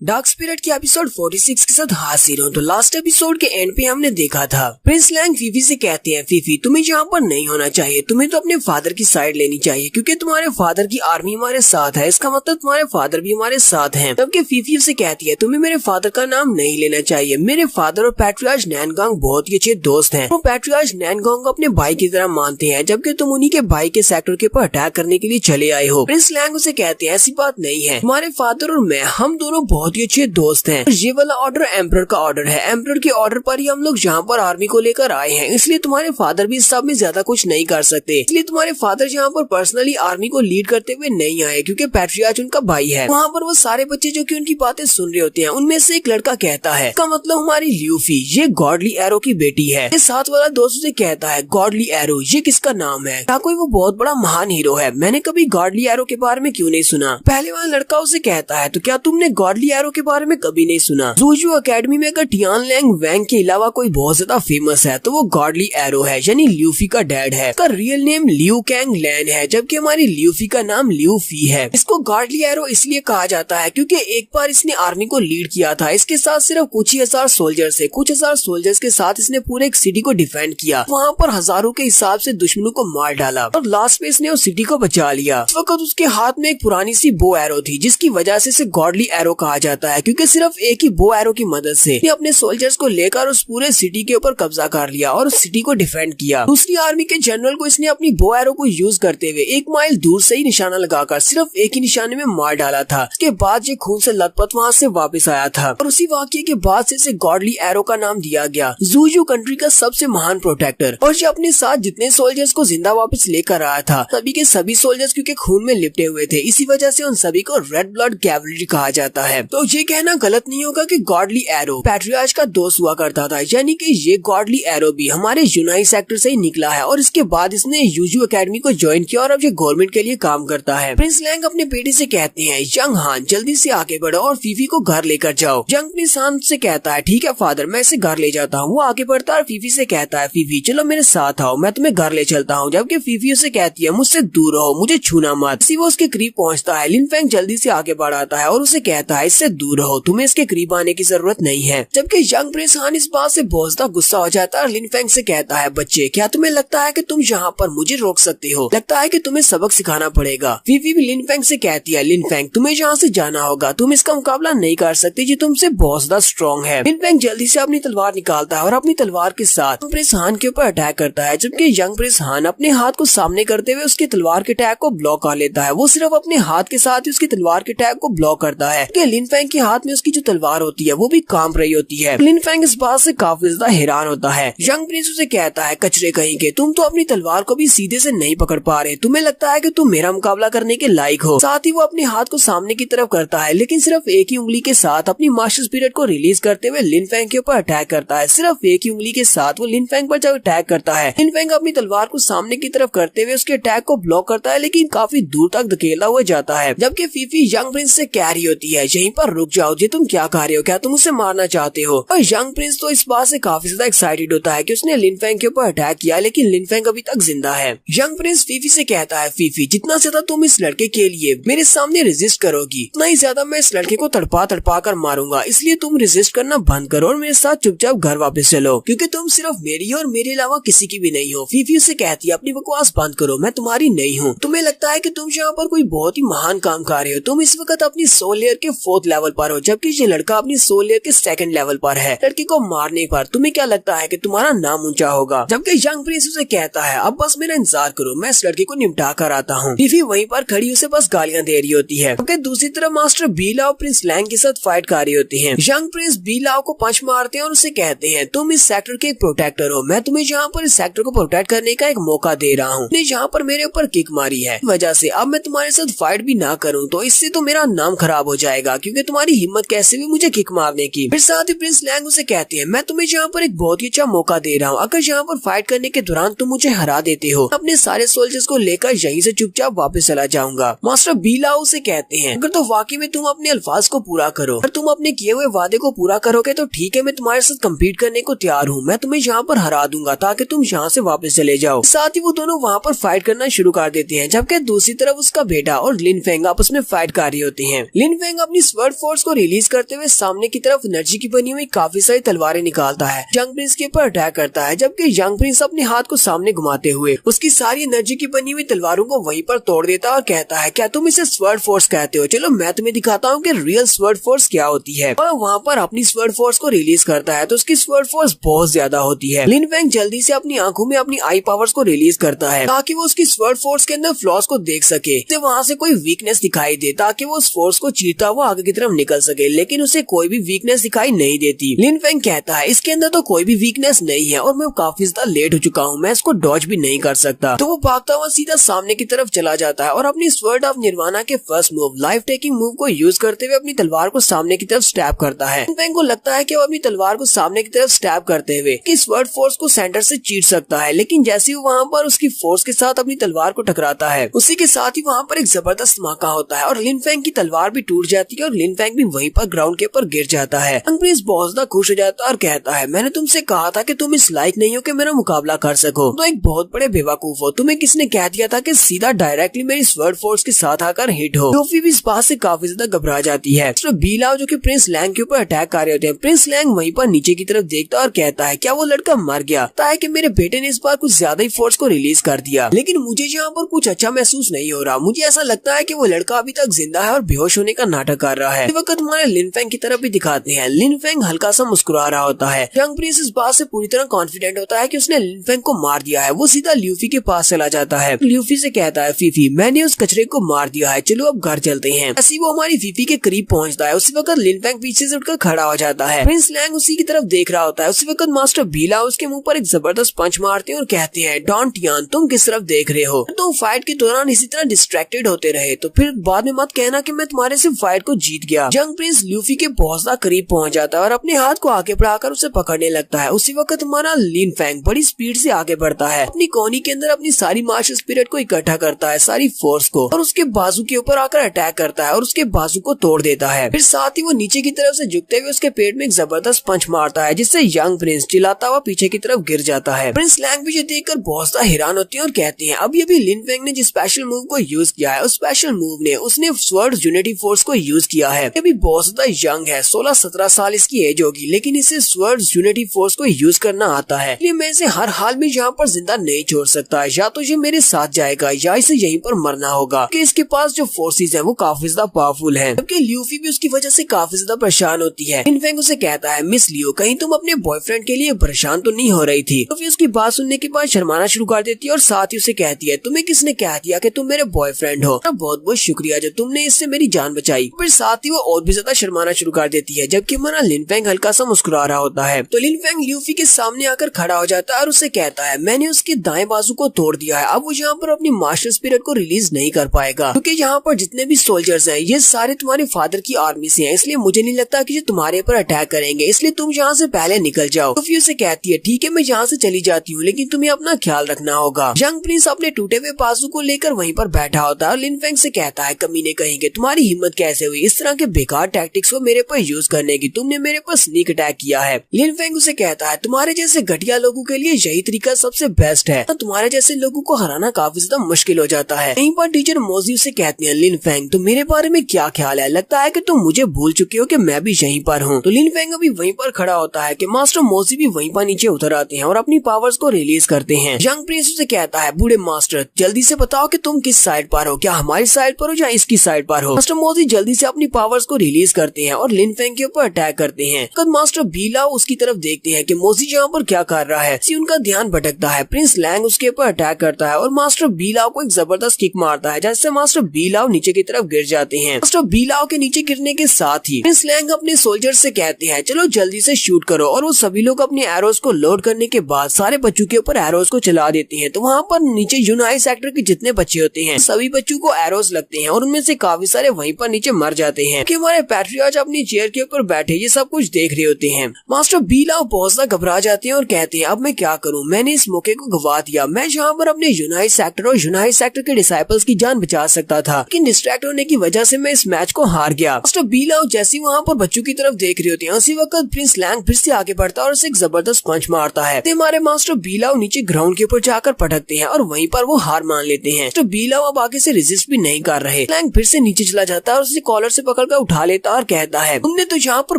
डार्क स्पिरिट के एपिसोड 46 के साथ हाजिर हूँ। तो लास्ट एपिसोड के एंड पे हमने देखा था प्रिंस लैंग फीफी से कहते हैं, फीफी तुम्हें यहाँ पर नहीं होना चाहिए, तुम्हें तो अपने फादर की साइड लेनी चाहिए क्योंकि तुम्हारे फादर की आर्मी हमारे साथ है, इसका मतलब तुम्हारे फादर भी हमारे साथ हैं। तब फीफी उसे कहती है तुम्हें मेरे फादर का नाम नहीं लेना चाहिए, मेरे फादर और पैट्रियार्च नैनगांग बहुत ही अच्छे दोस्त हैं। वो पैट्रियार्च नैनगांग को अपने भाई की तरह मानते हैं, जबकि तुम उन्हीं के भाई के सेक्टर के ऊपर अटैक करने के लिए चले आए हो। प्रिंस लैंग उसे कहते हैं ऐसी बात नहीं है, तुम्हारे फादर और मैं हम दोनों बहुत ही अच्छे दोस्त हैं। ये वाला ऑर्डर एम्परर का ऑर्डर है, एम्परर के ऑर्डर पर ही हम लोग यहाँ पर आर्मी को लेकर आए हैं, इसलिए तुम्हारे फादर भी इस सब में ज्यादा कुछ नहीं कर सकते। इसलिए तुम्हारे फादर यहाँ पर पर्सनली आर्मी को लीड करते हुए नहीं आए क्योंकि पैट्रियार्च उनका भाई है। वहाँ पर वो सारे बच्चे जो कि उनकी बातें सुन रहे होते हैं, उनमें से एक लड़का कहता है इसका मतलब हमारी ल्यूफी ये गॉडली एरो की बेटी है। ये साथ वाला दोस्त उसे कहता है गॉडली एरो ये किसका नाम है, क्या कोई वो बहुत बड़ा महान हीरो है, मैंने कभी गॉडली एरो के बारे में क्यों नहीं सुना। पहले वाला लड़का उसे कहता है तो क्या तुमने गॉडली एरो के बारे में कभी नहीं सुना। जूजू एकेडमी में अगर टियान लैंग वैंग के अलावा कोई बहुत ज्यादा फेमस है तो वो गॉडली एरो है, यानी ल्यूफी का डैड है। इसका रियल नेम लियू कैंग लैन है, जबकि हमारी ल्यूफी का नाम ल्यूफी है। इसको गॉडली एरो इसलिए कहा जाता है क्योंकि एक बार इसने आर्मी को लीड किया था, इसके साथ सिर्फ कुछ ही हजार सोल्जर्स है, कुछ हजार सोल्जर्स के साथ इसने पूरे एक सिटी को डिफेंड किया, वहाँ पर हजारों के हिसाब से दुश्मनों को मार डाला और लास्ट में इसने उस सिटी को बचा लिया। इस वक्त उसके हाथ में एक पुरानी सी बो एरो थी, जिसकी वजह से इसे गॉडली एरो कहा जाता है क्योंकि सिर्फ एक ही बो एरो की मदद से अपने सोल्जर्स को लेकर उस पूरे सिटी के ऊपर कब्जा कर लिया और उस सिटी को डिफेंड किया। दूसरी आर्मी के जनरल को इसने अपनी बो एरो को यूज करते हुए 1 माइल दूर से ही निशाना लगाकर सिर्फ एक ही निशाने में मार डाला था। इसके बाद ये खून से लथपथ वहाँ से वापस आया था और उसी वाकये के बाद से इसे गॉडली एरो का नाम दिया गया, जूजू कंट्री का सबसे महान प्रोटेक्टर। और ये अपने साथ जितने सोल्जर्स को जिंदा वापस लेकर आया था, सभी के सभी सोल्जर्स क्योंकि खून में लिपटे हुए थे, इसी वजह से उन सभी को रेड ब्लड कैवलरी कहा जाता है। तो ये कहना गलत नहीं होगा कि गॉडली एरो पैट्रियार्च का दोस्त हुआ करता था, यानी कि ये गॉडली एरो भी हमारे यूनाई सेक्टर से ही निकला है और इसके बाद इसने यूजू एकेडमी को ज्वाइन किया और अब ये गवर्नमेंट के लिए काम करता है। प्रिंस लैंग अपने बेटे से कहते हैं यंग हान जल्दी से आगे बढ़ो और फीफी को घर लेकर जाओ। यंग प्रिंस हान से कहता है ठीक है फादर मैं इसे घर ले जाता हूँ। वो आगे बढ़ता है और फीफी से कहता है फीफी चलो मेरे साथ आओ, मैं तुम्हें घर ले चलता हूँ, जबकि फीफी उसे कहती है मुझसे दूर रहो, मुझे छूना मत। वो उसके करीब पहुँचता है, लिन फेंग जल्दी से आगे बढ़ाता है और उसे कहता है इससे दूर रहो, तुम्हें इसके करीब आने की जरूरत नहीं है। जबकि यंग प्रिंस हान इस बात से बहुत ज्यादा गुस्सा हो जाता है और लिन फेंग से कहता है बच्चे क्या तुम्हें लगता है कि तुम यहाँ पर मुझे रोक सकते हो, लगता है कि तुम्हें सबक सिखाना पड़ेगा। फीफी भी लिन फेंग से कहती है लिन फेंग तुम्हें यहाँ से जाना होगा, तुम इसका मुकाबला नहीं कर सकते, ये तुमसे बहुत ज्यादा स्ट्रॉन्ग है। लिन फेंग जल्दी से अपनी तलवार निकालता है और अपनी तलवार के साथ प्रिंस हान के ऊपर अटैक करता है, जबकि यंग प्रिंस हान अपने हाथ को सामने करते हुए उसकी तलवार के अटैक को ब्लॉक कर लेता है। वो सिर्फ अपने हाथ के साथ ही उसकी तलवार के अटैक को ब्लॉक करता है कि लिन फेंग के हाथ में उसकी जो तलवार होती है वो भी कांप रही होती है। लिन फेंग इस बात से काफी ज्यादा हैरान होता है। यंग प्रिंस उसे कहता है कचरे कहीं के, तुम तो अपनी तलवार को भी सीधे से नहीं पकड़ पा रहे, तुम्हें लगता है कि तुम मेरा मुकाबला करने के लायक हो। साथ ही वो अपने हाथ को सामने की तरफ करता है, लेकिन सिर्फ एक ही उंगली के साथ अपनी मास्टर स्पिरिट को रिलीज करते हुए लिन फेंग के ऊपर अटैक करता है। सिर्फ एक ही उंगली के साथ वो लिन फेंग पर जब अटैक करता है, लिन फेंग अपनी तलवार को सामने की तरफ करते हुए उसके अटैक को ब्लॉक करता है, लेकिन काफी दूर तक धकेला हुआ जाता है। जबकि फीफी यंग प्रिंस से कह रही होती है यहीं पर रुक जाओ, जी तुम क्या कर रहे हो, क्या तुम उसे मारना चाहते हो। और यंग प्रिंस तो इस बात से काफी ज्यादा एक्साइटेड होता है कि उसने लिन फेंग के ऊपर अटैक किया, लेकिन लिन फेंग अभी तक जिंदा है। यंग प्रिंस फीफी से कहता है फीफी जितना ज्यादा तुम इस लड़के के लिए मेरे सामने रेजिस्ट करोगी उतना ही ज्यादा मैं इस लड़के को तड़पा तड़पा कर मारूंगा, इसलिए तुम रेजिस्ट करना बंद करो और मेरे साथ चुपचाप घर वापस चलो, क्योंकि तुम सिर्फ मेरी और मेरे अलावा किसी की भी नहीं हो। फीफी उसे कहती है अपनी बकवास बंद करो, मैं तुम्हारी नहीं हूँ, तुम्हें लगता है कि तुम यहाँ पर कोई बहुत ही महान काम कर रहे हो, तुम इस वक्त अपनी सोल लेयर के 4th लेवल पर हो, जबकि ये लड़का अपनी सोल लेयर के 2nd लेवल पर है। लड़के को मारने पर तुम्हें क्या लगता है कि तुम्हारा नाम ऊंचा होगा। जबकि यंग प्रिंस उसे कहता है अब बस मेरा इंतजार करो, मैं इस लड़के को निपटा कर आता हूँ। फीफी वहीं पर खड़ी उसे बस गालियां दे रही होती है। दूसरी तरफ मास्टर बी लाओ प्रिंस लैंग के साथ फाइट कर रही होती है। यंग प्रिंस बी लाओ को पंच मारते हैं और उसे कहते हैं तुम इस सेक्टर के एक प्रोटेक्टर हो, मैं तुम्हें यहाँ पर इस सेक्टर को प्रोटेक्ट करने का एक मौका दे रहा हूँ, यहाँ पर मेरे ऊपर किक मारी है, वजह से अब मैं तुम्हारे साथ फाइट भी ना करूँ तो इससे तो मेरा नाम खराब हो जाएगा, क्योंकि तुम्हारी हिम्मत कैसे भी मुझे किक मारने की। फिर साथ ही प्रिंस लैंग उसे कहते हैं मैं तुम्हें यहाँ पर एक बहुत ही अच्छा मौका दे रहा हूँ, अगर यहाँ पर फाइट करने के दौरान तुम मुझे हरा देते हो अपने सारे सोल्जर्स को लेकर यहीं से चुपचाप वापस चला जाऊंगा। मास्टर बी लाओ से कहते हैं अगर तो वाकई में तुम अपने अल्फाज को पूरा करो, अगर तुम अपने किए हुए वादे को पूरा करोगे तो ठीक है, मैं तुम्हारे साथ कम्पीट करने को तैयार हूँ, मैं तुम्हें यहाँ पर हरा दूंगा ताकि तुम यहाँ से वापस चले जाओ। साथ ही वो दोनों वहाँ पर फाइट करना शुरू कर देते हैं, जबकि दूसरी तरफ उसका बेटा और लिन फेंग आपस में फाइट कर रही होती है। लिन फेंग अपनी स्वर्ड स्वर्ड फोर्स को रिलीज करते हुए सामने की तरफ एनर्जी की बनी हुई काफी सारी तलवारें निकालता है। यंग प्रिंस के ऊपर अटैक करता है, जबकि यंग प्रिंस अपने हाथ को सामने घुमाते हुए उसकी सारी एनर्जी की बनी हुई तलवारों को वहीं पर तोड़ देता है और कहता है, क्या तुम इसे स्वर्ड फोर्स कहते हो? चलो मैं तुम्हें दिखाता हूँ कि रियल स्वर्ड फोर्स क्या होती है। और वहाँ पर अपनी स्वर्ड फोर्स को रिलीज करता है तो उसकी स्वर्ड फोर्स बहुत ज्यादा होती है। लिन फेंग जल्दी से अपनी आंखों में अपनी आई पावर्स को रिलीज करता है ताकि वो उसकी स्वर्ड फोर्स के अंदर फ्लॉस को देख सके, तो वहाँ से कोई वीकनेस दिखाई दे ताकि वो उस फोर्स को चीरता हुआ आगे की तरफ निकल सके, लेकिन उसे कोई भी वीकनेस दिखाई नहीं देती। लिन फेंग कहता है, इसके अंदर तो कोई भी वीकनेस नहीं है और मैं काफी ज्यादा लेट हो चुका हूँ, मैं इसको डॉज भी नहीं कर सकता। तो वो भागता हुआ सीधा सामने की तरफ चला जाता है और अपनी स्वर्ड ऑफ निर्वाणा के first move life taking move को यूज करते हुए अपनी तलवार को सामने की तरफ स्टैब करता है। लिन फेंग को लगता है कि वो अपनी तलवार को सामने की तरफ स्टैब करते हुए कि स्वर्ड फोर्स को सेंटर से चीर सकता है, लेकिन जैसे वो वहाँ पर उसकी फोर्स के साथ अपनी तलवार को टकराता है, उसी के साथ ही वहाँ पर एक जबरदस्त धमाका होता है और लिन फेंग की तलवार भी टूट जाती है और लिन फेंग भी वहीं पर ग्राउंड के ऊपर गिर जाता है। यंग प्रिंस बहुत ज्यादा खुश हो जाता है और कहता है, मैंने तुमसे कहा था कि तुम इस लायक नहीं हो कि मेरा मुकाबला कर सको, तो एक बहुत बड़े बेवकूफ हो। तुम्हें किसने कह दिया था कि सीधा डायरेक्टली मेरी स्वर्ड फोर्स के साथ आकर हिट हो? लूफी भी इस बात से काफी ज्यादा घबरा जाती है। तो बीलाओ जो कि प्रिंस लैंग के ऊपर अटैक कर रहे होते हैं, प्रिंस लैंग वहीं पर नीचे की तरफ देखता है और कहता है, क्या वो लड़का मर गया? है कि मेरे बेटे ने इस बार कुछ ज्यादा ही फोर्स को रिलीज कर दिया, लेकिन मुझे यहाँ पर कुछ अच्छा महसूस नहीं हो रहा। मुझे ऐसा लगता है कि वो लड़का अभी तक जिंदा है और बेहोश होने का नाटक कर रहा है। इस वक्त हमारे लिन फेंग की तरफ भी दिखाते हैं। लिन फेंग हल्का सा मुस्कुरा रहा होता है। यंग प्रिंस इस बात से पूरी तरह कॉन्फिडेंट होता है कि उसने लिन फेंग को मार दिया है। वो सीधा ल्यूफी के पास चला जाता है। ल्यूफी से कहता है, फीफी मैंने उस कचरे को मार दिया है, चलो अब घर चलते हैं। ऐसी वो हमारी फीफी के करीब पहुंचता है। उसी वक्त लिन फेंग पीछे से उठकर खड़ा हो जाता है। प्रिंस लैंग उसी की तरफ देख रहा होता है। उसी वक्त मास्टर बीला उसके मुंह पर एक जबरदस्त पंच मारते हैं और कहते हैं, डॉन टियान तुम किस तरफ देख रहे हो? तुम फाइट के दौरान इसी तरह डिस्ट्रैक्टेड होते रहे तो फिर बाद में मत कहना कि मैं तुम्हारे से फाइट को जीत गया। यंग प्रिंस ल्यूफी के बहुत ज्यादा करीब पहुंच जाता है और अपने हाथ को आगे बढ़ाकर उसे पकड़ने लगता है। उसी वक्त हमारा लिन फेंग बड़ी स्पीड से आगे बढ़ता है, अपनी कोहनी के अंदर अपनी सारी मार्शल स्पिरिट को इकट्ठा करता है, सारी फोर्स को, और उसके बाजू के ऊपर आकर अटैक करता है और उसके बाजू को तोड़ देता है। फिर साथ ही वो नीचे की तरफ से झुकते हुए उसके पेट में एक जबरदस्त पंच मारता है, जिससे यंग प्रिंस चिल्लाता हुआ पीछे की तरफ गिर जाता है। प्रिंस लैंग भी देखकर बहुत ज्यादा हैरान होती है और कहते हैं, अभी अभी लिन फेंग ने जिस स्पेशल मूव को यूज किया है, उस स्पेशल मूव ने उसने स्वर्ड यूनिटी फोर्स को यूज किया है। अभी बहुत ज्यादा यंग है, 16-17 साल इसकी एज होगी, लेकिन इसे स्वर्ड यूनिटी फोर्स को यूज करना आता है। इसलिए मैं इसे हर हाल में यहाँ पर जिंदा नहीं छोड़ सकता, या तो ये मेरे साथ जाएगा या इसे यहीं पर मरना होगा, कि इसके पास जो फोर्सेज है वो काफी ज्यादा पावरफुल है। जबकि ल्यूफी भी उसकी वजह से काफी ज्यादा परेशान होती है। लिन फेंग उसे कहता है, मिस लियो कहीं तुम अपने बॉयफ्रेंड के लिए परेशान तो नहीं हो रही थी? तो फिर उसकी बात सुनने के बाद शर्माना शुरू कर देती है और साथ ही उसे कहती है, तुम्हें किसने कह दिया कि तुम मेरे बॉयफ्रेंड हो? बहुत बहुत शुक्रिया जो तुमने इससे मेरी जान बचाई। फिर साथ ही वो और भी ज्यादा शर्माना शुरू कर देती है, जबकि हमारा लिन फेंग हल्का सा मुस्कुरा रहा होता है। तो लिन फेंग ल्यूफी के सामने आकर खड़ा हो जाता है और उससे कहता है, मैंने उसके दाएं बाजू को तोड़ दिया है, अब वो यहाँ पर अपनी मार्शल स्पिरिट को रिलीज नहीं कर पाएगा, क्योंकि यहाँ पर जितने भी सोल्जर्स हैं ये सारे तुम्हारे फादर की आर्मी से हैं, इसलिए मुझे नहीं लगता कि ये तुम्हारे पर अटैक करेंगे, इसलिए तुम यहाँ से पहले निकल जाओ। तो फिर उसे कहती है, ठीक है मैं यहाँ से चली जाती हूँ, लेकिन तुम्हें अपना ख्याल रखना होगा। यंग प्रिंस अपने टूटे हुए बाजू को लेकर वहीं पर बैठा होता है और लिन फेंग से कहता है, कमीने कहेंगे तुम्हारी हिम्मत कैसे हुई इस तरह के बेकार टैक्टिक्स को मेरे पर यूज करने की? तुमने मेरे पर स्नीक अटैक किया है। लिन फेंग उसे कहता है, तुम्हारे जैसे घटिया लोगों के लिए यही तरीका सबसे बेस्ट है, तो तुम्हारे जैसे लोगों को हराना काफी ज्यादा मुश्किल हो जाता है। यहीं पर टीचर मोजी से कहती है, लिन फेंग तो मेरे बारे में क्या ख्याल है? लगता है कि तुम मुझे भूल चुके हो कि मैं भी यहीं पर हूँ। तो लिन फेंग अभी वहीं पर खड़ा होता है कि मास्टर मोजी भी वहीं पर नीचे उतर आते हैं और अपनी पावर्स को रिलीज करते हैं। यंग प्रिंस उसे कहता है, बूढ़े मास्टर जल्दी से बताओ कि तुम किस साइड पर हो, क्या हमारी साइड पर हो या इसकी साइड पर हो? मास्टर मोजी जल्दी से अपनी पावर्स को रिलीज करते हैं और लिन फेंग के ऊपर अटैक करते हैं। जब मास्टर बीलाओ उसकी तरफ देखते हैं कि मोजी यहाँ पर क्या कर रहा है, उनका ध्यान भटकता है। प्रिंस लैंग उसके ऊपर अटैक करता है और मास्टर बीलाओ को एक जबरदस्त किक मारता है, जिससे मास्टर बीलाओ नीचे की तरफ गिर जाते हैं। मास्टर बीलाओ के नीचे गिरने के साथ ही प्रिंस लैंग अपने सोल्जर से कहते हैं, चलो जल्दी से शूट करो, और वो सभी लोग अपने एरोज को लोड करने के बाद सारे बच्चों के ऊपर एरोज को चला देते हैं। तो वहाँ पर नीचे यूनाई सेक्टर के जितने बच्चे होते हैं सभी बच्चों को एरोज लगते हैं और उनमें से काफी सारे वहीं पर नीचे मर जाते हैं, कि हमारे पैट्रियार्च अपनी चेयर के ऊपर बैठे ये सब कुछ देख रहे होते हैं। मास्टर बीलाओ बहुत ज्यादा घबरा जाते हैं और कहते हैं, अब मैं क्या करूं, मैंने इस मौके को गवा दिया। मैं यहाँ पर अपने यूनाइट सेक्टर और यूनाइट सेक्टर के डिसाइपल्स की जान बचा सकता था, लेकिन डिस्ट्रैक्ट होने की वजह से मैं इस मैच को हार गया। मास्टर बीलाओ जैसे वहाँ पर बच्चों की तरफ देख रहे होते हैं, उसी वक्त प्रिंस लैंग फिर से आगे बढ़ता है और उसे एक जबरदस्त पंच मारता है। तो हमारे मास्टर बीलाओ नीचे ग्राउंड के ऊपर जाकर पटकते हैं और वहीं पर वो हार मान लेते हैं। तो बीलाओ अब आगे से रेजिस्ट भी नहीं कर रहे। लैंग फिर से नीचे चला जाता है और उसे कॉलर से पकड़ पकड़कर उठा लेता और कहता है, तुमने तो यहाँ पर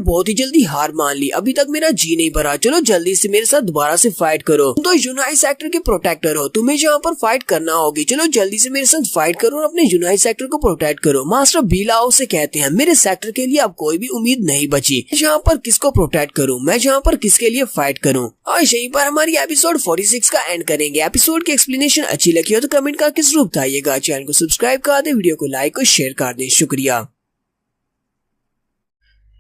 बहुत ही जल्दी हार मान ली, अभी तक मेरा जी नहीं भरा, चलो जल्दी से मेरे साथ दोबारा से फाइट करो। तुम तो यूनाइट सेक्टर के प्रोटेक्टर हो, तुम्हें यहाँ पर फाइट करना होगी, चलो जल्दी से मेरे साथ फाइट करो और अपने यूनाइट सेक्टर को प्रोटेक्ट करो। मास्टर बीलाओ से कहते हैं, मेरे सेक्टर के लिए अब कोई भी उम्मीद नहीं बची, यहाँ पर किसको प्रोटेक्ट करूँ, मैं यहाँ पर किसके लिए फाइट करूँ। और यहीं पर हमारी एपिसोड 46 का एंड करेंगे। एपिसोड की एक्सप्लेनेशन अच्छी लगी हो तो कमेंट करके जरूर बताइएगा। चैनल को सब्सक्राइब कर दे, वीडियो को लाइक और शेयर कर दे। शुक्रिया।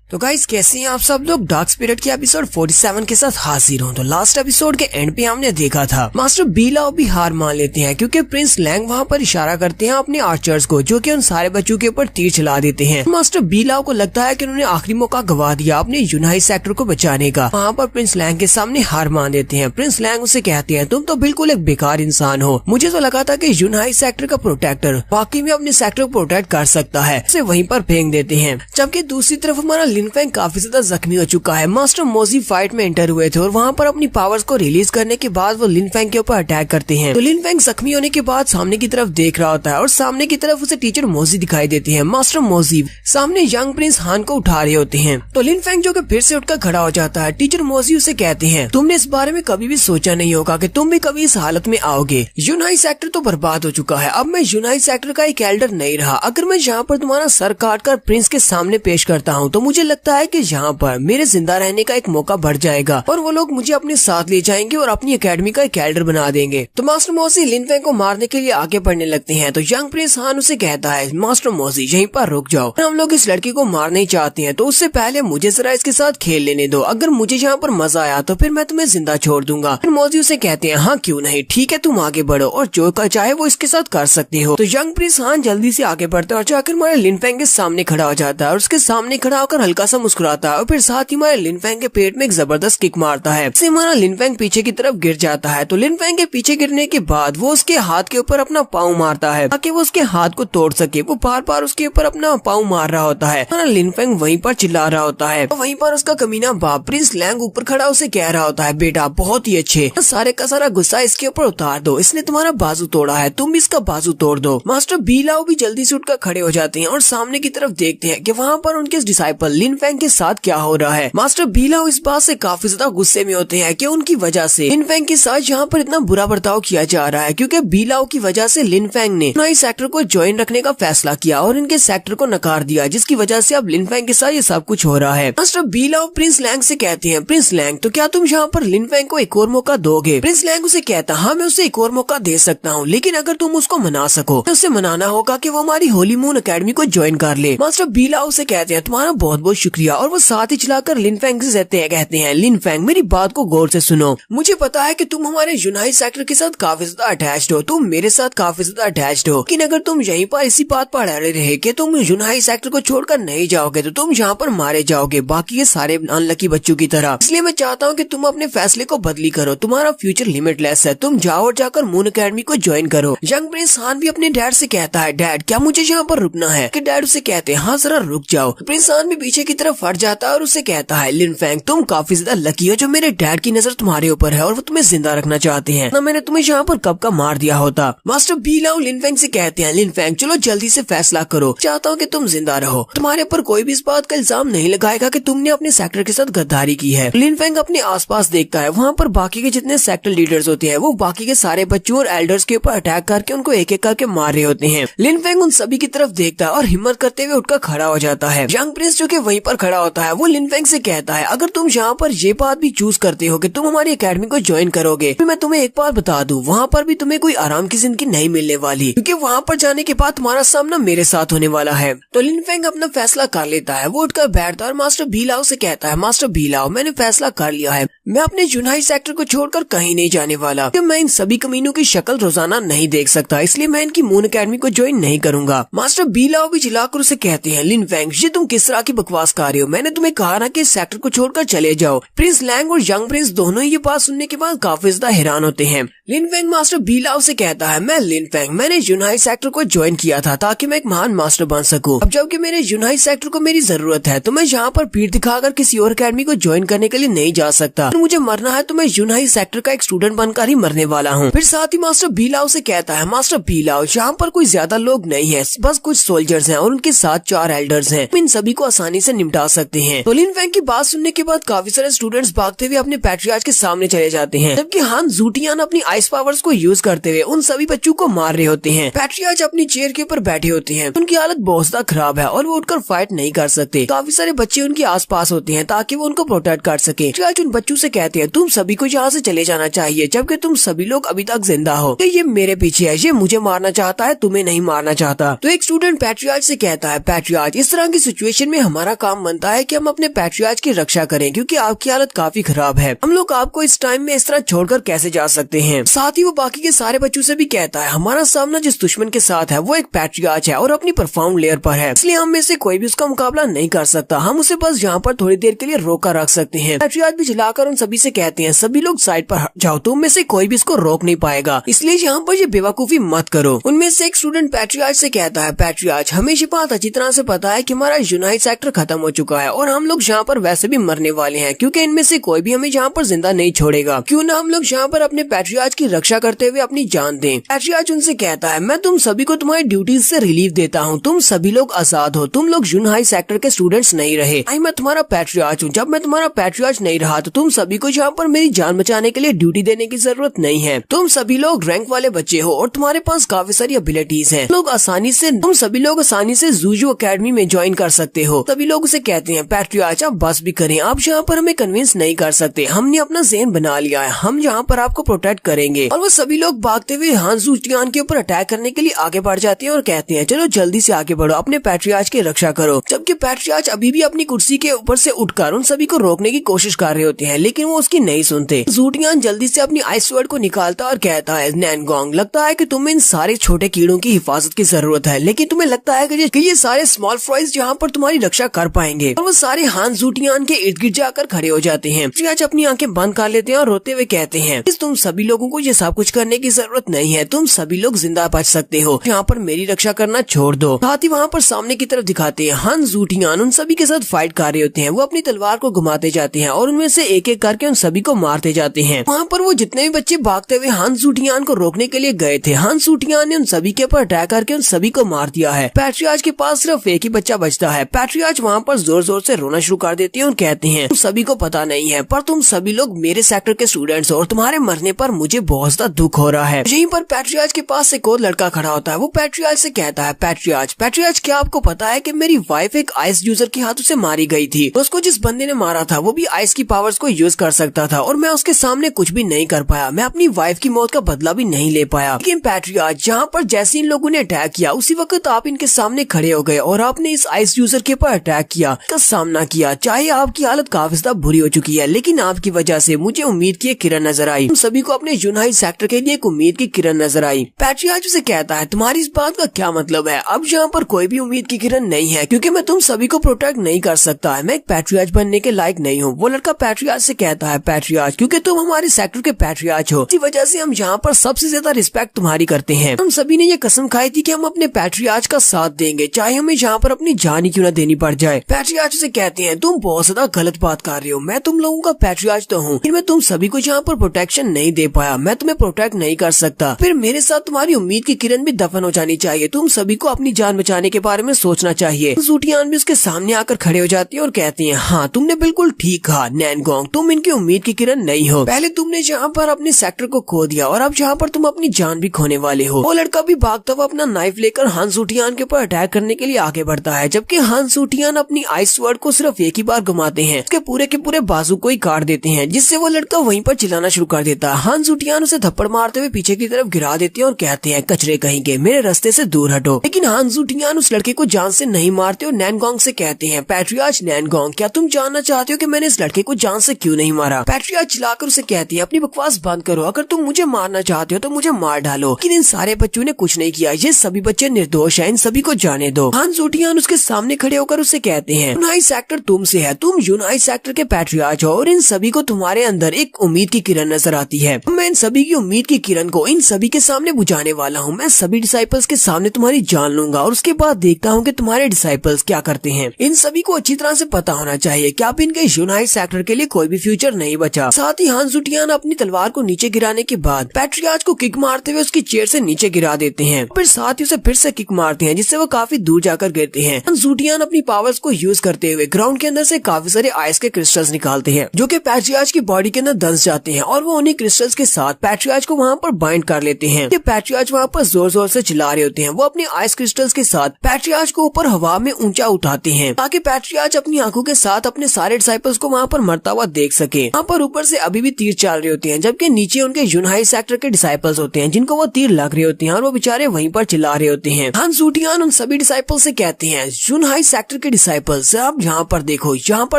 तो गाइस कैसे हैं आप सब लोग। डार्क स्पिरिट की एपिसोड 47 के साथ हाजिर हूँ। तो लास्ट एपिसोड के एंड पे हमने देखा था मास्टर बीलाओ भी हार मान लेते हैं क्योंकि प्रिंस लैंग वहाँ पर इशारा करते हैं अपने आर्चर्स को, जो कि उन सारे बच्चों के ऊपर तीर चला देते हैं। मास्टर बीलाओ को लगता है कि उन्होंने आखिरी मौका गवा दिया अपने यूनाइट सेक्टर को बचाने का। वहाँ पर प्रिंस लैंग के सामने हार मान देते हैं। प्रिंस लैंग उसे कहते हैं, तुम तो बिल्कुल एक बेकार इंसान हो, मुझे तो लगा था कि यूनाइट सेक्टर का प्रोटेक्टर वाकई में अपने सेक्टर को प्रोटेक्ट कर सकता है। उसे वहीं पर फेंक देते हैं। जबकि दूसरी तरफ हमारा लिन फेंग काफी ज्यादा जख्मी हो चुका है। मास्टर मोजी फाइट में एंटर हुए थे और वहाँ पर अपनी पावर्स को रिलीज करने के बाद वो लिन फेंग के ऊपर अटैक करते हैं। तो लिन फेंग जख्मी होने के बाद सामने की तरफ देख रहा होता है और सामने की तरफ उसे टीचर मोजी दिखाई देती है। मास्टर मोजी सामने यंग प्रिंस हान को उठा रहे होते हैं। तो लिन फेंग जो कि फिर से उठकर खड़ा हो जाता है। टीचर मोजी उसे कहते हैं, तुमने इस बारे में कभी भी सोचा नहीं होगा कि तुम भी कभी इस हालत में आओगे। यूनाइट सेक्टर तो बर्बाद हो चुका है, अब मैं यूनाइट सेक्टर का एक एल्डर नहीं रहा। अगर मैं यहाँ पर तुम्हारा सर काट कर प्रिंस के सामने पेश करता हूँ तो मुझे लगता है कि यहाँ पर मेरे जिंदा रहने का एक मौका बढ़ जाएगा और वो लोग मुझे अपने साथ ले जाएंगे और अपनी एकेडमी का एक एल्डर बना देंगे। तो मास्टर मोजी लिन फेंग को मारने के लिए आगे बढ़ने लगते हैं। तो यंग प्रिंस हान उसे कहता है, मास्टर मोजी यहीं पर रुक जाओ, हम लोग इस लड़की को मारना ही चाहते हैं, तो उससे पहले मुझे जरा इसके साथ खेल लेने दो। अगर मुझे यहाँ पर मजा आया तो फिर मैं तुम्हें जिंदा छोड़ दूंगा। फिर मोजी उसे कहते हैं, हाँ क्यों नहीं, ठीक है तुम आगे बढ़ो और जो चाहे वो इसके साथ कर सकते हो। तो यंग प्रिंस हान जल्दी से आगे बढ़ता है और जाकर हमारे लिन फेंग के सामने खड़ा हो जाता है और उसके सामने खड़ा होकर हल्का सा मुस्कुराता है और फिर साथ ही हमारे लिन फेंग के पेट में एक जबरदस्त किक मारता है। इससे हमारा लिन फेंग पीछे की तरफ गिर जाता है। तो लिन फेंग के पीछे गिरने के बाद वो उसके हाथ के ऊपर अपना पाँव मारता है ताकि वो उसके हाथ को तोड़ सके। वो बार बार उसके ऊपर अपना पाँव मार रहा होता है। हमारा लिन फेंग वहीं पर चिल्ला रहा होता है। तो वहीं पर उसका कमीना बाप प्रिंस लैंग ऊपर खड़ा उसे कह रहा होता है, बेटा बहुत ही अच्छे, सारे का सारा गुस्सा इसके ऊपर उतार दो, इसने तुम्हारा बाजू तोड़ा है, तुम भी इसका बाजू तोड़ दो। मास्टर बीलाओ भी जल्दी से उठकर खड़े हो जाते हैं और सामने की तरफ देखते हैं कि वहाँ पर उनके डिसाइपल लिन फेंग के साथ क्या हो रहा है। मास्टर बीलाओ इस बात से काफी ज्यादा गुस्से में होते हैं कि उनकी वजह से लिन फेंग के साथ यहाँ पर इतना बुरा बर्ताव किया जा रहा है, क्योंकि बीलाओ की वजह से लिन फेंग ने यूनाइट सेक्टर को ज्वाइन रखने का फैसला किया और इनके सेक्टर को नकार दिया, जिसकी वजह से अब लिन फेंग के साथ ये सब कुछ हो रहा है। मास्टर बीलाओ प्रिंस लैंग से कहते हैं, प्रिंस लैंग तो क्या तुम यहाँ पर लिन फेंग को एक और मौका दोगे। प्रिंस लैंग उसे कहता, हाँ मैं उसे एक और मौका दे सकता हूँ, लेकिन अगर तुम उसको मना सको तो उसे मनाना होगा कि वो हमारी होली मून अकेडमी को ज्वाइन कर ले। मास्टर बीलाओ से कहते हैं, तुम्हारा बहुत बहुत शुक्रिया, और वो साथ ही चलाकर लिन फेंग से कहते हैं, लिन फेंग मेरी बात को गौर से सुनो, मुझे पता है कि तुम हमारे यूनाइट सेक्टर के साथ काफी ज्यादा अटैच्ड हो, तुम मेरे साथ काफी ज्यादा अटैच्ड हो, लेकिन अगर तुम यहीं पर इसी बात पर अड़े रहे कि तुम यूनाइट सेक्टर को छोड़कर नहीं जाओगे तो तुम यहाँ पर मारे जाओगे बाकी के सारे अनलकी बच्चों की तरह। इसलिए मैं चाहता हूँ कि तुम अपने फैसले को बदली करो, तुम्हारा फ्यूचर लिमिटलेस है, तुम जाओ और जाकर मून अकेडमी को ज्वाइन करो। यंग प्रिंस हान भी अपने डैड से कहता है, डैड क्या मुझे यहाँ पर रुकना है। कि डैड उसे कहते हैं, हाँ जरा रुक जाओ। प्रिंस हान भी पीछे की तरफ हट जाता है और उसे कहता है, लिन फेंग तुम काफी ज्यादा लकी हो जो मेरे डैड की नजर तुम्हारे ऊपर है और वो तुम्हें जिंदा रखना चाहते हैं, ना मैंने तुम्हें यहाँ पर कब का मार दिया होता। मास्टर बीलाओ लिन फेंग से कहते हैं, लिन फेंग चलो जल्दी से फैसला करो, चाहता हूँ कि तुम जिंदा रहो, तुम्हारे ऊपर कोई भी इस बात का इल्जाम नहीं लगाएगा कि तुमने अपने सेक्टर के साथ गद्दारी की है। लिन फेंग अपने आसपास देखता है, वहाँ पर बाकी के जितने सेक्टर लीडर्स होते हैं वो बाकी के सारे बच्चों और एल्डर्स के ऊपर अटैक करके उनको एक एक करके मार रहे होते हैं। लिन फेंग उन सभी की तरफ देखता है और हिम्मत करते हुए उठकर खड़ा हो जाता है। यंग प्रिंस जो कि वहीं पर खड़ा होता है वो लिन फेंग से कहता है, अगर तुम यहाँ पर ये बात भी चूज करते हो कि तुम हमारी एकेडमी को ज्वाइन करोगे, तो मैं तुम्हें एक बात बता दूं, वहाँ पर भी तुम्हें कोई आराम की जिंदगी नहीं मिलने वाली, क्योंकि वहाँ पर जाने के बाद तुम्हारा सामना मेरे साथ होने वाला है। तो लिन फेंग अपना फैसला कर लेता है, वो उठकर बैठता है और मास्टर बीलाओ से कहता है, मास्टर बीलाओ मैंने फैसला कर लिया है, मैं अपने यूनाइट सेक्टर को छोड़कर कहीं नहीं जाने वाला, क्योंकि मैं इन सभी कमीनों की शक्ल रोजाना नहीं देख सकता, इसलिए मैं इनकी मून अकेडमी को ज्वाइन नहीं करूंगा। मास्टर बीलाओ भी चिल्लाकर उसे कहते हैं, लिन फेंग ये तुम किस तरह की बकवास कर रहे हो, मैंने तुम्हें कहा ना कि इस सेक्टर को छोड़कर चले जाओ। प्रिंस लैंग और यंग प्रिंस दोनों ये बात सुनने के बाद काफी ज्यादा हैरान होते हैं। लिन फेंग मास्टर बीलाओ से कहता है, मैं लिन फेंग, मैंने यूनाई सेक्टर को ज्वाइन किया था ताकि मैं एक महान मास्टर बन सकूं। अब जबकि मेरे यूनाई सेक्टर को मेरी जरूरत है तो मैं यहाँ पर पीठ दिखाकर किसी और अकेडमी को ज्वाइन करने के लिए नहीं जा सकता। और मुझे मरना है तो मैं यूनाई सेक्टर का एक स्टूडेंट बनकर ही मरने वाला हूँ। फिर साथ ही मास्टर बीलाओ से कहता है, मास्टर बीलाओ, यहाँ पर कोई ज्यादा लोग नहीं है, बस कुछ सोल्जर्स हैं और उनके साथ 4 एल्डर्स हैं। इन सभी को आसानी से निपटा सकते हैं। तो लिन फेंग की बात सुनने के बाद काफी सारे स्टूडेंट्स भागते हुए अपने पैट्रियार्च के सामने चले जाते हैं, जबकि हान जूटियान अपनी आइस पावर्स को यूज करते हुए उन सभी बच्चों को मार रहे होते हैं। पैट्रियार्च अपनी चेयर के ऊपर बैठे होते हैं, उनकी हालत बहुत ज्यादा खराब है और वो उठकर फाइट नहीं कर सकते। काफी सारे बच्चे उनके आसपास होते हैं ताकि वो उनको प्रोटेक्ट कर सके। पैट्रियार्च उन बच्चों से कहते हैं, तुम सभी को यहाँ से चले जाना चाहिए, जबकि तुम सभी लोग अभी तक जिंदा हो। ये मेरे पीछे है, ये मुझे मारना चाहता है, तुम्हें नहीं मारना चाहता। तो एक स्टूडेंट पैट्रियार्च से कहता है, पैट्रियार्च, इस तरह की सिचुएशन में हमारा काम बनता है कि हम अपने पैट्रियार्च की रक्षा करें, क्योंकि आपकी हालत काफी खराब है। हम लोग आपको इस टाइम में इस तरह छोड़कर कैसे जा सकते हैं। साथ ही वो बाकी के सारे बच्चों से भी कहता है, हमारा सामना जिस दुश्मन के साथ है वो एक पैट्रियार्च है और अपनी परफॉर्म लेयर पर है, इसलिए हम में से कोई भी उसका मुकाबला नहीं कर सकता। हम उसे बस यहाँ पर थोड़ी देर के लिए रोका रख सकते हैं। पैट्रियार्च भी चिल्लाकर उन सभी से कहते हैं, सभी लोग साइड पर हट जाओ, तुम में से कोई भी इसको रोक नहीं पाएगा, इसलिए यहाँ पर ये बेवकूफी मत करो। उनमें से एक स्टूडेंट पैट्रियार्च से कहता है, पैट्रियार्च, हमें ये बात अच्छी तरह से पता है कि हमारा यूनाइट सेक्टर खत्म हो चुका है और हम लोग यहाँ पर वैसे भी मरने वाले हैं, क्योंकि इनमें से कोई भी हमें यहाँ पर जिंदा नहीं छोड़ेगा। क्यों ना हम लोग यहाँ पर अपने पैट्रियार्च की रक्षा करते हुए अपनी जान दें। पैट्रियार्च उनसे कहता है, मैं तुम सभी को तुम्हारी ड्यूटीज से रिलीफ देता हूँ, तुम सभी लोग आजाद हो, तुम लोग यूनाइट सेक्टर के स्टूडेंट्स नहीं रहे। मैं तुम्हारा पैट्रियार्च हूँ, जब मैं तुम्हारा पैट्रियार्च नहीं रहा तो तुम सभी को यहाँ पर मेरी जान बचाने के लिए ड्यूटी देने की जरूरत नहीं है। तुम सभी लोग रैंक वाले बच्चे हो और तुम्हारे पास काफी सारी एबिलिटीज हैं। तुम सभी लोग आसानी से जूजू अकेडमी में ज्वाइन कर सकते हो। सभी लोग उसे कहते हैं, पैट्रियार्च, आप बस भी करें, आप यहाँ पर हमें कन्विंस नहीं कर सकते, हमने अपना ज़हन बना लिया है, हम यहाँ पर आपको प्रोटेक्ट करेंगे। और वो सभी लोग भागते हुए हान जूटियान के ऊपर अटैक करने के लिए आगे बढ़ जाते हैं और कहते हैं, चलो जल्दी से आगे बढ़ो, अपने पैट्रियार्च की रक्षा करो। जबकि पैट्रियार्च अभी भी अपनी कुर्सी के ऊपर से उठकर उन सभी को रोकने की कोशिश कर रहे होते हैं, लेकिन वो उसकी नहीं सुनते। जूटियान जल्दी से अपनी आइस स्वॉर्ड को निकालता और कहता है, नैनगोंग, लगता है कि तुम्हें इन सारे छोटे कीड़ों की हिफाजत की जरूरत है, लेकिन तुम्हें लगता है कि ये सारे स्मॉल फ्राइज यहाँ पर तुम्हारी रक्षा कर पाएंगे। और वो सारे हान जूटियान के इर्द गिर्द जाकर खड़े हो जाते हैं। पैट्रियार्च अपनी आंखें बंद कर लेते हैं और रोते हुए कहते हैं, तुम सभी लोगों को ये सब कुछ करने की जरूरत नहीं है, तुम सभी लोग जिंदा बच सकते हो, यहाँ पर मेरी रक्षा करना छोड़ दो। साथ ही वहाँ पर सामने की तरफ दिखाते हैं, हान जूटियान उन सभी के साथ फाइट कर रहे होते हैं। वो अपनी तलवार को घुमाते जाते हैं और उनमें से एक एक करके उन सभी को मारते जाते हैं। वहाँ पर वो जितने भी बच्चे भागते हुए हान जूटियान को रोकने के लिए गए थे, हान जूटियान ने उन सभी के ऊपर अटैक करके उन सभी को मार दिया है। पैट्रियार्च के पास सिर्फ एक ही बच्चा बचता है। पैट्रियार्च वहाँ पर जोर जोर से रोना शुरू कर देते हैं और कहते हैं, तुम सभी को पता नहीं है, पर तुम सभी लोग मेरे सेक्टर के स्टूडेंट्स हो और तुम्हारे मरने पर मुझे बहुत ज्यादा दुख हो रहा है। यहीं पर पैट्रियार्च के पास एक और लड़का खड़ा होता है। वो पैट्रियार्च से कहता है, पैट्रियार्च, क्या आपको पता है कि मेरी वाइफ एक आइस यूजर के हाथों से मारी गई थी। उसको जिस बंदे ने मारा था वो भी आइस की पावर्स को यूज कर सकता था और मैं उसके सामने कुछ भी नहीं कर पाया, मैं अपनी वाइफ की मौत का बदला भी नहीं ले पाया। लेकिन पैट्रियार्च, जहाँ पर जैसे इन लोगों ने अटैक किया उसी वक्त आप इनके सामने खड़े हो गए और आपने इस आइस यूजर के ऊपर अटैक किया, का सामना किया। चाहे आपकी हालत काफी ज्यादा बुरी हो चुकी है, लेकिन आपकी वजह से मुझे उम्मीद की एक किरण नजर आई। हम सभी को अपने यूनाइट सेक्टर के लिए एक उम्मीद की किरण नजर आई। पैट्रियार्च से कहता है, तुम्हारी इस बात का क्या मतलब है? अब यहाँ पर कोई भी उम्मीद की किरण नहीं है, क्योंकि मैं तुम सभी को प्रोटेक्ट नहीं कर सकता, मैं एक पैट्रियार्च बनने के लायक नहीं हूँ। वो लड़का पैट्रियार्च से कहता है, पैट्रियार्च, क्योंकि तुम हमारे सेक्टर के पैट्रियार्च हो, इसी वजह से हम यहाँ पर सबसे ज्यादा रिस्पेक्ट तुम्हारी करते हैं। हम सभी ने ये कसम खाई थी कि हम अपने पैट्रियार्च का साथ देंगे, चाहे हमें यहाँ पर अपनी जान ही क्यों न देनी पड़ जाए। पैट्रियार्च से कहते हैं, तुम बहुत ज्यादा गलत बात कर रहे हो, मैं तुम लोगों का पैट्रियार्च तो हूँ, मैं तुम सभी को यहाँ पर प्रोटेक्शन नहीं दे पाया, मैं तुम्हें प्रोटेक्ट नहीं कर सकता, फिर मेरे साथ तुम्हारी उम्मीद की किरण भी दफन हो जानी चाहिए। तुम सभी को अपनी जान बचाने के बारे में सोचना चाहिए। जूटियान भी उसके सामने आकर खड़े हो जाती है और कहती है, हाँ तुमने बिल्कुल ठीक कहा नैनगोंग, तुम इनकी उम्मीद की किरण नहीं हो। पहले तुमने यहाँ पर अपने सेक्टर को खो दिया और अब यहाँ पर तुम अपनी जान भी खोने वाले हो। वो लड़का भी भागता हुआ अपना नाइफ लेकर हान जूटियान के ऊपर अटैक करने के लिए आगे बढ़ता है, जबकि हान जूटियान अपनी आइस स्वॉर्ड को सिर्फ एक ही बार घुमाते हैं, उसके पूरे के पूरे बाजू को ही काट देते हैं, जिससे वो लड़का वहीं पर चिल्लाना शुरू कर देता है। हान जूटियान उसे थप्पड़ मारते हुए पीछे की तरफ गिरा देते हैं और कहते हैं, कचरे कहेंगे, मेरे रास्ते से दूर हटो। लेकिन हान जूटियान उस लड़के को जान से नहीं मारते और नैनगोंग से कहते हैं, पैट्रियार्च नैनगोंग, क्या तुम जानना चाहते हो कि मैंने इस लड़के को जान से क्यों नहीं मारा? पैट्रियार्च चिल्लाकर उसे कहती है, अपनी बकवास बंद करो, अगर तुम मुझे मारना चाहते हो तो मुझे मार डालो। लेकिन इन सारे बच्चों ने कुछ नहीं किया, ये सभी बच्चे निर्दोष हैं, इन सभी को जाने दो। हान जूटियान उसके सामने खड़े होकर उसे कहते हैं, यूनाइट सेक्टर तुमसे है, तुम यूनाइट सेक्टर के पैट्रियार्च हो और इन सभी को तुम्हारे अंदर एक उम्मीद की किरण नजर आती है। मैं इन सभी की उम्मीद की किरण को इन सभी के सामने बुझाने वाला हूँ। मैं सभी डिसाइपल्स के सामने तुम्हारी जान लूंगा और उसके बाद देखता हूँ कि तुम्हारे डिसाइपल्स क्या करते हैं। इन सभी को अच्छी तरह से पता होना चाहिए कि अब इनके यूनाइट सेक्टर के लिए कोई भी फ्यूचर नहीं बचा। साथ ही हान जुटियान अपनी तलवार को नीचे गिराने के बाद पैट्रियार्च को किक मारते हुए उसकी चेयर से नीचे गिरा देते हैं। फिर साथ ही उसे फिर से किक मारते हैं जिससे वो काफी दूर जाकर गिरते हैं। हान जुटियान अपनी पावर्स को यूज करते हुए ग्राउंड के अंदर से काफी सारे आइस के क्रिस्टल्स निकालते हैं जो कि पैट्रियार्च की बॉडी के अंदर धंस जाते हैं और वो उन्हीं क्रिस्टल्स के साथ पैट्रियार्च को वहाँ पर बाइंड कर लेते हैं। पैट्रियार्च वहाँ पर जोर जोर से चिल्ला रहे होते हैं। वो अपने आइस क्रिस्टल्स के साथ पैट्रियार्च को ऊपर हवा में ऊंचा उठाते हैं ताकि पैट्रियार्च अपनी आंखों के साथ अपने सारे डिसाइपल्स को वहाँ पर मरता हुआ देख सके। वहाँ पर ऊपर से अभी भी तीर चल रहे होते हैं जबकि नीचे उनके यूनाइट सेक्टर के डिसाइपल्स होते हैं जिनको वो तीर लग रहे होते हैं और वो बेचारे वहीं पर चिल्ला रहे होते हैं। हान जुटियान उन सभी डिसाइपल्स से कहते हैं, यूनाइट सेक्टर के डिसाइपल्स आप यहाँ पर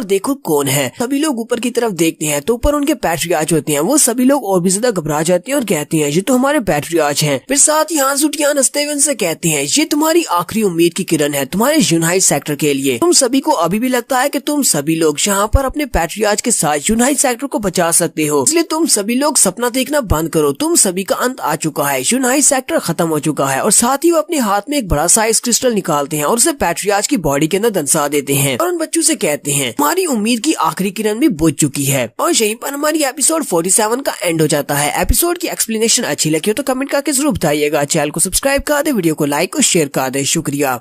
देखो कौन है। सभी लोग ऊपर की तरफ देखते हैं तो ऊपर उनके पैट्रियार्च होते हैं। वो सभी लोग और भी ज्यादा घबरा जाते हैं और कहते हैं ये तो हमारे पैट्रियार्च हैं। फिर साथ ही हान जुटियान हंसते हुए उनसे कहते हैं ये तुम्हारी आखिरी उम्मीद की किरण है तुम्हारे यूनाइट सेक्टर के लिए। तुम सभी को अभी भी लगता है कि तुम सभी लोग यहाँ पर अपने पैट्रियार्च के साथ यूनाइट सेक्टर को बचा सकते हो, इसलिए तुम सभी लोग सपना देखना बंद करो। तुम सभी का अंत आ चुका है, यूनाइट सेक्टर खत्म हो चुका है। और साथ ही वो अपने हाथ में एक बड़ा सा आइस क्रिस्टल निकालते हैं और उसे पैट्रियार्च की बॉडी के अंदर दंसा देते हैं और उन बच्चों से कहते हैं हमारी उम्मीद की आखिरी किरण भी बुझ चुकी है। और यहीं पर हमारी एपिसोड 47 का एंड हो जाता है। एपिसोड की एक्सप्लेनेशन अच्छी लगी हो तो कमेंट करके जरूर बताइएगा। चैनल को सब्सक्राइब कर दे, वीडियो को लाइक और शेयर कर दे। शुक्रिया।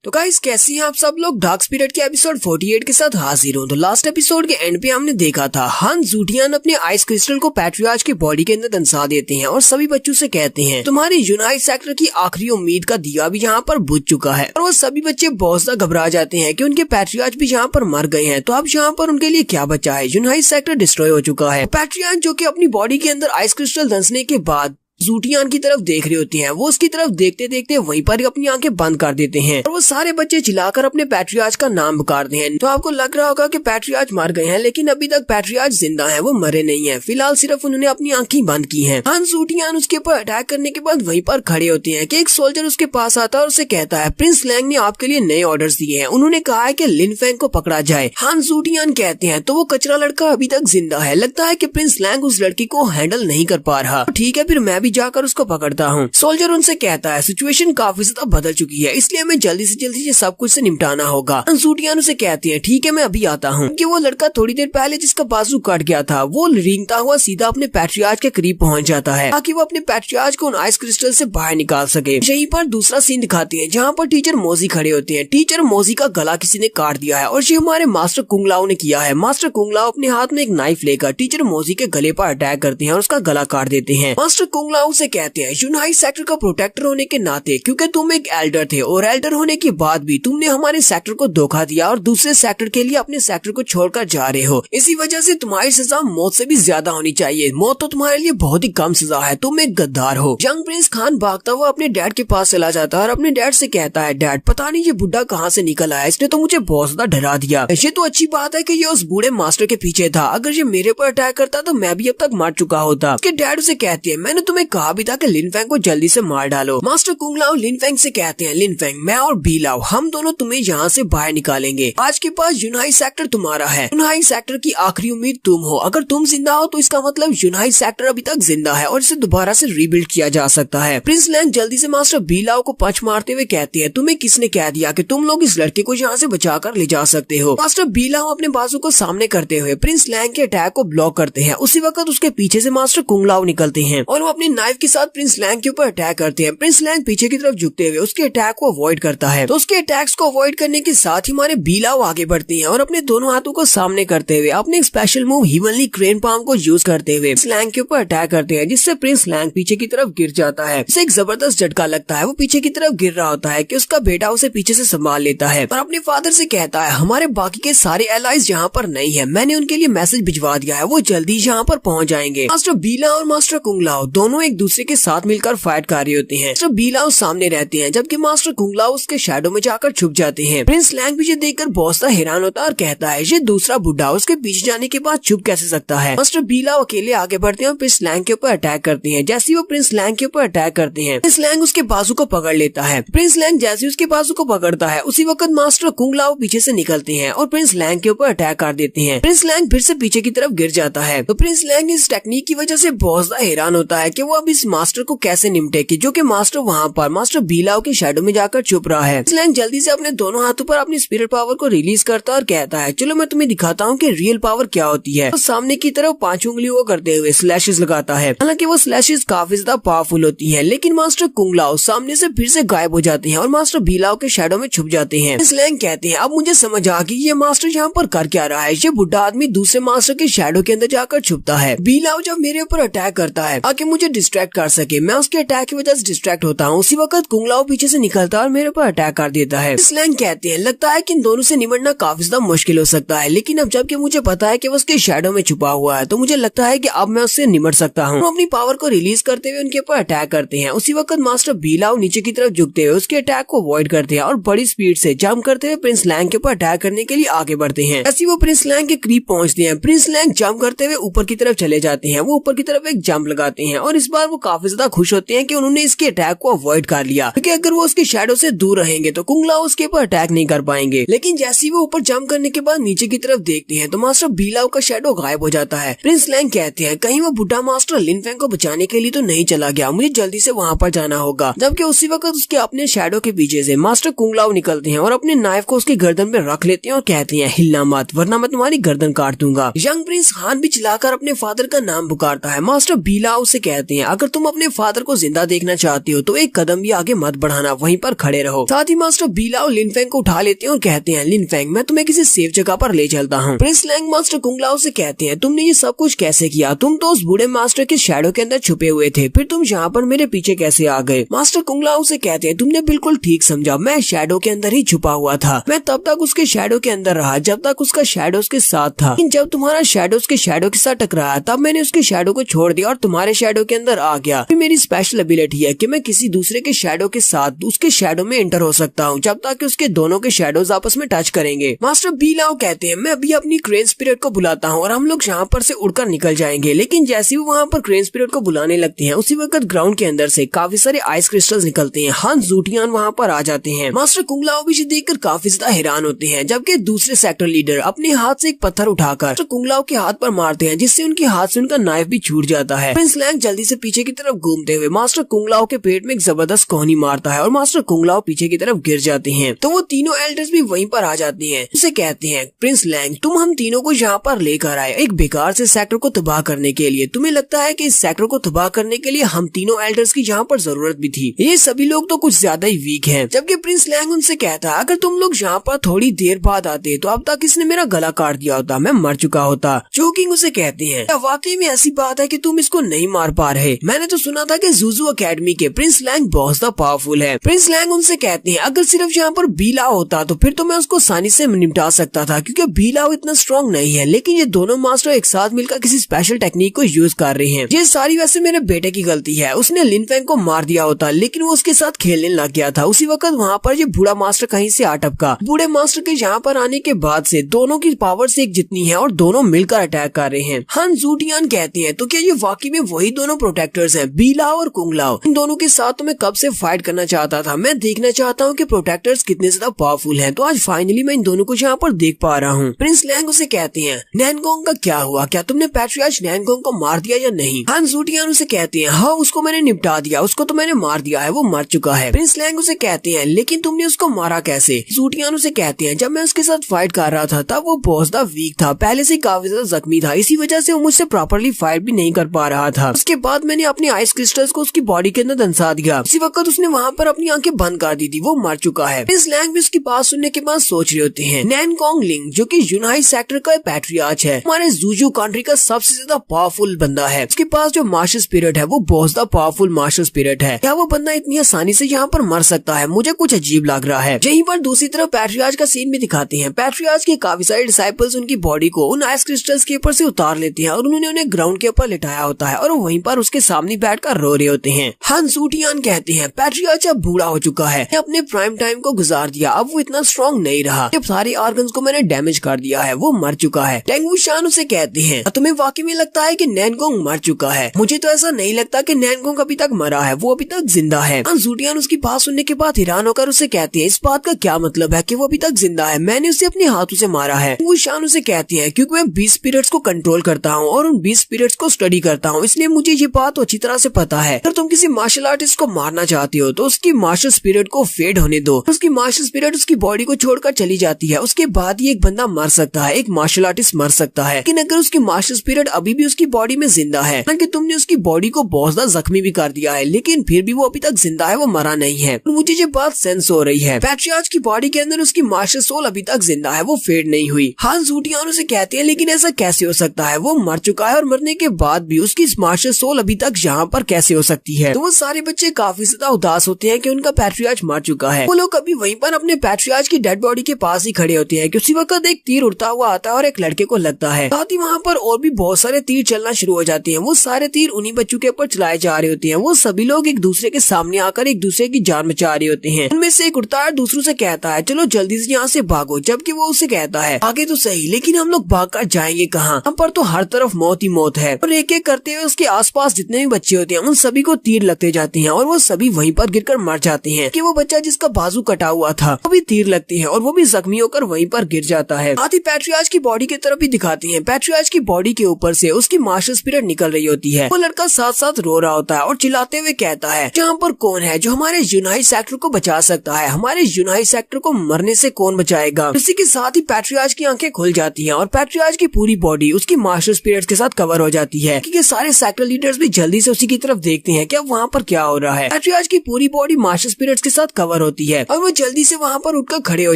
तो गाइस कैसी हैं आप सब लोग। डार्क स्पिरिट के एपिसोड 48 के साथ हाजिर हूँ। तो लास्ट एपिसोड के एंड पे हमने देखा था हान जुटियान अपने आइस क्रिस्टल को पैट्रियार्च की बॉडी के अंदर दंसा देते हैं और सभी बच्चों से कहते हैं तुम्हारी यूनाइट सेक्टर की आखिरी उम्मीद का दिया भी यहाँ पर बुझ चुका है। और वो सभी बच्चे बहुत ज्यादा घबरा जाते हैं कि उनके पैट्रियार्च भी यहाँ पर मर गए हैं। तो अब यहाँ पर उनके लिए क्या बचा है, यूनाइट सेक्टर डिस्ट्रॉय हो चुका है। पैट्रियार्च जो की अपनी बॉडी के अंदर आइस क्रिस्टल धंसने के बाद जुटियान की तरफ देख रहे होते हैं, वो उसकी तरफ देखते देखते वहीं पर अपनी आंखें बंद कर देते हैं और वो सारे बच्चे चिल्लाकर अपने पैट्रियार्च का नाम पुकारते हैं। तो आपको लग रहा होगा कि पैट्रियार्च मर गए हैं, लेकिन अभी तक पैट्रियार्च जिंदा है, वो मरे नहीं है। फिलहाल सिर्फ उन्होंने अपनी आंखें बंद की हैं। हान जुटियान उसके ऊपर अटैक करने के बाद वहीं पर खड़े होते हैं कि एक सोल्जर उसके पास आता है और उसे कहता है प्रिंस लैंग ने आपके लिए नए ऑर्डर्स दिए हैं। उन्होंने कहा है कि लिन फेंग को पकड़ा जाए। हान जुटियान कहते हैं तो वो कचरा लड़का अभी तक जिंदा है, लगता है कि प्रिंस लैंग उस लड़की को हैंडल नहीं कर पा रहा। ठीक है, फिर मैं भी जाकर उसको पकड़ता हूँ। सोल्जर उनसे कहता है सिचुएशन काफी ज्यादा बदल चुकी है, इसलिए हमें जल्दी से जल्दी ये सब कुछ से निपटाना होगा। जुटियान उसे कहती है ठीक है मैं अभी आता हूँ। कि वो लड़का थोड़ी देर पहले जिसका बाजू कट गया था वो रेंगता हुआ सीधा अपने पैट्रियार्च के करीब पहुँच जाता है ताकि वो अपने पैट्रियार्च को उन आइस क्रिस्टल से बाहर निकाल सके। यहीं पर दूसरा सीन दिखाते हैं जहाँ पर टीचर मोजी खड़े होते हैं। टीचर मोजी का गला किसी ने काट दिया है और ये हमारे मास्टर कुंगलाओ ने किया है। मास्टर कुंगलाओ अपने हाथ में एक नाइफ लेकर टीचर मोजी के गले पर अटैक करते हैं और उसका गला काट देते हैं। मास्टर कुंगलाओ से कहते हैं यूनाइट सेक्टर का प्रोटेक्टर होने के नाते क्योंकि तुम एक एल्डर थे और एल्डर होने के बाद भी तुमने हमारे सेक्टर को धोखा दिया और दूसरे सेक्टर के लिए अपने सेक्टर को छोड़कर जा रहे हो, इसी वजह से तुम्हारी सजा मौत से भी ज्यादा होनी चाहिए। मौत तो तुम्हारे लिए बहुत ही कम सजा है, तुम एक गद्दार हो। यंग प्रिंस खान भागता हुआ अपने डैड के पास चला जाता है और अपने डैड से कहता है डैड पता नहीं ये बुढ़ा कहाँ से निकल आया, इसने तो मुझे बहुत ज्यादा डरा दिया। ये तो अच्छी बात है कि ये उस बूढ़े मास्टर के पीछे था, अगर ये मेरे पर अटैक करता तो मैं भी अब तक मर चुका होता। उसके डैड उसे कहते हैं मैंने तुम्हें कहा भी था कि लिन फेंग को जल्दी से मार डालो। मास्टर कुंगलाओ लिन फेंग से कहते हैं लिन फेंग मैं और बीलाओ हम दोनों तुम्हें यहाँ से बाहर निकालेंगे। आज के पास यूनाइट सेक्टर तुम्हारा है, यूनाइट सेक्टर की आखिरी उम्मीद तुम हो। अगर तुम जिंदा हो तो इसका मतलब यूनाइट सेक्टर अभी तक जिंदा है और इसे दोबारा से रीबिल्ड किया जा सकता है। प्रिंस लैंग जल्दी से मास्टर बीलाओ को पंच मारते हुए कहते हैं तुम्हें किसने कह दिया कि तुम लोग इस लड़के को यहाँ से बचाकर ले जा सकते हो। मास्टर बीलाओ अपने बाजू को सामने करते हुए प्रिंस लैंग के अटैक को ब्लॉक करते हैं। उसी वक्त उसके पीछे से मास्टर कुंगलाओ निकलते हैं और वो अपने नाइफ के साथ प्रिंस लैंग के ऊपर अटैक करते हैं। प्रिंस लैंग पीछे की तरफ झुकते हुए उसके अटैक को अवॉइड करता है। तो उसके अटैक्स को अवॉइड करने के साथ ही हमारे बीलाओ आगे बढ़ते हैं और अपने दोनों हाथों को सामने करते हुए अपने special move heavenly crane palm को यूज करते हुए प्रिंस लैंग के ऊपर अटैक करते हैं, जिससे प्रिंस लैंग पीछे की तरफ गिर जाता है। इसे एक जबरदस्त झटका लगता है, वो पीछे की तरफ गिर रहा होता है कि उसका बेटा उसे पीछे से संभाल लेता है और अपने फादर से कहता है हमारे बाकी के सारे एलाइज यहाँ पर नहीं है, मैंने उनके लिए मैसेज भिजवा दिया है, वो जल्दी यहाँ पर पहुँच जाएंगे। मास्टर बीला और मास्टर कुंगलाओ दोनों एक दूसरे के साथ मिलकर फाइट कर रहे होते हैं। मास्टर बीलाओ सामने रहते हैं जबकि मास्टर कुंगलाओ उसके शैडो में जाकर छुप जाते हैं। प्रिंस लैंग भी ये देखकर बहुत सा हैरान होता है और कहता है ये दूसरा बुढ़ा उसके पीछे जाने के बाद छुप कैसे सकता है। मास्टर बीलाओ अकेले आगे बढ़ते हैं और प्रिंस लैंग के ऊपर अटैक करते हैं। जैसे वो प्रिंस लैंग के ऊपर अटैक करते हैं, प्रिंस लैंग उसके बाजू को पकड़ लेता है। प्रिंस लैंग जैसे उसके बाजू को पकड़ता है उसी वक्त मास्टर कुंगलाओ पीछे से निकलते हैं और प्रिंस लैंग के ऊपर अटैक कर देते हैं। प्रिंस लैंग फिर से पीछे की तरफ गिर जाता है। तो प्रिंस लैंग इस टेक्निक की वजह से बहुत ज्यादा हैरान होता है कि वो अब इस मास्टर को कैसे निपटे कि जो कि मास्टर वहाँ पर मास्टर बीलाओ के शैडो में जाकर छुप रहा है। प्रिंस लैंग जल्दी से अपने दोनों हाथों पर अपनी स्पिरिट पावर को रिलीज करता है और कहता है चलो मैं तुम्हें दिखाता हूँ कि रियल पावर क्या होती है। तो सामने की तरफ 5 उंगलियों को करते हुए स्लैशेस लगाता है। हालांकि वो स्लैशेस काफी ज्यादा पावरफुल होती है, लेकिन मास्टर कुंगलाओ सामने से फिर से गायब हो जाते हैं और मास्टर बीलाओ के शैडो में छुप जाते हैं। प्रिंस लैंग कहते हैं अब मुझे समझ आ गई ये मास्टर यहाँ पर कर क्या रहा है। ये बुढ़ा आदमी दूसरे मास्टर के शैडो के अंदर जाकर छुपता है। बीलाओ जब मेरे ऊपर अटैक करता है ताकि मुझे डिस्ट्रैक्ट कर सके, मैं उसके अटैक की वजह से डिस्ट्रैक्ट होता हूँ। उसी वक्त कुंगलाओ पीछे से निकलता है और मेरे ऊपर अटैक कर देता है। प्रिंस लैंग कहते हैं लगता है कि इन दोनों से निपटना काफी ज्यादा मुश्किल हो सकता है, लेकिन अब जबकि मुझे पता है कि वो उसके शैडो में छुपा हुआ है तो मुझे लगता है कि अब मैं उससे निपट सकता हूँ। अपनी पावर को रिलीज करते हुए उनके ऊपर अटैक करते हैं। उसी वक्त मास्टर बीलाओ नीचे की तरफ झुकते हुए उसके अटैक को अवॉइड करते हैं और बड़ी स्पीड से जंप करते हुए प्रिंस लैंग के ऊपर अटैक करने के लिए आगे बढ़ते हैं। ऐसे वो प्रिंस लैंग के करीब पहुंचते हैं। प्रिंस लैंग जंप करते हुए ऊपर की तरफ चले जाते हैं। वो ऊपर की तरफ एक जंप लगाते हैं और इस बार वो काफी ज्यादा खुश होते हैं कि उन्होंने इसके अटैक को अवॉइड कर लिया, क्योंकि अगर वो उसके शैडो से दूर रहेंगे तो कुंगलाओ उसके ऊपर अटैक नहीं कर पाएंगे। लेकिन जैसे ही वो ऊपर जंप करने के बाद नीचे की तरफ देखते हैं तो मास्टर बीलाओ का शैडो गायब हो जाता है। प्रिंस लैंग कहते हैं कहीं वो बुढ़ा मास्टर लिन फेंग को बचाने के लिए तो नहीं चला गया, मुझे जल्दी से वहाँ पर जाना होगा। जबकि उसी वक्त उसके अपने शैडो के पीछे से मास्टर कुंगलाओ निकलते हैं और अपने नाइफ को उसकी गर्दन पे रख लेते हैं और कहते हैं हिलना मत वरना मैं तुम्हारी गर्दन काट दूंगा। यंग प्रिंस हान भी चिल्लाकर अपने फादर का नाम पुकारता है। मास्टर बीलाओ से कहते हैं अगर तुम अपने फादर को जिंदा देखना चाहती हो तो एक कदम भी आगे मत बढ़ाना, वहीं पर खड़े रहो। साथ ही मास्टर बीलाओ लिन फेंग को उठा लेते हैं और कहते हैं लिन फेंग मैं तुम्हें किसी सेफ जगह पर ले चलता हूँ। प्रिंस लैंग मास्टर कुंगलाओ से कहते हैं तुमने ये सब कुछ कैसे किया, तुम तो उस बूढ़े मास्टर के शैडो के अंदर छुपे हुए थे, फिर तुम यहाँ पर मेरे पीछे कैसे आ गए। मास्टर कुंगलाओ से कहते हैं तुमने बिल्कुल ठीक समझा, मैं शैडो के अंदर ही छुपा हुआ था। मैं तब तक उसके शैडो के अंदर रहा जब तक उसका शैडो उसके साथ था, लेकिन जब तुम्हारा शैडो उसके शैडो के साथ टकराया तब मैंने उसके शैडो को छोड़ दिया और तुम्हारे शैडो के अंदर आ गया। फिर मेरी स्पेशल एबिलिटी है कि मैं किसी दूसरे के शैडो के साथ उसके शैडो में एंटर हो सकता हूँ जब तक उसके दोनों के शैडोज आपस में टच करेंगे। मास्टर बीलाओ कहते हैं मैं अभी अपनी क्रेन स्पिरिट को बुलाता हूँ और हम लोग यहाँ पर से उड़कर निकल जाएंगे। लेकिन जैसे ही वहाँ पर क्रेन स्पिरिट को बुलाने लगते हैं उसी वक्त ग्राउंड के अंदर से काफी सारे आइस क्रिस्टल्स निकलते हैं। हान जूटियान वहाँ पर आ जाते हैं। मास्टर कुंगलाओ भी देखकर काफी ज्यादा हैरान होते हैं, जबकि दूसरे सेक्टर लीडर अपने हाथ से एक पत्थर उठाकर मास्टर कुंगलाओ के हाथ पर मारते हैं जिससे उनके हाथ से उनका नाइफ भी छूट जाता है। प्रिंस लैंग जल्दी से पीछे की तरफ घूमते हुए मास्टर कुंगलाओ के पेट में एक जबरदस्त कोहनी मारता है और मास्टर कुंगलाओ पीछे की तरफ गिर जाते हैं। तो वो तीनों एल्डर्स भी वहीं पर आ जाते हैं। उसे कहते हैं प्रिंस लैंग तुम हम तीनों को यहाँ पर लेकर आए एक बेकार से सेक्टर को तबाह करने के लिए। तुम्हें लगता है कि इस सेक्टर को तबाह करने के लिए हम तीनों एल्डर्स की यहाँ पर जरूरत भी थी? ये सभी लोग तो कुछ ज्यादा ही वीक हैं। जबकि प्रिंस लैंग उनसे कहता है अगर तुम लोग यहाँ पर थोड़ी देर बाद आते तो अब तक इसने मेरा गला काट दिया होता, मैं मर चुका होता। चोकिंग उसे कहते हैं क्या वाकई में ऐसी बात है कि तुम इसको नहीं मार पा रहे? मैंने तो सुना था कि जुजू अकेडमी के प्रिंस लैंग बहुत ज्यादा पावरफुल है। प्रिंस लैंग उनसे कहते हैं अगर सिर्फ यहाँ पर बीलाओ होता तो फिर तो मैं उसको आसानी से निपटा सकता था, क्योंकि बीलाओ इतना स्ट्रॉन्ग नहीं है। लेकिन ये दोनों मास्टर एक साथ मिलकर किसी स्पेशल टेक्निक को यूज कर रहे हैं। ये सारी वैसे मेरे बेटे की गलती है, उसने लिन फेंग को मार दिया होता लेकिन वो उसके साथ खेलने लग गया था। उसी वक्त वहाँ पर ये बूढ़ा मास्टर कहीं से आ टपका। बूढ़े मास्टर के यहाँ पर आने के बाद से दोनों की पावर से एक जितनी है और दोनों मिलकर अटैक कर रहे हैं। हान जूटियान कहते हैं तो क्या ये वाकई में वही दोनों प्रोटेक्टर्स हैं, बीलाओ और कुंगलाओ? इन दोनों के साथ तो मैं कब से फाइट करना चाहता था। मैं देखना चाहता हूँ कि प्रोटेक्टर्स कितने ज्यादा पावरफुल हैं। तो आज फाइनली मैं इन दोनों को यहाँ पर देख पा रहा हूँ। प्रिंस लैंग उसे कहते हैं नैनगोंग का क्या हुआ, क्या तुमने पैट्रियार्च नैनगोंग को मार दिया या नहीं? हान जूटियान उसे कहते हैं हाँ उसको मैंने निपटा दिया, उसको तो मैंने मार दिया है, वो मर चुका है। प्रिंस लैंग उसे कहते हैं लेकिन तुमने उसको मारा कैसे? जूटियान उसे कहते हैं जब मैं उसके साथ फाइट कर रहा था तब वो बहुत ज्यादा वीक था, पहले से काफी ज्यादा जख्मी था, इसी वजह से वो मुझसे प्रॉपर्ली फाइट भी नहीं कर पा रहा था। उसके बाद मैंने अपने आइस क्रिस्टल्स को उसकी बॉडी के अंदर दंसा दिया। इसी वक्त उसने वहाँ पर अपनी आंखें बंद कर दी थी, वो मर चुका है। प्रिंस लैंग भी उसकी बात सुनने के बाद सोच रहे होते हैं नैनगोंग लिंग जो कि यूनाई सेक्टर का पैट्रियार्च है, हमारे जूजू कंट्री का सबसे ज्यादा पावरफुल बंदा है। उसके पास जो मार्शल स्पिरिट है वो बहुत ज्यादा पावरफुल मार्शल स्पिरिट है। क्या वो बंदा इतनी आसानी से यहाँ पर मर सकता है? मुझे कुछ अजीब लग रहा है। यहीं पर दूसरी तरफ पैट्रियार्च का सीन भी दिखाते हैं। पैट्रियार्च के काफी सारे डिसाइपल्स उनकी बॉडी को उन आइस क्रिस्टल्स के ऊपर से उतार लेते हैं और उन्होंने उन्हें ग्राउंड के ऊपर लिटाया होता है और वहीं पर उसके उसके सामने बैठकर रो रहे होते हैं। हान सूटियान कहते हैं पैट्रियार्च अब बूढ़ा हो चुका है, अपने प्राइम टाइम को गुजार दिया, अब वो इतना स्ट्रॉन्ग नहीं रहा, जब सारे ऑर्गन्स को मैंने डैमेज कर दिया है, वो मर चुका है। टेंग वुशान उसे कहते हैं तुम्हें वाकई में लगता है कि नैनगोंग मर चुका है? मुझे तो ऐसा नहीं लगता कि नैनगोंग अभी तक मरा है, वो अभी तक जिंदा है। हान सूटियान उसकी बात सुनने के बाद हैरान होकर उसे कहते हैं इस बात का क्या मतलब है कि वो अभी तक जिंदा है? मैंने उसे अपने हाथों से मारा है। वुशान उसे कहती है क्योंकि मैं 20 स्पिरिट्स को कंट्रोल करता हूँ और उन 20 स्पिरिट्स को स्टडी करता हूँ, इसलिए मुझे ये बात तो अच्छी तरह से पता है। अगर तुम किसी मार्शल आर्टिस्ट को मारना चाहती हो तो उसकी मार्शल स्पिरिट को फेड होने दो। उसकी मार्शल स्पिरिट उसकी बॉडी को छोड़कर चली जाती है, उसके बाद ही एक बंदा मर सकता है, एक मार्शल आर्टिस्ट मर सकता है। लेकिन अगर उसकी मार्शल स्पिरिट अभी भी उसकी बॉडी में जिंदा है, हालांकि तुमने उसकी बॉडी को बहुत ज्यादा जख्मी भी कर दिया है, लेकिन फिर भी वो अभी तक जिंदा है, वो मरा नहीं है। मुझे ये बात सेंस हो रही है, पैट्रियार्च की बॉडी के अंदर उसकी मार्शल सोल अभी तक जिंदा है, वो फेड नहीं हुई। हान सूटियान उसे कहते हैं लेकिन ऐसा कैसे हो सकता है? वो मर चुका है और मरने के बाद भी उसकी मार्शल सोल अभी तक यहाँ पर कैसे हो सकती है? तो वो सारे बच्चे काफी ज्यादा उदास होते हैं कि उनका पैट्रियार्च मर चुका है। वो लोग अभी वहीं पर अपने पैट्रियार्च की डेड बॉडी के पास ही खड़े होते हैं कि उसी वक्त एक तीर उड़ता हुआ आता है और एक लड़के को लगता है। साथ ही वहाँ पर और भी बहुत सारे तीर चलना शुरू हो जाते हैं। वो सारे तीर उन्हीं बच्चों के ऊपर चलाए जा रहे होते हैं। वो सभी लोग एक दूसरे के सामने आकर एक दूसरे की जान बचा रहे होते हैं। उनमें से एक उड़ता है, दूसरों से कहता है चलो जल्दी से यहाँ से भागो, जबकि वो उसे कहता है आगे तो सही, लेकिन हम लोग भाग कर जाएंगे कहाँ? हम पर तो हर तरफ मौत ही मौत है। और एक एक करते हुए उसके आसपास जितने भी बच्चे होते हैं उन सभी को तीर लगते जाते हैं और वो सभी वहीं पर गिरकर मर जाते हैं। कि वो बच्चा जिसका बाजू कटा हुआ था वो भी तीर लगती है और वो भी जख्मी होकर वहीं पर गिर जाता है। साथ ही पैट्रियार्च की बॉडी की तरफ भी दिखाते हैं। पैट्रियार्च की बॉडी के ऊपर से उसकी मार्शल स्पिरिट निकल रही होती है। वो लड़का साथ साथ रो रहा होता है और चिल्लाते हुए कहता है यहाँ पर कौन है जो हमारे यूनाइट सेक्टर को बचा सकता है? हमारे यूनाइट सेक्टर को मरने से कौन बचाएगा? इसी के साथ ही पैट्रियार्च की आंखें खुल जाती हैं और पैट्रियार्च की पूरी बॉडी उसकी मार्शल स्पिरिट्स के साथ कवर हो जाती है। क्योंकि सारे सेक्टर लीडर्स भी जल्दी से उसी की तरफ देखते हैं कि अब वहाँ पर क्या हो रहा है। पैट्रियार्च की पूरी बॉडी मार्शल स्पिरिट्स के साथ कवर होती है और वो जल्दी से वहाँ पर उठकर खड़े हो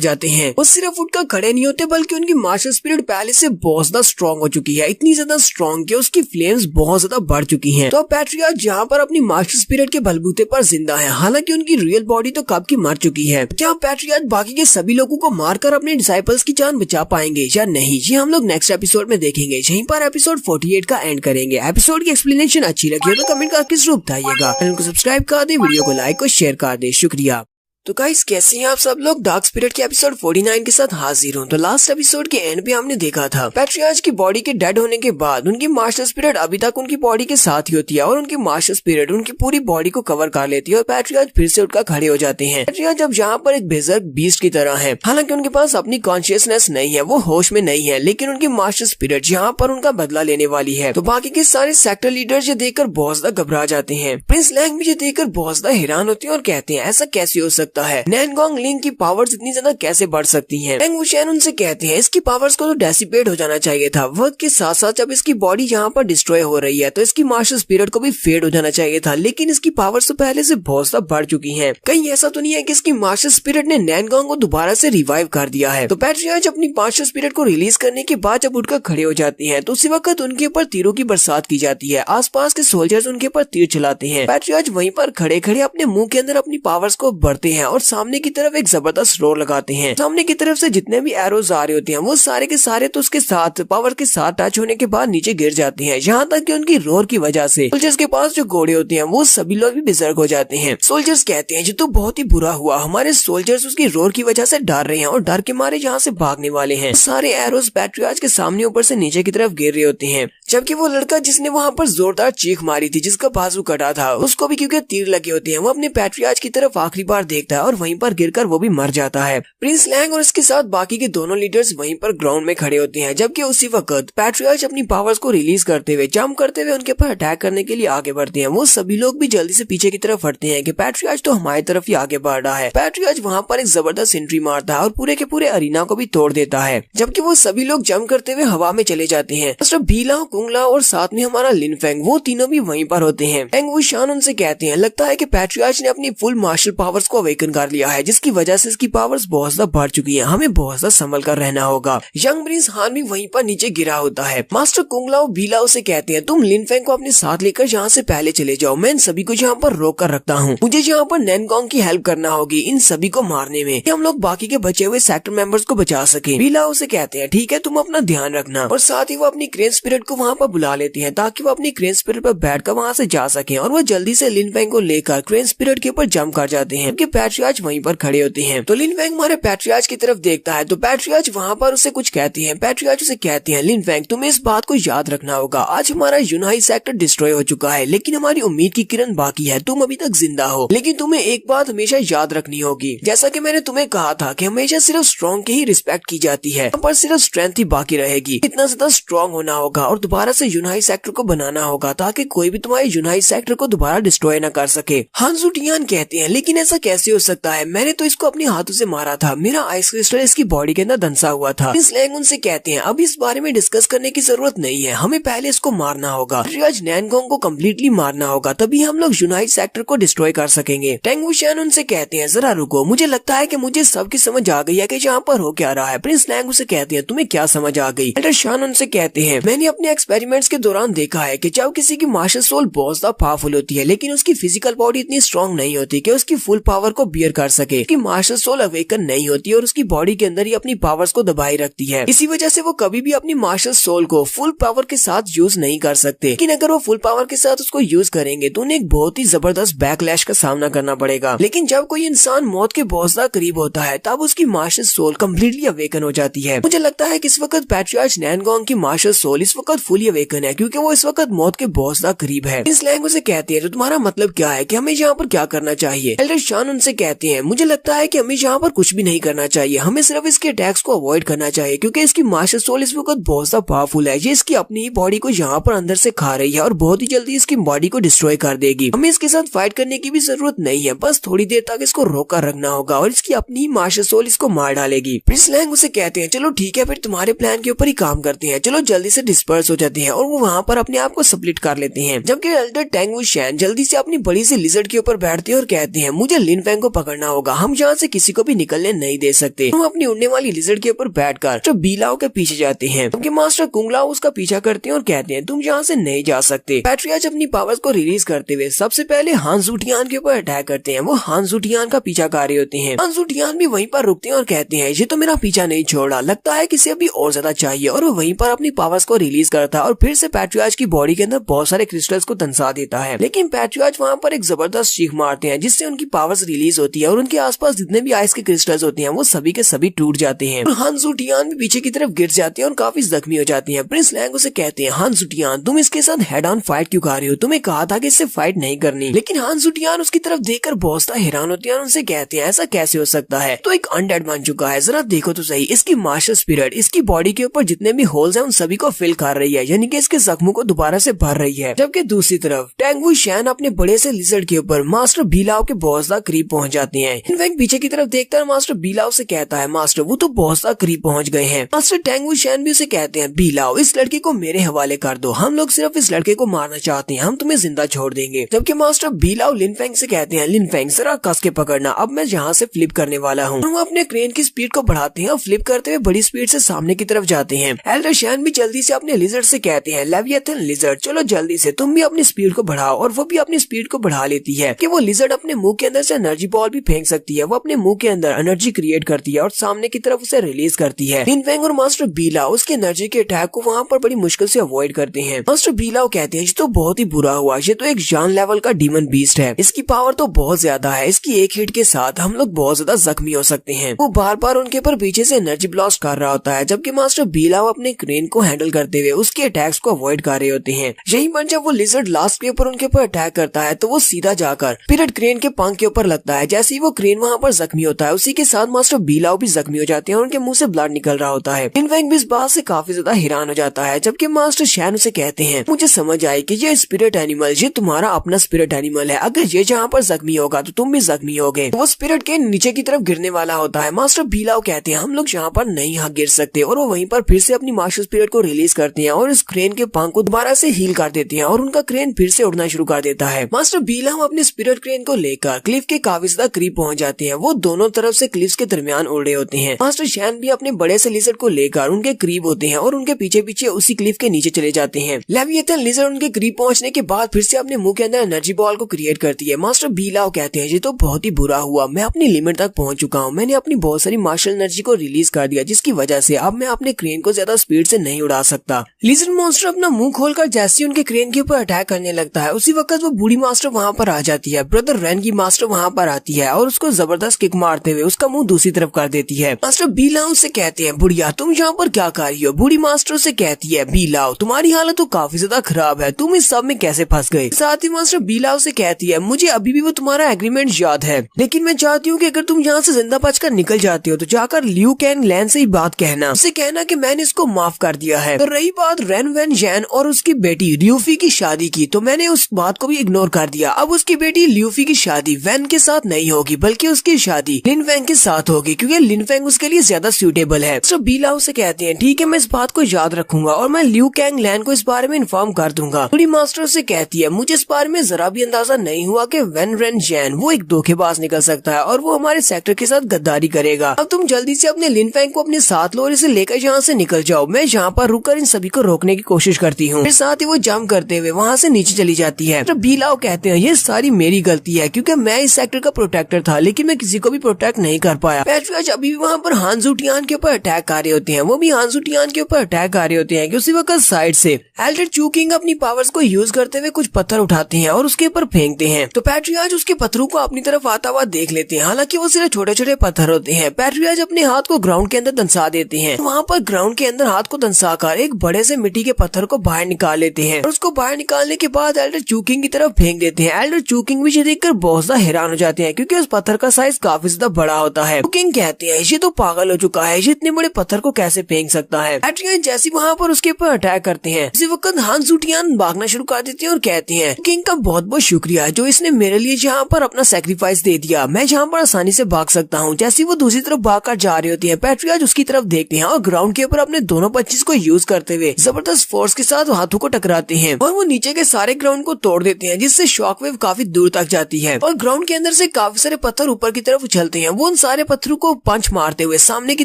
जाते हैं। वो सिर्फ उठकर खड़े नहीं होते बल्कि उनकी मार्शल स्पिरिट पहले से बहुत ज्यादा स्ट्रॉन्ग हो चुकी है, इतनी ज्यादा स्ट्रॉन्ग कि उसकी फ्लेम्स बहुत ज्यादा बढ़ चुकी हैं। तो पैट्रियार्च यहाँ पर अपनी मार्शल स्पिरिट के बलबूते पर जिंदा है, हालांकि उनकी रियल बॉडी तो कब की मर चुकी है। क्या पैट्रियार्च बाकी के सभी लोगों को मारकर अपने डिसाइपल्स की जान बचा पाएंगे या नहीं, ये हम लोग नेक्स्ट एपिसोड में देखेंगे। यहीं पर एपिसोड 48 का एंड करेंगे। एपिसोड की एक्सप्लेनेशन अच्छी लगी हो तो कमेंट करके जरूर बताइएगा। चैनल को सब्सक्राइब कर दे, वीडियो को लाइक और शेयर कर दे। शुक्रिया। तो गाइस कैसे हैं आप सब लोग? डार्क स्पिरिट के एपिसोड 49 के साथ हाजिर हूँ। तो लास्ट एपिसोड के एंड पे हमने देखा था पैट्रियार्च की बॉडी के डेड होने के बाद उनकी मार्शल स्पिरिट अभी तक उनकी बॉडी के साथ ही होती है और उनकी मार्शल स्पिरिट उनकी पूरी बॉडी को कवर कर लेती है और पैट्रियार्च फिर से उठकर खड़े हो जाते हैं। पैट्रियार्च अब यहाँ पर एक बेजर्क बीस्ट की तरह है, हालांकि उनके पास अपनी कॉन्शियसनेस नहीं है, वो होश में नहीं है, लेकिन उनकी मार्शल स्पिरिट यहाँ पर उनका बदला लेने वाली है। तो बाकी के सारे सेक्टर लीडर्स ये देखकर बहुत ज्यादा घबरा जाते हैं। प्रिंस लैंग भी ये देखकर बहुत ज्यादा हैरान होते हैं और कहते हैं ऐसा कैसे हो सकता है? नैनगोंग लिंग की पावर्स इतनी ज्यादा कैसे बढ़ सकती हैं? टेंग वुशेन उनसे कहते हैं इसकी पावर्स को तो डेसिपेट हो जाना चाहिए था। वक्त के साथ साथ जब इसकी बॉडी यहाँ पर डिस्ट्रॉय हो रही है तो इसकी मार्शल स्पिरिट को भी फेड हो जाना चाहिए था, लेकिन इसकी पावर्स तो पहले से बहुत ज्यादा बढ़ चुकी हैं। कहीं ऐसा तो नहीं है कि इसकी मार्शल स्पिरिट ने नैनगोंग को दोबारा से रिवाइव कर दिया है? तो पैट्रियार्च अपनी मार्शल स्पिरिट को रिलीज करने के बाद जब उठकर खड़े हो जाती है तो उसी वक्त उनके ऊपर तीरों की बरसात की जाती है। आसपास के सोल्जर्स उनके ऊपर तीर चलाते हैं। पैट्रियार्च वहीं पर खड़े खड़े अपने मुंह के अंदर अपनी पावर्स को बढ़ते हैं और सामने की तरफ एक जबरदस्त रोर लगाते हैं। सामने की तरफ से जितने भी एरोज आ रहे होते हैं वो सारे के सारे तो उसके साथ पावर के साथ टच होने के बाद नीचे गिर जाते हैं। यहाँ तक कि उनकी रोर की वजह से सोल्जर्स के पास जो घोड़े होते हैं वो सभी लोग भी बेसर्क हो जाते हैं। सोल्जर्स कहते हैं ये तो बहुत ही बुरा हुआ, हमारे सोल्जर्स उसकी रोर की वजह से डर रहे हैं और डर के मारे यहाँ से भागने वाले हैं। सारे एरोज पैट्रियार्च के सामने ऊपर से नीचे की तरफ गिर रहे होते हैं, जबकि वो लड़का जिसने वहाँ पर जोरदार चीख मारी थी, जिसका बाजू कटा था, उसको भी क्योंकि तीर लगे होते हैं, वो अपने पैट्रियार्च की तरफ आखिरी बार देखता है और वहीं पर गिरकर वो भी मर जाता है। प्रिंस लैंग और इसके साथ बाकी के दोनों लीडर्स वहीं पर ग्राउंड में खड़े होते हैं, जबकि उसी वक्त पैट्रियार्च अपनी पावर्स को रिलीज करते हुए जंप करते हुए उनके पर अटैक करने के लिए आगे बढ़ते हैं। वो सभी लोग भी जल्दी से पीछे की तरफ हटते हैं कि पैट्रियार्च तो हमारी तरफ ही आगे बढ़ रहा है। पैट्रियार्च वहाँ पर एक जबरदस्त एंट्री मारता है और पूरे के पूरे अरीना को भी तोड़ देता है, जबकि वो सभी लोग जंप करते हुए हवा में चले जाते हैं। सिर्फ बीला, कुंगला और साथ में हमारा लिनफेंग, वो तीनों भी वहीं पर होते हैं। टेंग वुशान उनसे कहते हैं लगता है कि पैट्रियार्च ने अपनी फुल मार्शल पावर्स को अवेकन कर लिया है, जिसकी वजह से इसकी पावर्स बहुत ज्यादा बढ़ चुकी है, हमें बहुत ज्यादा संभल कर रहना होगा। यंग प्रिंस हान भी वहीं पर नीचे गिरा होता है। मास्टर कुंगला और बीला उसे कहते हैं तुम लिनफेंग को अपने साथ लेकर यहाँ से पहले चले जाओ, मैं इन सभी को यहाँ पर रोक कर रखता हूँ, मुझे यहाँ पर नैनगोंग की हेल्प करना होगी इन सभी को मारने में, हम लोग बाकी के बचे हुए सेक्टर मेंबर्स को बचा सके। बीला उसे कहते हैं ठीक है तुम अपना ध्यान रखना, और साथ ही वो अपनी क्रेन स्पिरिट को वहाँ वहाँ पर बुला लेती है ताकि वो अपनी क्रेन स्पिरिट पर बैठकर वहाँ से जा सके और वो जल्दी से लिन फेंग को लेकर क्रेन स्पिरिट के ऊपर जंप कर जाते हैं क्योंकि पैट्रियार्च वहीं पर खड़े होते हैं। तो लिन फेंग हमारे पैट्रियार्च की तरफ देखता है तो पैट्रियार्च वहाँ पर उसे कुछ कहती है। पैट्रियार्च उसे कहती है, लिन फेंग तुम्हें इस बात को याद रखना होगा, आज हमारा यूनाई सेक्टर डिस्ट्रॉय हो चुका है लेकिन हमारी उम्मीद की किरण बाकी है, तुम अभी तक जिंदा हो। लेकिन तुम्हें एक बात हमेशा याद रखनी होगी, जैसा कि मैंने तुम्हें कहा था कि हमेशा सिर्फ स्ट्रॉन्ग की ही रिस्पेक्ट की जाती है, पर सिर्फ स्ट्रेंथ ही बाकी रहेगी। इतना ज्यादा स्ट्रॉन्ग होना होगा और दोबारा से यूनाई सेक्टर को बनाना होगा ताकि कोई भी तुम्हारे यूनाई सेक्टर को दोबारा डिस्ट्रॉय न कर सके। हांजू टियान कहते हैं, लेकिन ऐसा कैसे हो सकता है, मैंने तो इसको अपने हाथों से मारा था, मेरा आइस क्रिस्टल इसकी बॉडी के अंदर धंसा हुआ था। स्लैंग उनसे कहते हैं, अब इस बारे में डिस्कस करने की जरूरत नहीं है, हमें पहले इसको मारना होगा, नैनगोंग को कम्प्लीटली मारना होगा, तभी हम लोग यूनाइट सेक्टर को डिस्ट्रॉय कर सकेंगे। टेंग वुशियान उनसे कहते हैं, जरा रुको, मुझे लगता है कि मुझे सबकी समझ आ गई है कि यहाँ पर हो क्या रहा है। प्रिंस लैंग उसे कहते हैं, तुम्हें क्या समझ आ गई? एल्डर शान उनसे कहते हैं, मैंने अपने एक्सपेरिमेंट्स के दौरान देखा है कि जब किसी की मार्शल सोल बहुत ज्यादा पावरफुल होती है लेकिन उसकी फिजिकल बॉडी इतनी स्ट्रॉन्ग नहीं होती कि उसकी फुल पावर को बियर कर सके, उसकी मार्शल सोल अवेकन नहीं होती और उसकी बॉडी के अंदर ही अपनी पावर्स को दबाए रखती है। इसी वजह से वो कभी भी अपनी मार्शल सोल को फुल पावर के साथ यूज नहीं कर सकते। लेकिन अगर वो फुल पावर के साथ उसको यूज करेंगे तो उन्हें एक बहुत ही जबरदस्त बैकलैश का सामना करना पड़ेगा। लेकिन जब कोई इंसान मौत के बहुत ज्यादा करीब होता है तब उसकी मार्शल सोल कम्प्लीटली अवेकन हो जाती है। मुझे लगता है कि इस वक्त पैट्रियार्च नैनगोंग की मार्शल सोल इस वक्त फुली अवेकन है क्योंकि वो इस वक्त मौत के बहुत ज्यादा करीब है। इस लैंग उसे कहते हैं, तो तुम्हारा मतलब क्या है कि हमें यहाँ पर क्या करना चाहिए? एल्डर शान उनसे कहते हैं, मुझे लगता है कि हमें यहाँ पर कुछ भी नहीं करना चाहिए, हमें सिर्फ इसके अटैक्स को अवॉइड करना चाहिए क्योंकि इसकी मार्शल सोल इस वक्त बहुत ज्यादा पावरफुल है। ये इसकी अपनी ही बॉडी को यहाँ पर अंदर से खा रही है और बहुत ही जल्दी इसकी बॉडी को डिस्ट्रॉय कर देगी। हमें इसके साथ फाइट करने की भी जरूरत नहीं है, बस थोड़ी देर तक इसको रोक कर रखना होगा और इसकी अपनी ही मार्शल सोल इसको मार डालेगी। प्रिंस लैंग उसे कहते हैं, चलो ठीक है, फिर तुम्हारे प्लान के ऊपर ही काम करते हैं, चलो जल्दी से डिस्पर्स हो जाते हैं और वो वहाँ पर अपने आप को स्प्लिट कर लेते हैं। जबकि एल्डर टेंग वुशियान जल्दी से अपनी बड़ी सी लिजर्ड के ऊपर बैठते हैं और कहते हैं, मुझे लिन फेंग को पकड़ना होगा, हम यहाँ से किसी को भी निकलने नहीं दे सकते। हम अपनी उड़ने वाली लिजर्ड के ऊपर बैठकर जो बीलाओ के पीछे जाते हैं, जबकि मास्टर कुंगलाओ उसका पीछा करते हैं और कहते हैं, तुम यहाँ से नहीं जा सकते। पैट्रियार्च अपनी पावर्स को रिलीज करते हुए सबसे पहले हांजू टियान के ऊपर अटैक करते हैं। वो हांजू टियान का पीछा कर रहे होते हैं। हांजू टियान भी वहीं पर रुकते हैं और कहते हैं, ये तो मेरा पीछा नहीं छोड़ रहा, लगता है किसी अभी और ज्यादा चाहिए, और वो वहीं पर अपनी पावर्स को रिलीज करता है और फिर से पैट्रियार्च की बॉडी के अंदर बहुत सारे क्रिस्टल्स को धंसा देता है। लेकिन पैट्रियार्च वहाँ पर एक जबरदस्त चीख मारते हैं जिससे उनकी पावर्स रिलीज होती है और उनके आसपास जितने भी आइस के क्रिस्टल्स होते हैं वो सभी के सभी टूट जाते हैं और हांजू टियान भी पीछे की तरफ गिर जाते हैं और काफी जख्मी हो जाती हैं। प्रिंस लैंग उसे कहते हैं, हांजू टियान तुम इसके साथ हेड ऑन फाइट क्यों कर रहे हो, तुम्हें कहा था कि इससे फाइट नहीं करनी। लेकिन हांजू टियान उसकी तरफ देखकर बहुत सा हैरान होते हैं और उनसे कहते हैं, ऐसा कैसे हो सकता है, तो एक अनडेड बन चुका है, जरा देखो तो सही, इसकी मार्शल स्पिरिट इसकी बॉडी के ऊपर जितने भी होल्स हैं उन सभी को फिल कर रही है, यानी कि इसके जख्मों को दोबारा से भर रही है। जबकि दूसरी तरफ टेंग वुशियान अपने बड़े से लिजर्ड के ऊपर मास्टर बीलाओ के बहुत ज्यादा करीब पहुंच जाते हैं। इनफैक्ट पीछे की तरफ देखता है मास्टर बीलाओ से कहता है, मास्टर वो तो बहुत ज्यादा करीब पहुंच गए हैं। मास्टर टेंग वुशियान भी उसे कहते हैं, बीलाओ इस लड़के को मेरे हवाले कर दो, हम लोग सिर्फ इस लड़के को मारना चाहते हैं, हम तुम्हें जिंदा छोड़ देंगे। जबकि मास्टर बीलाओ लिन फेंग से कहते हैं, लिन फेंग जरा कस के पकड़ना, अब मैं यहाँ से फ्लिप करने वाला हूँ। वो अपने क्रेन की स्पीड को बढ़ाते हैं और फ्लिप करते हुए बड़ी स्पीड से सामने की तरफ जाते हैं। एल्डर शान भी जल्दी से अपने लिजर्ड से कहते हैं, लेविएथन लिजर्ड चलो जल्दी से तुम भी अपनी स्पीड को बढ़ाओ, और वो भी अपनी स्पीड को बढ़ा लेती है कि वो लिजर्ड अपने मुंह के अंदर से एनर्जी बॉल भी फेंक सकती है। वो अपने मुंह के अंदर एनर्जी क्रिएट करती है और सामने की तरफ उसे रिलीज करती है। लिन फेंग और मास्टर बीलाओ उसके एनर्जी के अटैक को वहाँ पर बड़ी मुश्किल से अवॉइड करते हैं। मास्टर बीलाओ कहते हैं, ये तो बहुत ही बुरा हुआ, ये तो एक जान लेवल का डीमन बीस्ट है, इसकी पावर तो बहुत ज्यादा है, इसकी एक हिट के साथ हम लोग बहुत ज्यादा जख्मी हो सकते हैं। वो बार बार उनके ऊपर पीछे से एनर्जी ब्लास्ट कर रहा होता है, जबकि मास्टर बीलाओ अपने क्रेन को हैंडल करते हुए उसके अटैक्स को अवॉइड कर रहे होते हैं। यही पर जब वो लिजर्ड लास्ट के ऊपर उनके ऊपर अटैक करता है तो वो सीधा जाकर पिरट क्रेन के पंख के ऊपर लगता है। जैसे ही वो क्रेन वहाँ पर जख्मी होता है उसी के साथ मास्टर बीलाओ भी जख्मी हो जाते हैं और उनके मुंह से ब्लड निकल रहा होता है। इनफैक्ट भी इस बात से काफी ज्यादा हैरान हो जाता है, जबकि मास्टर शैन उसे कहते हैं, मुझे समझ आई कि ये स्पिरिट एनिमल ये तुम्हारा अपना स्पिरिट एनिमल है, अगर ये जहाँ पर जख्मी होगा तो तुम भी जख्मी होगे। वो स्पिरिट के नीचे की तरफ गिरने वाला होता है। मास्टर बीलाओ कहते हैं, हम लोग यहाँ पर नहीं गिर सकते, और वो वहीं पर फिर से अपनी मार्शल स्पिरिट को रिलीज करते हैं और इस क्रेन के पंख को दोबारा से हील कर देते हैं और उनका क्रेन फिर से उड़ना शुरू कर देता है। मास्टर बीलाओ अपने स्पिरिट क्रेन को लेकर क्लिफ के काफी ज्यादा करीब पहुंच जाते हैं। वो दोनों तरफ से क्लिफ के दरमियान उड़ रहे होते हैं। मास्टर शैन भी अपने बड़े से लिजर्ड को लेकर उनके करीब होते हैं और उनके पीछे पीछे उसी क्लिफ के नीचे चले जाते हैं। लेविएथन लिजर्ड उनके करीब पहुंचने के बाद फिर से अपने मुंह के अंदर एनर्जी बॉल को क्रिएट करती है। मास्टर बीलाओ कहते हैं, ये तो बहुत ही बुरा हुआ, मैं अपनी लिमिट तक पहुंच चुका हूँ, मैंने अपनी बहुत सारी मार्शल एनर्जी को रिलीज कर दिया जिसकी वजह से अब मैं अपने क्रेन को ज्यादा स्पीड से नहीं उड़ा सकता। लिजर्ड मॉन्स्टर अपना मुंह खोलकर जैसे उनके क्रेन के ऊपर अटैक करने लगता है, उसी वक्त वो बूढ़ी मास्टर वहाँ पर आ जाती है। ब्रदर रेन की मास्टर वहाँ पर आती है और उसको जबरदस्त किक मारते हुए उसका मुंह दूसरी तरफ कर देती है। मास्टर बी लाओ से कहते हैं, बुढ़िया तुम यहाँ पर क्या कर रही हो? बूढ़ी मास्टर से कहती है, बी लाओ तुम्हारी हालत तो काफी ज्यादा खराब है, तुम इस सब में कैसे फंस गए? साथ ही मास्टर बी लाओ से कहती है, मुझे अभी भी वो तुम्हारा एग्रीमेंट याद है, लेकिन मैं चाहती हूँ कि अगर तुम यहाँ से जिंदा बचकर निकल जाती हो तो जाकर ल्यू कैंग लैन से ही बात कहना, उससे कहना कि मैंने इसको माफ कर दिया है। तो रही बात रेन वैन जैन और उसकी बेटी ल्यूफी की शादी की, तो मैंने उस बात को भी इग्नोर कर दिया। अब उसकी बेटी ल्यूफी की शादी वैन के साथ नहीं होगी, बल्कि उसकी शादी लिन फैंग के साथ होगी, क्योंकि लिन फैंग उसके लिए ज्यादा सूटेबल है। तो बी लाओ से कहते हैं, ठीक है मैं इस बात को याद रखूंगा और मैं ल्यू कैंग लैन को इस बारे में इन्फॉर्म कर दूंगा। बूढ़ी मास्टर से कहती है, मुझे इस बारे में जरा भी अंदाजा नहीं हुआ कि वैन रेन जैन वो एक धोखेबाज निकल सकता है और वो हमारे सेक्टर के साथ गद्दारी करेगा। अब तुम जल्दी से अपने लिन फैंग को अपने साथ लो और इसे लेकर यहाँ से निकल जाओ। मैं यहाँ पर रुककर इन सभी को रोकने की कोशिश करती हूँ। फिर साथ ही वो जंप करते हुए वहाँ से नीचे चली जाती है। तो बी लाओ कहते हैं, ये सारी मेरी गलती है क्योंकि मैं इस सेक्टर का प्रोटेक्टर था, लेकिन मैं किसी को भी प्रोटेक्ट नहीं कर पाया। पैट्रियार्च अभी भी वहाँ पर हांजू टियान के ऊपर अटैक कर रहे होते हैं, वो भी हांजू टियान के ऊपर अटैक कर रहे होते हैं कि उसी वक्त साइड से एल्डर चू किंग अपनी पावर्स को यूज करते हुए कुछ पत्थर उठाते हैं और उसके ऊपर फेंकते हैं। तो पैट्रियार्च उसके पत्थरों को अपनी तरफ आता हुआ देख लेते हैं, हालांकि वो सिर्फ छोटे छोटे पत्थर होते हैं। पैट्रियार्च अपने हाथ को ग्राउंड के अंदर दंसा देते हैं। वहाँ पर ग्राउंड के अंदर हाथ को दंसाकर एक बड़े से मिट्टी के पत्थर को बाहर निकाल लेते हैं और उसको बाहर निकालने के बाद एल्डर चू किंग की तरफ फेंक देते हैं। एल्डर चू किंग भी देखकर बहुत ज्यादा हैरान हो जाते हैं क्योंकि उस पत्थर का साइज काफी ज्यादा बड़ा होता है। चू किंग कहते हैं, ये तो पागल हो चुका है, ये इतने बड़े पत्थर को कैसे फेंक सकता है? पैट्रियार्च जैसे वहाँ पर उसके ऊपर अटैक करते हैं, उसी वक्त हांजू टियान भागना शुरू कर देते हैं और कहते हैं, किंग का बहुत बहुत शुक्रिया जो इसने मेरे लिए यहाँ पर अपना सेक्रीफाइस दे दिया, मैं यहाँ पर आसानी से भाग सकता हूँ। जैसे वो दूसरी तरफ भागकर जा रही होती है, पैट्रियार्च उसकी तरफ देखते हैं और ग्राउंड के ऊपर अपने दोनों पच्चीस को यूज करते हुए जबरदस्त फोर्स के साथ हाथों को टकराते हैं और वो नीचे के सारे ग्राउंड को तोड़ देते हैं, जिससे शॉकवेव काफी दूर तक जाती है और ग्राउंड के अंदर से काफी सारे पत्थर ऊपर की तरफ उछलते हैं। वो उन सारे पत्थरों को पंच मारते हुए सामने की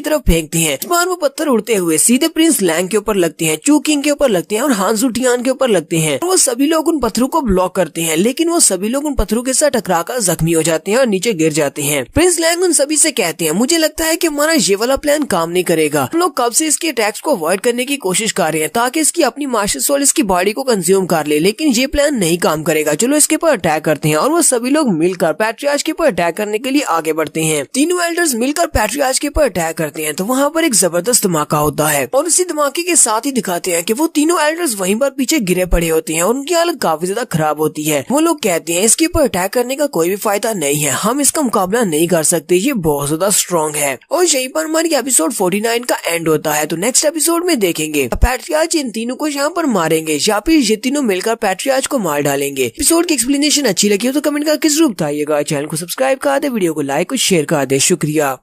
तरफ फेंकते हैं। इस बार वो पत्थर उड़ते हुए सीधे प्रिंस लैंग के ऊपर लगते हैं, चू किंग के ऊपर लगते हैं और हांजू टियान के ऊपर लगते हैं। वो सभी लोग उन पत्थरों को ब्लॉक करते हैं, लेकिन वो सभी लोग उन पत्थरों के साथ टकराकर जख्मी हो जाते हैं और नीचे गिर जाते हैं। प्रिंस लैंग उन सभी से कहते हैं, मुझे लगता है कि हमारा ये वाला प्लान काम नहीं करेगा। हम लोग कब से इसके अटैक्स को अवॉइड करने की कोशिश कर रहे हैं ताकि इसकी अपनी मास्टर सोल इसकी बॉडी को कंज्यूम कर ले, लेकिन ये प्लान नहीं काम करेगा। चलो इसके ऊपर अटैक करते हैं और वो सभी लोग मिलकर पैट्रियार्च के ऊपर अटैक करने के लिए आगे बढ़ते हैं। तीनों एल्डर्स मिलकर पैट्रियार्च के ऊपर अटैक करते हैं तो वहाँ पर एक जबरदस्त धमाका होता है और इसी धमाके के साथ ही दिखाते हैं कि वो तीनों एल्डर्स वहीं पर पीछे गिरे पड़े होते हैं और उनकी हालत काफी ज्यादा खराब होती है। वो लोग कहते हैं, इसके ऊपर अटैक करने का कोई भी फायदा नहीं है, हम इसका मुकाबला नहीं कर सकते, ये बहुत ज्यादा स्ट्रॉन्ग है। और यहीं पर हमारी एपिसोड 49 का एंड होता है। तो नेक्स्ट एपिसोड में देखेंगे पैट्रियार्च इन तीनों को यहाँ पर मारेंगे या फिर ये तीनों मिलकर पैट्रियार्च को मार डालेंगे। एपिसोड की एक्सप्लेनेशन अच्छी लगी हो तो कमेंट करके जरूर बताइएगा। चैनल को सब्सक्राइब कर दे, वीडियो को लाइक और शेयर कर दे। शुक्रिया।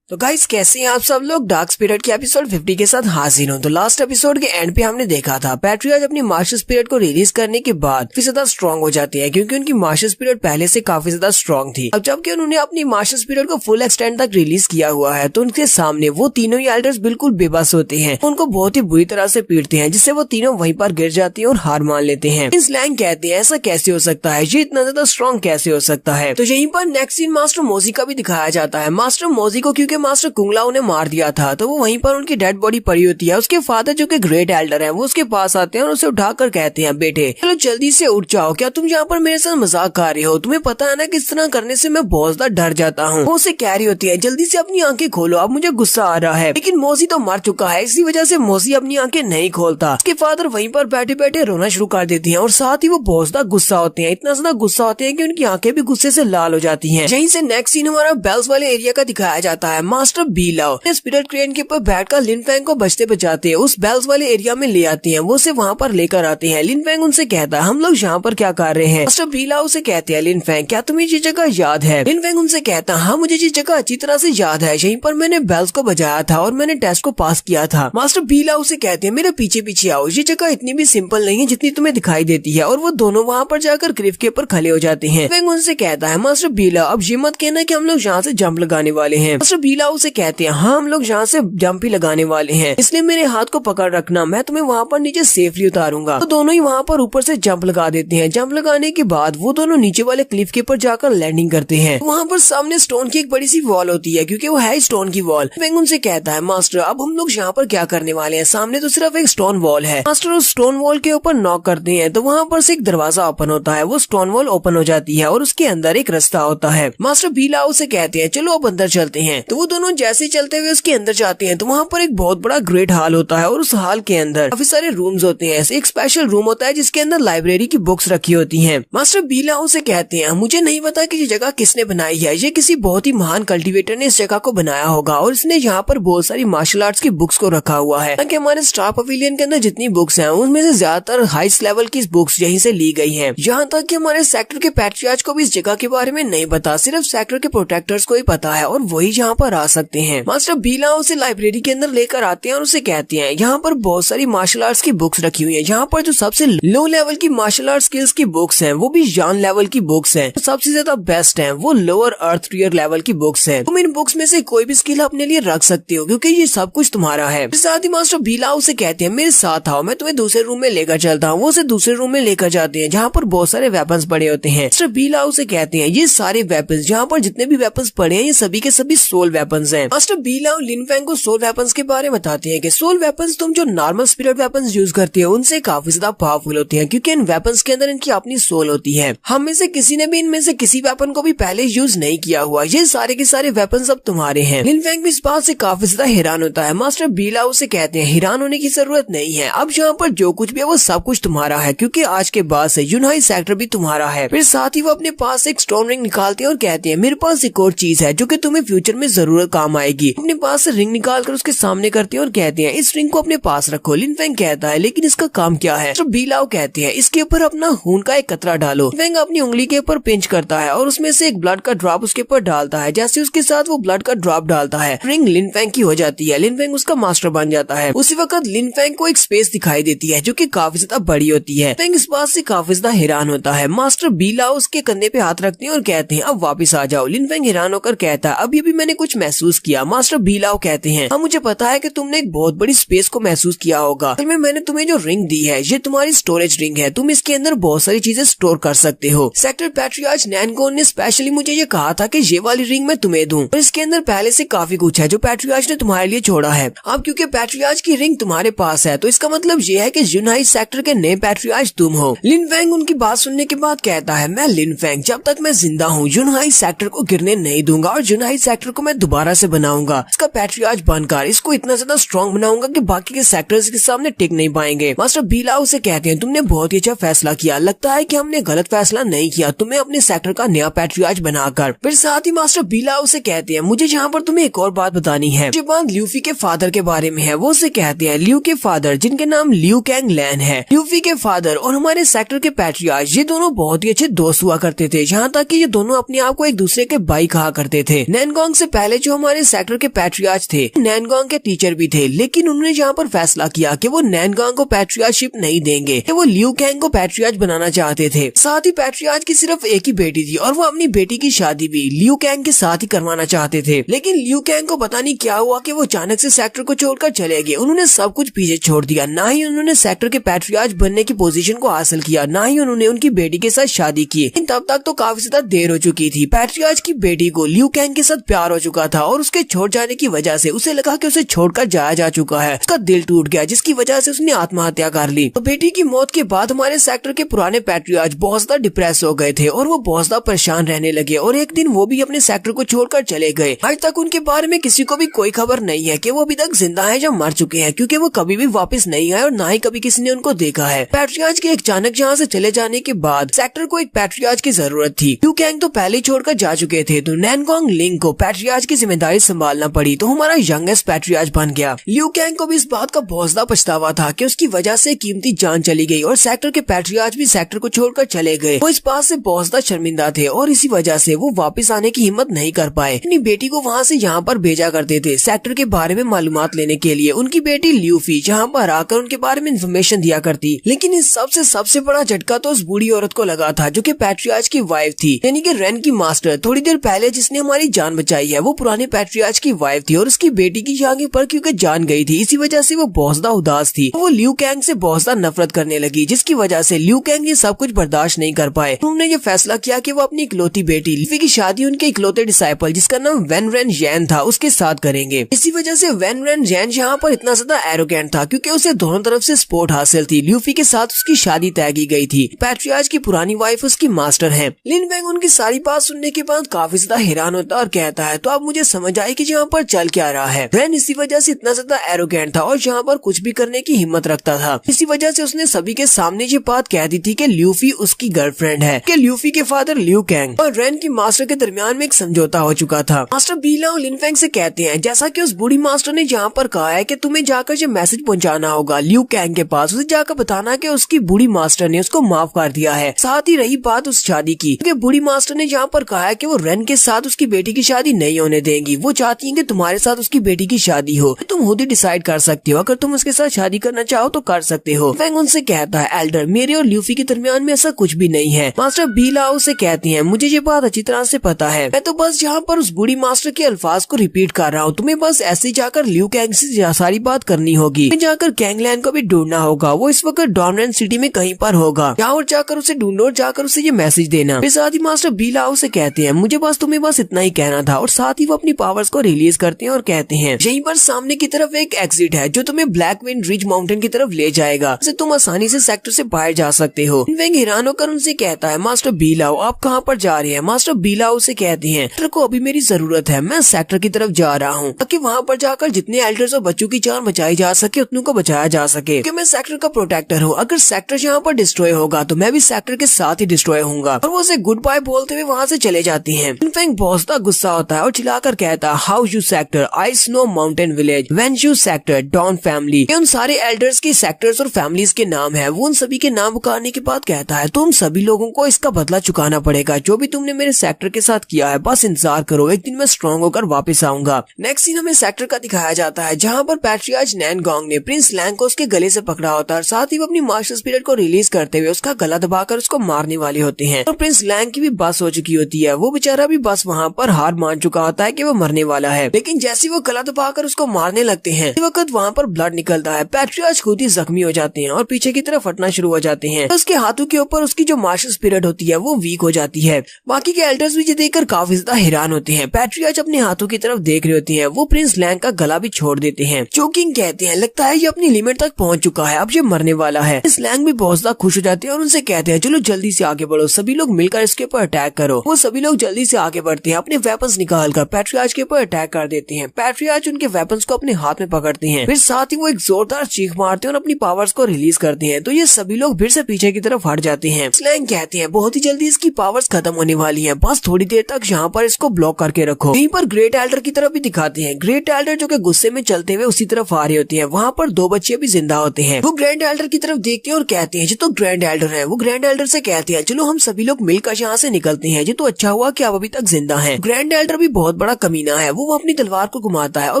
तो गाइस कैसे हैं आप सब लोग? डार्क स्पिरिट के एपिसोड 50 के साथ हाजिर हूं। तो लास्ट एपिसोड के एंड पे हमने देखा था पैट्रियार्च अपनी मास्टर स्पिरिट को रिलीज करने के बाद फिर ज्यादा स्ट्रॉन्ग हो जाती है क्योंकि उनकी मास्टर स्पिरिट पहले से काफी ज्यादा स्ट्रॉन्ग थी। अब जबकि उन्होंने अपनी मास्टर स्पिरिट को फुल एक्सटेंड तक रिलीज किया हुआ है तो उनके सामने वो तीनों ही एल्डर्स बिल्कुल बेबस होते हैं, उनको बहुत ही बुरी तरह से पीटते हैं, जिससे वो तीनों वहीं पर गिर जाती है और हार मान लेते हैं। प्रिंस लैंग कहते हैं, ऐसा कैसे हो सकता है, ये इतना ज्यादा स्ट्रॉन्ग कैसे हो सकता है? तो यहीं पर नेक्स्ट सीन मास्टर मोजी का भी दिखाया जाता है। मास्टर मोजी को क्योंकि मास्टर कुंगला मार दिया था तो वो वहीं पर उनकी डेड बॉडी पड़ी होती है। उसके फादर जो कि ग्रेट एल्डर हैं वो उसके पास आते हैं और उसे उठाकर कहते हैं, बेटे चलो जल्दी से उठ जाओ, क्या तुम यहाँ पर मेरे साथ मजाक कर रहे हो? तुम्हें पता है ना कि इस तरह करने से मैं बहुत ज्यादा डर जाता हूँ। वो उसे कह रही होती है, जल्दी से अपनी आंखें खोलो, अब मुझे गुस्सा आ रहा है। लेकिन मोजी तो मर चुका है, इसी वजह से मोजी अपनी आंखें नहीं खोलता। उसके फादर वहीं पर बैठे बैठे रोना शुरू कर देती है और साथ ही वो बहुत ज्यादा गुस्सा होते हैं, इतना ज्यादा गुस्सा होते हैं कि उनकी आंखें भी गुस्से से लाल हो जाती है। यहीं से नेक्स्ट सीन हमारा बेल्स वाले एरिया का दिखाया जाता है। मास्टर बी लाओ स्पिरिट क्रेन के ऊपर बैठकर लिन फैंग को बचते बचाते उस बेल्स वाले एरिया में ले आती हैं। वो उसे वहाँ पर लेकर आते हैं। लिन फैंग उनसे कहता है, हम लोग यहाँ पर क्या कर रहे हैं? मास्टर बी लाओ से कहते हैं, लिन फैंग क्या तुम्हें ये जगह याद है? लिन फैंग उनसे कहता है, हाँ मुझे ये जगह अच्छी तरह से याद है, यहीं पर मैंने बेल्स को बजाया था और मैंने टेस्ट को पास किया था। मास्टर बी लाओ से कहते हैं, मेरे पीछे पीछे आओ, ये जगह इतनी भी सिंपल नहीं है जितनी तुम्हें दिखाई देती है। और वो दोनों वहाँ पर जाकर क्लिफ के ऊपर खड़े हो जाते हैं। फैंग उनसे कहता है, मास्टर बी लाओ अब ये मत कहना कि हम लोग यहाँ से जंप लगाने वाले हैं। मास्टर बी बीलाओ से कहते हैं हाँ हम लोग यहाँ से जंप ही लगाने वाले हैं, इसलिए मेरे हाथ को पकड़ रखना, मैं तुम्हें वहाँ पर नीचे सेफली उतारूंगा। तो दोनों ही वहाँ पर ऊपर से जंप लगा देते हैं। जंप लगाने के बाद वो दोनों नीचे वाले क्लिफ के ऊपर जाकर लैंडिंग करते हैं। वहाँ पर सामने स्टोन की एक बड़ी सी वॉल होती है, क्योंकि वो है स्टोन की वॉल। वेंग उनसे कहता है मास्टर अब हम लोग यहाँ पर क्या करने वाले हैं, सामने तो सिर्फ एक स्टोन वॉल है। मास्टर उस स्टोन वॉल के ऊपर नॉक करते हैं तो वहाँ पर से एक दरवाजा ओपन होता है, वो स्टोन वॉल ओपन हो जाती है और उसके अंदर एक रास्ता होता है। मास्टर बीलाओ से कहते हैं चलो अब अंदर चलते हैं। तो वो दोनों जैसे ही चलते हुए उसके अंदर जाते हैं तो वहाँ पर एक बहुत बड़ा ग्रेट हॉल होता है और उस हॉल के अंदर काफी सारे रूम्स होते हैं। एक स्पेशल रूम होता है जिसके अंदर लाइब्रेरी की बुक्स रखी होती हैं। मास्टर बीलाओ से कहते हैं मुझे नहीं पता कि ये जगह किसने बनाई है, ये किसी बहुत ही महान कल्टीवेटर ने इस जगह को बनाया होगा और इसने यहाँ पर बहुत सारी मार्शल आर्ट्स की बुक्स को रखा हुआ है, ताकि हमारे स्टार पवेलियन के अंदर जितनी बुक्स हैं उनमें से ज्यादातर हाईएस्ट लेवल की बुक्स यहीं से ली गई हैं। यहाँ तक कि हमारे सेक्टर के पैट्रियार्च को भी इस जगह के बारे में नहीं पता, सिर्फ सेक्टर के प्रोटेक्टर्स को ही पता है और वही यहाँ पर आ सकते हैं। मास्टर बीलाओ से लाइब्रेरी के अंदर लेकर आते हैं और उसे कहते हैं यहाँ पर बहुत सारी मार्शल आर्ट्स की बुक्स रखी हुई है। यहाँ पर जो सबसे लो लेवल की मार्शल आर्ट स्किल्स की बुक्स हैं वो भी जान लेवल की बुक्स हैं, सबसे ज्यादा बेस्ट हैं वो लोअर अर्थ टियर लेवल की बुक्स हैं। तुम इन बुक्स में से कोई भी स्किल अपने लिए रख सकते हो क्योंकि ये सब कुछ तुम्हारा है। साथ ही मास्टर बीलाओ से कहते हैं मेरे साथ आओ, मैं तुम्हें दूसरे रूम में लेकर चलता हूँ। वो उसे दूसरे रूम में लेकर जाते हैं जहाँ पर बहुत सारे वेपन्स पड़े होते हैं। मास्टर बीलाओ से कहते हैं ये सारे वेपन्स, जहाँ पर जितने भी वेपन्स पड़े हैं ये सभी के सभी सोल वेपन्स हैं। मास्टर बीलाओ लिन फेंग को सोल वेपन्स के बारे में बताते हैं कि सोल वेपन्स तुम जो नॉर्मल स्पिरिट वेपन्स यूज करते हो उनसे काफी ज्यादा पावरफुल होते हैं, क्योंकि इन वेपन्स के अंदर इनकी अपनी सोल होती है। हम में से किसी ने भी इनमें से किसी वेपन को भी पहले यूज नहीं किया हुआ, ये सारे के सारे वेपन्स अब तुम्हारे हैं। लिन फेंग भी इस बात से काफी ज्यादा हैरान होता है। मास्टर बीलाओ से कहते हैं हैरान होने की जरूरत नहीं है, अब यहाँ पर जो कुछ भी है वो सब कुछ तुम्हारा है, क्योंकि आज के बाद से यूनाई सेक्टर भी तुम्हारा है। फिर साथ ही वो अपने पास एक स्टोन रिंग निकालते हैं और कहते हैं मेरे पास एक और चीज है जो कि तुम्हें फ्यूचर में जरूर काम आएगी। अपने पास से रिंग निकाल कर उसके सामने करते हैं और कहते हैं इस रिंग को अपने पास रखो। लिन फेंग कहता है लेकिन इसका काम क्या है? तो बीलाओ कहते हैं इसके ऊपर अपना खून का एक कतरा डालो। फेंग अपनी उंगली के ऊपर पिंच करता है और उसमें से एक ब्लड का ड्रॉप उसके ऊपर डालता है। जैसे उसके साथ वो ब्लड का ड्रॉप डालता है रिंग लिन फेंग की हो जाती है। लिन फेंग उसका मास्टर बन जाता है। उसी वक्त लिन फेंग को एक स्पेस दिखाई देती है जो कि काफी ज्यादा बड़ी होती है। फेंग इस बात से काफी ज्यादा हैरान होता है। मास्टर बीलाओ उसके कंधे पे हाथ रखते हैं और कहते हैं अब वापस आ जाओ। लिन फेंग हैरान होकर कहता है अभी भी मैंने कुछ महसूस किया। मास्टर बीलाओ कहते हैं हाँ मुझे पता है कि तुमने एक बहुत बड़ी स्पेस को महसूस किया होगा। असल में मैंने तुम्हें जो रिंग दी है ये तुम्हारी स्टोरेज रिंग है, तुम इसके अंदर बहुत सारी चीजें स्टोर कर सकते हो। सेक्टर पैट्रियार्च नैनगोन ने स्पेशली मुझे ये कहा था कि ये वाली रिंग मैं तुम्हें दूं और इसके अंदर पहले से काफी कुछ है जो पैट्रियार्च ने तुम्हारे लिए छोड़ा है। अब क्योंकि पैट्रियार्च की रिंग तुम्हारे पास है तो इसका मतलब ये है कि यूनाइट सेक्टर के नए पैट्रियार्च तुम हो। लिन फेंग उनकी बात सुनने के बाद कहता है मैं लिन फेंग जब तक मैं जिंदा हूँ यूनाइट सेक्टर को गिरने नहीं दूंगा और यूनाइट सेक्टर को मैं दोबारा से बनाऊंगा। इसका पैट्रियार्च बनकर इसको इतना ज्यादा स्ट्रॉन्ग बनाऊंगा कि बाकी के सेक्टर्स के सामने टिक नहीं पाएंगे। मास्टर बीलाओ से कहते हैं तुमने बहुत ही अच्छा फैसला किया, लगता है कि हमने गलत फैसला नहीं किया तुम्हें अपने सेक्टर का नया पैट्रियार्च बनाकर। फिर साथ ही मास्टर बीलाओ से कहते हैं मुझे यहाँ पर तुम्हें एक और बात बतानी है। ये बात ल्यूफी के फादर के बारे में है। वो से कहते हैं ल्यू के फादर जिनके नाम लियू कैंग लैन है, ल्यूफी के फादर और हमारे सेक्टर के पैट्रियार्च ये दोनों बहुत ही अच्छे दोस्त हुआ करते थे, यहाँ तक कि ये दोनों अपने आप को एक दूसरे के भाई कहा करते थे। नैनगोंग से पहले जो हमारे सेक्टर के पैट्रियार्च थे नैनगोंग के टीचर भी थे, लेकिन उन्होंने यहाँ पर फैसला किया कि वो नैनगोंग को पैट्रियार्चशिप नहीं देंगे, कि वो ल्यू कैंग को पैट्रियार्च बनाना चाहते थे। साथ ही पैट्रियार्च की सिर्फ एक ही बेटी थी और वो अपनी बेटी की शादी भी ल्यू कैंग के साथ ही करवाना चाहते थे। लेकिन ल्यू कैंग को पता नहीं क्या हुआ कि वो अचानक से सेक्टर को छोड़कर चले गए। उन्होंने सब कुछ पीछे छोड़ दिया, ना ही उन्होंने सेक्टर के पैट्रियार्च बनने की पोजीशन को हासिल किया, ना ही उन्होंने उनकी बेटी के साथ शादी की। तब तक तो काफी ज्यादा देर हो चुकी थी। पैट्रियार्च की बेटी को ल्यू कैंग के साथ प्यार हो चुका था और उसके छोड़ जाने की वजह से उसे लगा कि उसे छोड़कर जाया जा चुका है। उसका दिल टूट गया जिसकी वजह से उसने आत्महत्या कर ली। तो बेटी की मौत के बाद हमारे सेक्टर के पुराने पैट्रियार्च बहुत ज्यादा डिप्रेस हो गए थे और वो बहुत ज्यादा परेशान रहने लगे और एक दिन वो भी अपने सेक्टर को छोड़कर चले गए। आज तक उनके बारे में किसी को भी कोई खबर नहीं है कि वो अभी तक जिंदा है या मर चुके हैं, क्योंकि वो कभी भी वापस नहीं आए और ना ही कभी किसी ने उनको देखा है। पैट्रियार्च के अचानक यहाँ से चले जाने के बाद सेक्टर को एक पैट्रियार्च की जरूरत थी। ल्यू कैंग तो पहले छोड़कर जा चुके थे, तो नैनगोंग लिंग को पैट्रियार्च की जिम्मेदारी संभालना पड़ी, तो हमारा यंगेस्ट पैट्रियार्च बन गया। ल्यू कैंग को भी इस बात का बहुत ज्यादा पछतावा था कि उसकी वजह से कीमती जान चली गई और सेक्टर के पैट्रियार्च भी सेक्टर को छोड़कर चले गए। वो इस बात से बहुत ज्यादा शर्मिंदा थे और इसी वजह से वो वापस आने की हिम्मत नहीं कर पाए। अपनी बेटी को वहाँ से यहाँ पर भेजा करते थे सेक्टर के बारे में मालूमात लेने के लिए। उनकी बेटी ल्यूफी यहाँ पर आकर उनके बारे में इन्फॉर्मेशन दिया करती, लेकिन इस सबसे बड़ा झटका तो उस बूढ़ी औरत को लगा था जो कि पैट्रियार्च की वाइफ थी, यानी कि रेन की मास्टर। थोड़ी देर पहले जिसने हमारी जान बचाई है वो पुराने पैट्रियार्च की वाइफ थी और उसकी बेटी की आगे पर क्योंकि जान गई थी, इसी वजह से वो बहुत ज्यादा उदास थी। वो लियू कैंग से बहुत ज्यादा नफरत करने लगी, जिसकी वजह से लियू कैंग ये सब कुछ बर्दाश्त नहीं कर पाए। उन्होंने ये फैसला किया कि वो अपनी इकलौती बेटी लिफी की शादी उनके इकलौते डिसाइपल जिसका नाम वेन रेन जैन था उसके साथ करेंगे। इसी वजह से वेन रेन जैन यहाँ पर इतना ज्यादा एरोगेंट था क्योंकि उसे दोनों तरफ से सपोर्ट हासिल थी। ल्यूफी के साथ उसकी शादी तय की गई थी। पैट्रियार्च की पुरानी वाइफ उसकी मास्टर है। लिन वेंग उनकी सारी बात सुनने के बाद काफी ज्यादा हैरान होता है और कहता है तो अब मुझे समझ आई कि यहाँ पर चल क्या रहा है। रेन इसी वजह से इतना ज्यादा एरोगेंट था और यहाँ पर कुछ भी करने की हिम्मत रखता था। इसी वजह से उसने सभी के सामने ये बात कह दी थी कि ल्यूफी उसकी गर्लफ्रेंड है, कि ल्यूफी के फादर लियू कैंग और रेन की मास्टर के दरमियान में एक समझौता हो चुका था। मास्टर बीलाओ लिन फेंग से कहते हैं जैसा कि उस बूढ़ी मास्टर ने यहाँ पर कहा है कि तुम्हें जाकर ये मैसेज पहुँचाना होगा लियू कैंग के पास, उसे जाकर बताना कि उसकी बूढ़ी मास्टर ने उसको माफ कर दिया है। साथ ही रही बात उस शादी की, क्योंकि बूढ़ी मास्टर ने यहाँ पर कहा है कि वो रेन के साथ उसकी बेटी की शादी नहीं होने देंगी। वो चाहती है कि तुम्हारे साथ उसकी बेटी की शादी हो, तुम खुद ही डिसाइड कर सकते हो, अगर तुम उसके साथ शादी करना चाहो तो कर सकते हो। फेंग उनसे कहता है एल्डर मेरे और ल्यूफी के दरमियान में ऐसा कुछ भी नहीं है। मास्टर बीलाओ से कहती है मुझे ये बात अच्छी तरह से पता है, मैं तो बस यहाँ पर उस बूढ़ी मास्टर के अल्फाज को रिपीट कर रहा हूँ। तुम्हें बस ऐसे जाकर लियू कैंग से सारी बात करनी होगी, जाकर गैंगलैंड को भी ढूंढना होगा। वो इस वक्त डॉनरेंट सिटी में कहीं पर होगा, और जाकर उसे ढूंढो और जाकर उसे ये मैसेज देना। फिर साथ ही मास्टर बीलाओ से कहते हैं मुझे बस तुम्हें बस इतना ही कहना था, और साथ ही वो अपनी पावर्स को रिलीज करते हैं और कहते हैं यहीं पर सामने की तरफ एक एग्जिट है जो तुम्हें ब्लैक विंड रिज माउंटेन की तरफ ले जाएगा, जिससे तुम आसानी से सेक्टर से बाहर जा सकते हो। वेंग हैरान होकर उनसे कहता है मास्टर बीलाओ आप कहाँ पर जा रहे हैं। मास्टर बीलाओ से कहते हैं सेक्टर को अभी मेरी जरूरत है, मैं सेक्टर की तरफ जा रहा हूँ ताकि वहाँ पर जाकर जितने एल्डर्स और बच्चों की जान बचाई जा सके उतनों को बचाया जा सके, क्योंकि मैं सेक्टर का प्रोटेक्टर हूँ। अगर सेक्टर यहाँ पर डिस्ट्रॉय होगा तो मैं भी सेक्टर के साथ ही डिस्ट्रॉय होऊंगा। और वो उसे गुड बाय बोलते हुए वहाँ से चले जाती हैं। फेंग बहुत ज्यादा गुस्सा होता है और चिल्लाकर कहता है how you sector I snow mountain village when you sector don family. उन सारे एल्डर्स की सेक्टर्स और फैमिलीज के नाम है। वो उन सभी के नाम पुकारने के बाद कहता है तुम सभी लोगों को इसका बदला चुकाना पड़ेगा, जो भी तुमने मेरे सेक्टर के साथ किया है। बस इंतजार करो, एक दिन मैं स्ट्रॉन्ग होकर वापस आऊंगा। नेक्स्ट सीन हमें सेक्टर का दिखाया जाता है जहाँ पर पैट्रियार्च नैनगोंग ने प्रिंस लैंग को उसके गले से पकड़ा होता है, साथ ही वो अपनी मास्टर स्पिरिट को रिलीज करते हुए उसका गला दबाकर उसको मारने वाले होते हैं। और प्रिंस लैंग की भी बस हो चुकी होती है। वो बेचारा भी बस वहाँ पर हार मान चुका होता है कि वो मरने वाला है, लेकिन जैसे वो गला दबाकर उसको मारने लगते हैं इस वक्त वहाँ पर ब्लड निकलता है। पैट्रियार्च खुद ही जख्मी हो जाते हैं और पीछे की तरफ फटना शुरू हो जाते हैं। उसके हाथों के ऊपर उसकी जो मास्टर स्पिरिट होती है वो वीक हो जाती है। बाकी के एल्डर्स भी देखकर काफी ज्यादा हैरान होते हैं। पैट्रियार्च अपने हाथों की तरफ देख रहे होते हैं। वो प्रिंस लैंग का गला भी छोड़ देते हैं। चोकिंग कहते हैं लगता है ये अपनी लिमिट तक पहुंच चुका है, अब ये मरने वाला है। प्रिंस लैंग भी बहुत ज्यादा खुश हो जाते हैं और उनसे कहते हैं चलो जल्दी से आगे बढ़ो, सभी लोग मिलकर इसके ऊपर अटैक करो। वो सभी लोग जल्दी से आगे बढ़ते हैं, अपने वेपन्स निकाल कर पैट्रियार्च के ऊपर अटैक कर देते हैं। पैट्रियार्च उनके वेपन्स को अपने हाथ में पकड़ते हैं, फिर साथ ही वो एक जोरदार चीख मारते हैं और अपनी पावर्स को रिलीज करते हैं। तो ये सभी लोग फिर से पीछे की तरफ हट जाते हैं। स्लैंग कहते हैं बहुत ही जल्दी इसकी पावर्स खत्म होने वाली है, बस थोड़ी देर तक यहाँ पर इसको ब्लॉक करके रखो। यहीं पर ग्रेट एल्डर की तरफ भी दिखाते हैं। ग्रेट एल्डर जो कि गुस्से में चलते हुए उसी तरफ आ रहे होते हैं। वहाँ पर दो बच्चे भी जिंदा होते हैं। वो ग्रैंड एल्डर की तरफ देखते हैं और कहते हैं जो तो ग्रैंड एल्डर है। वो ग्रैंड एल्डर से कहते हैं चलो हम सभी लोग मिलकर यहाँ से निकलते हैं, ये तो अच्छा हुआ कि आप अभी तक जिंदा हैं। ग्रैंड एल्डर भी बहुत बड़ा कमीना है। वो अपनी तलवार को घुमाता है और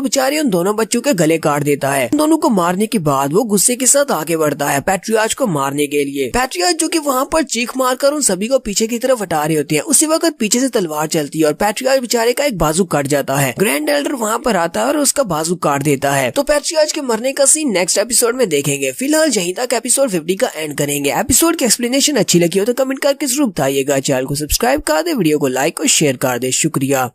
बेचारे उन दोनों बच्चों के गले काट देता है। उन दोनों को मारने के बाद वो गुस्से के साथ आगे बढ़ता है पैट्रियार्च को मारने के लिए। पैट्रियार्च जो कि वहाँ पर चीख मारकर उन सभी को पीछे की तरफ हटा रहे होते हैं, उसी वक्त पीछे से तलवार चलती है और पैट्रियार्च बेचारे का एक बाजू कट जाता है। ग्रैंड एल्डर वहाँ पर आता है और उसका बाजू काट देता है। तो पैट्रियार्च के मरने का सीन नेक्स्ट एपिसोड में देखेंगे। फिलहाल यहीं तक एपिसोड 50 का एंड करेंगे। एपिसोड की एक्सप्लेनेशन अच्छी लगी हो तो कमेंट करके जरूर बताइएगा। चैनल को सब्सक्राइब कर दे, वीडियो को लाइक और शेयर कर दे। शुक्रिया।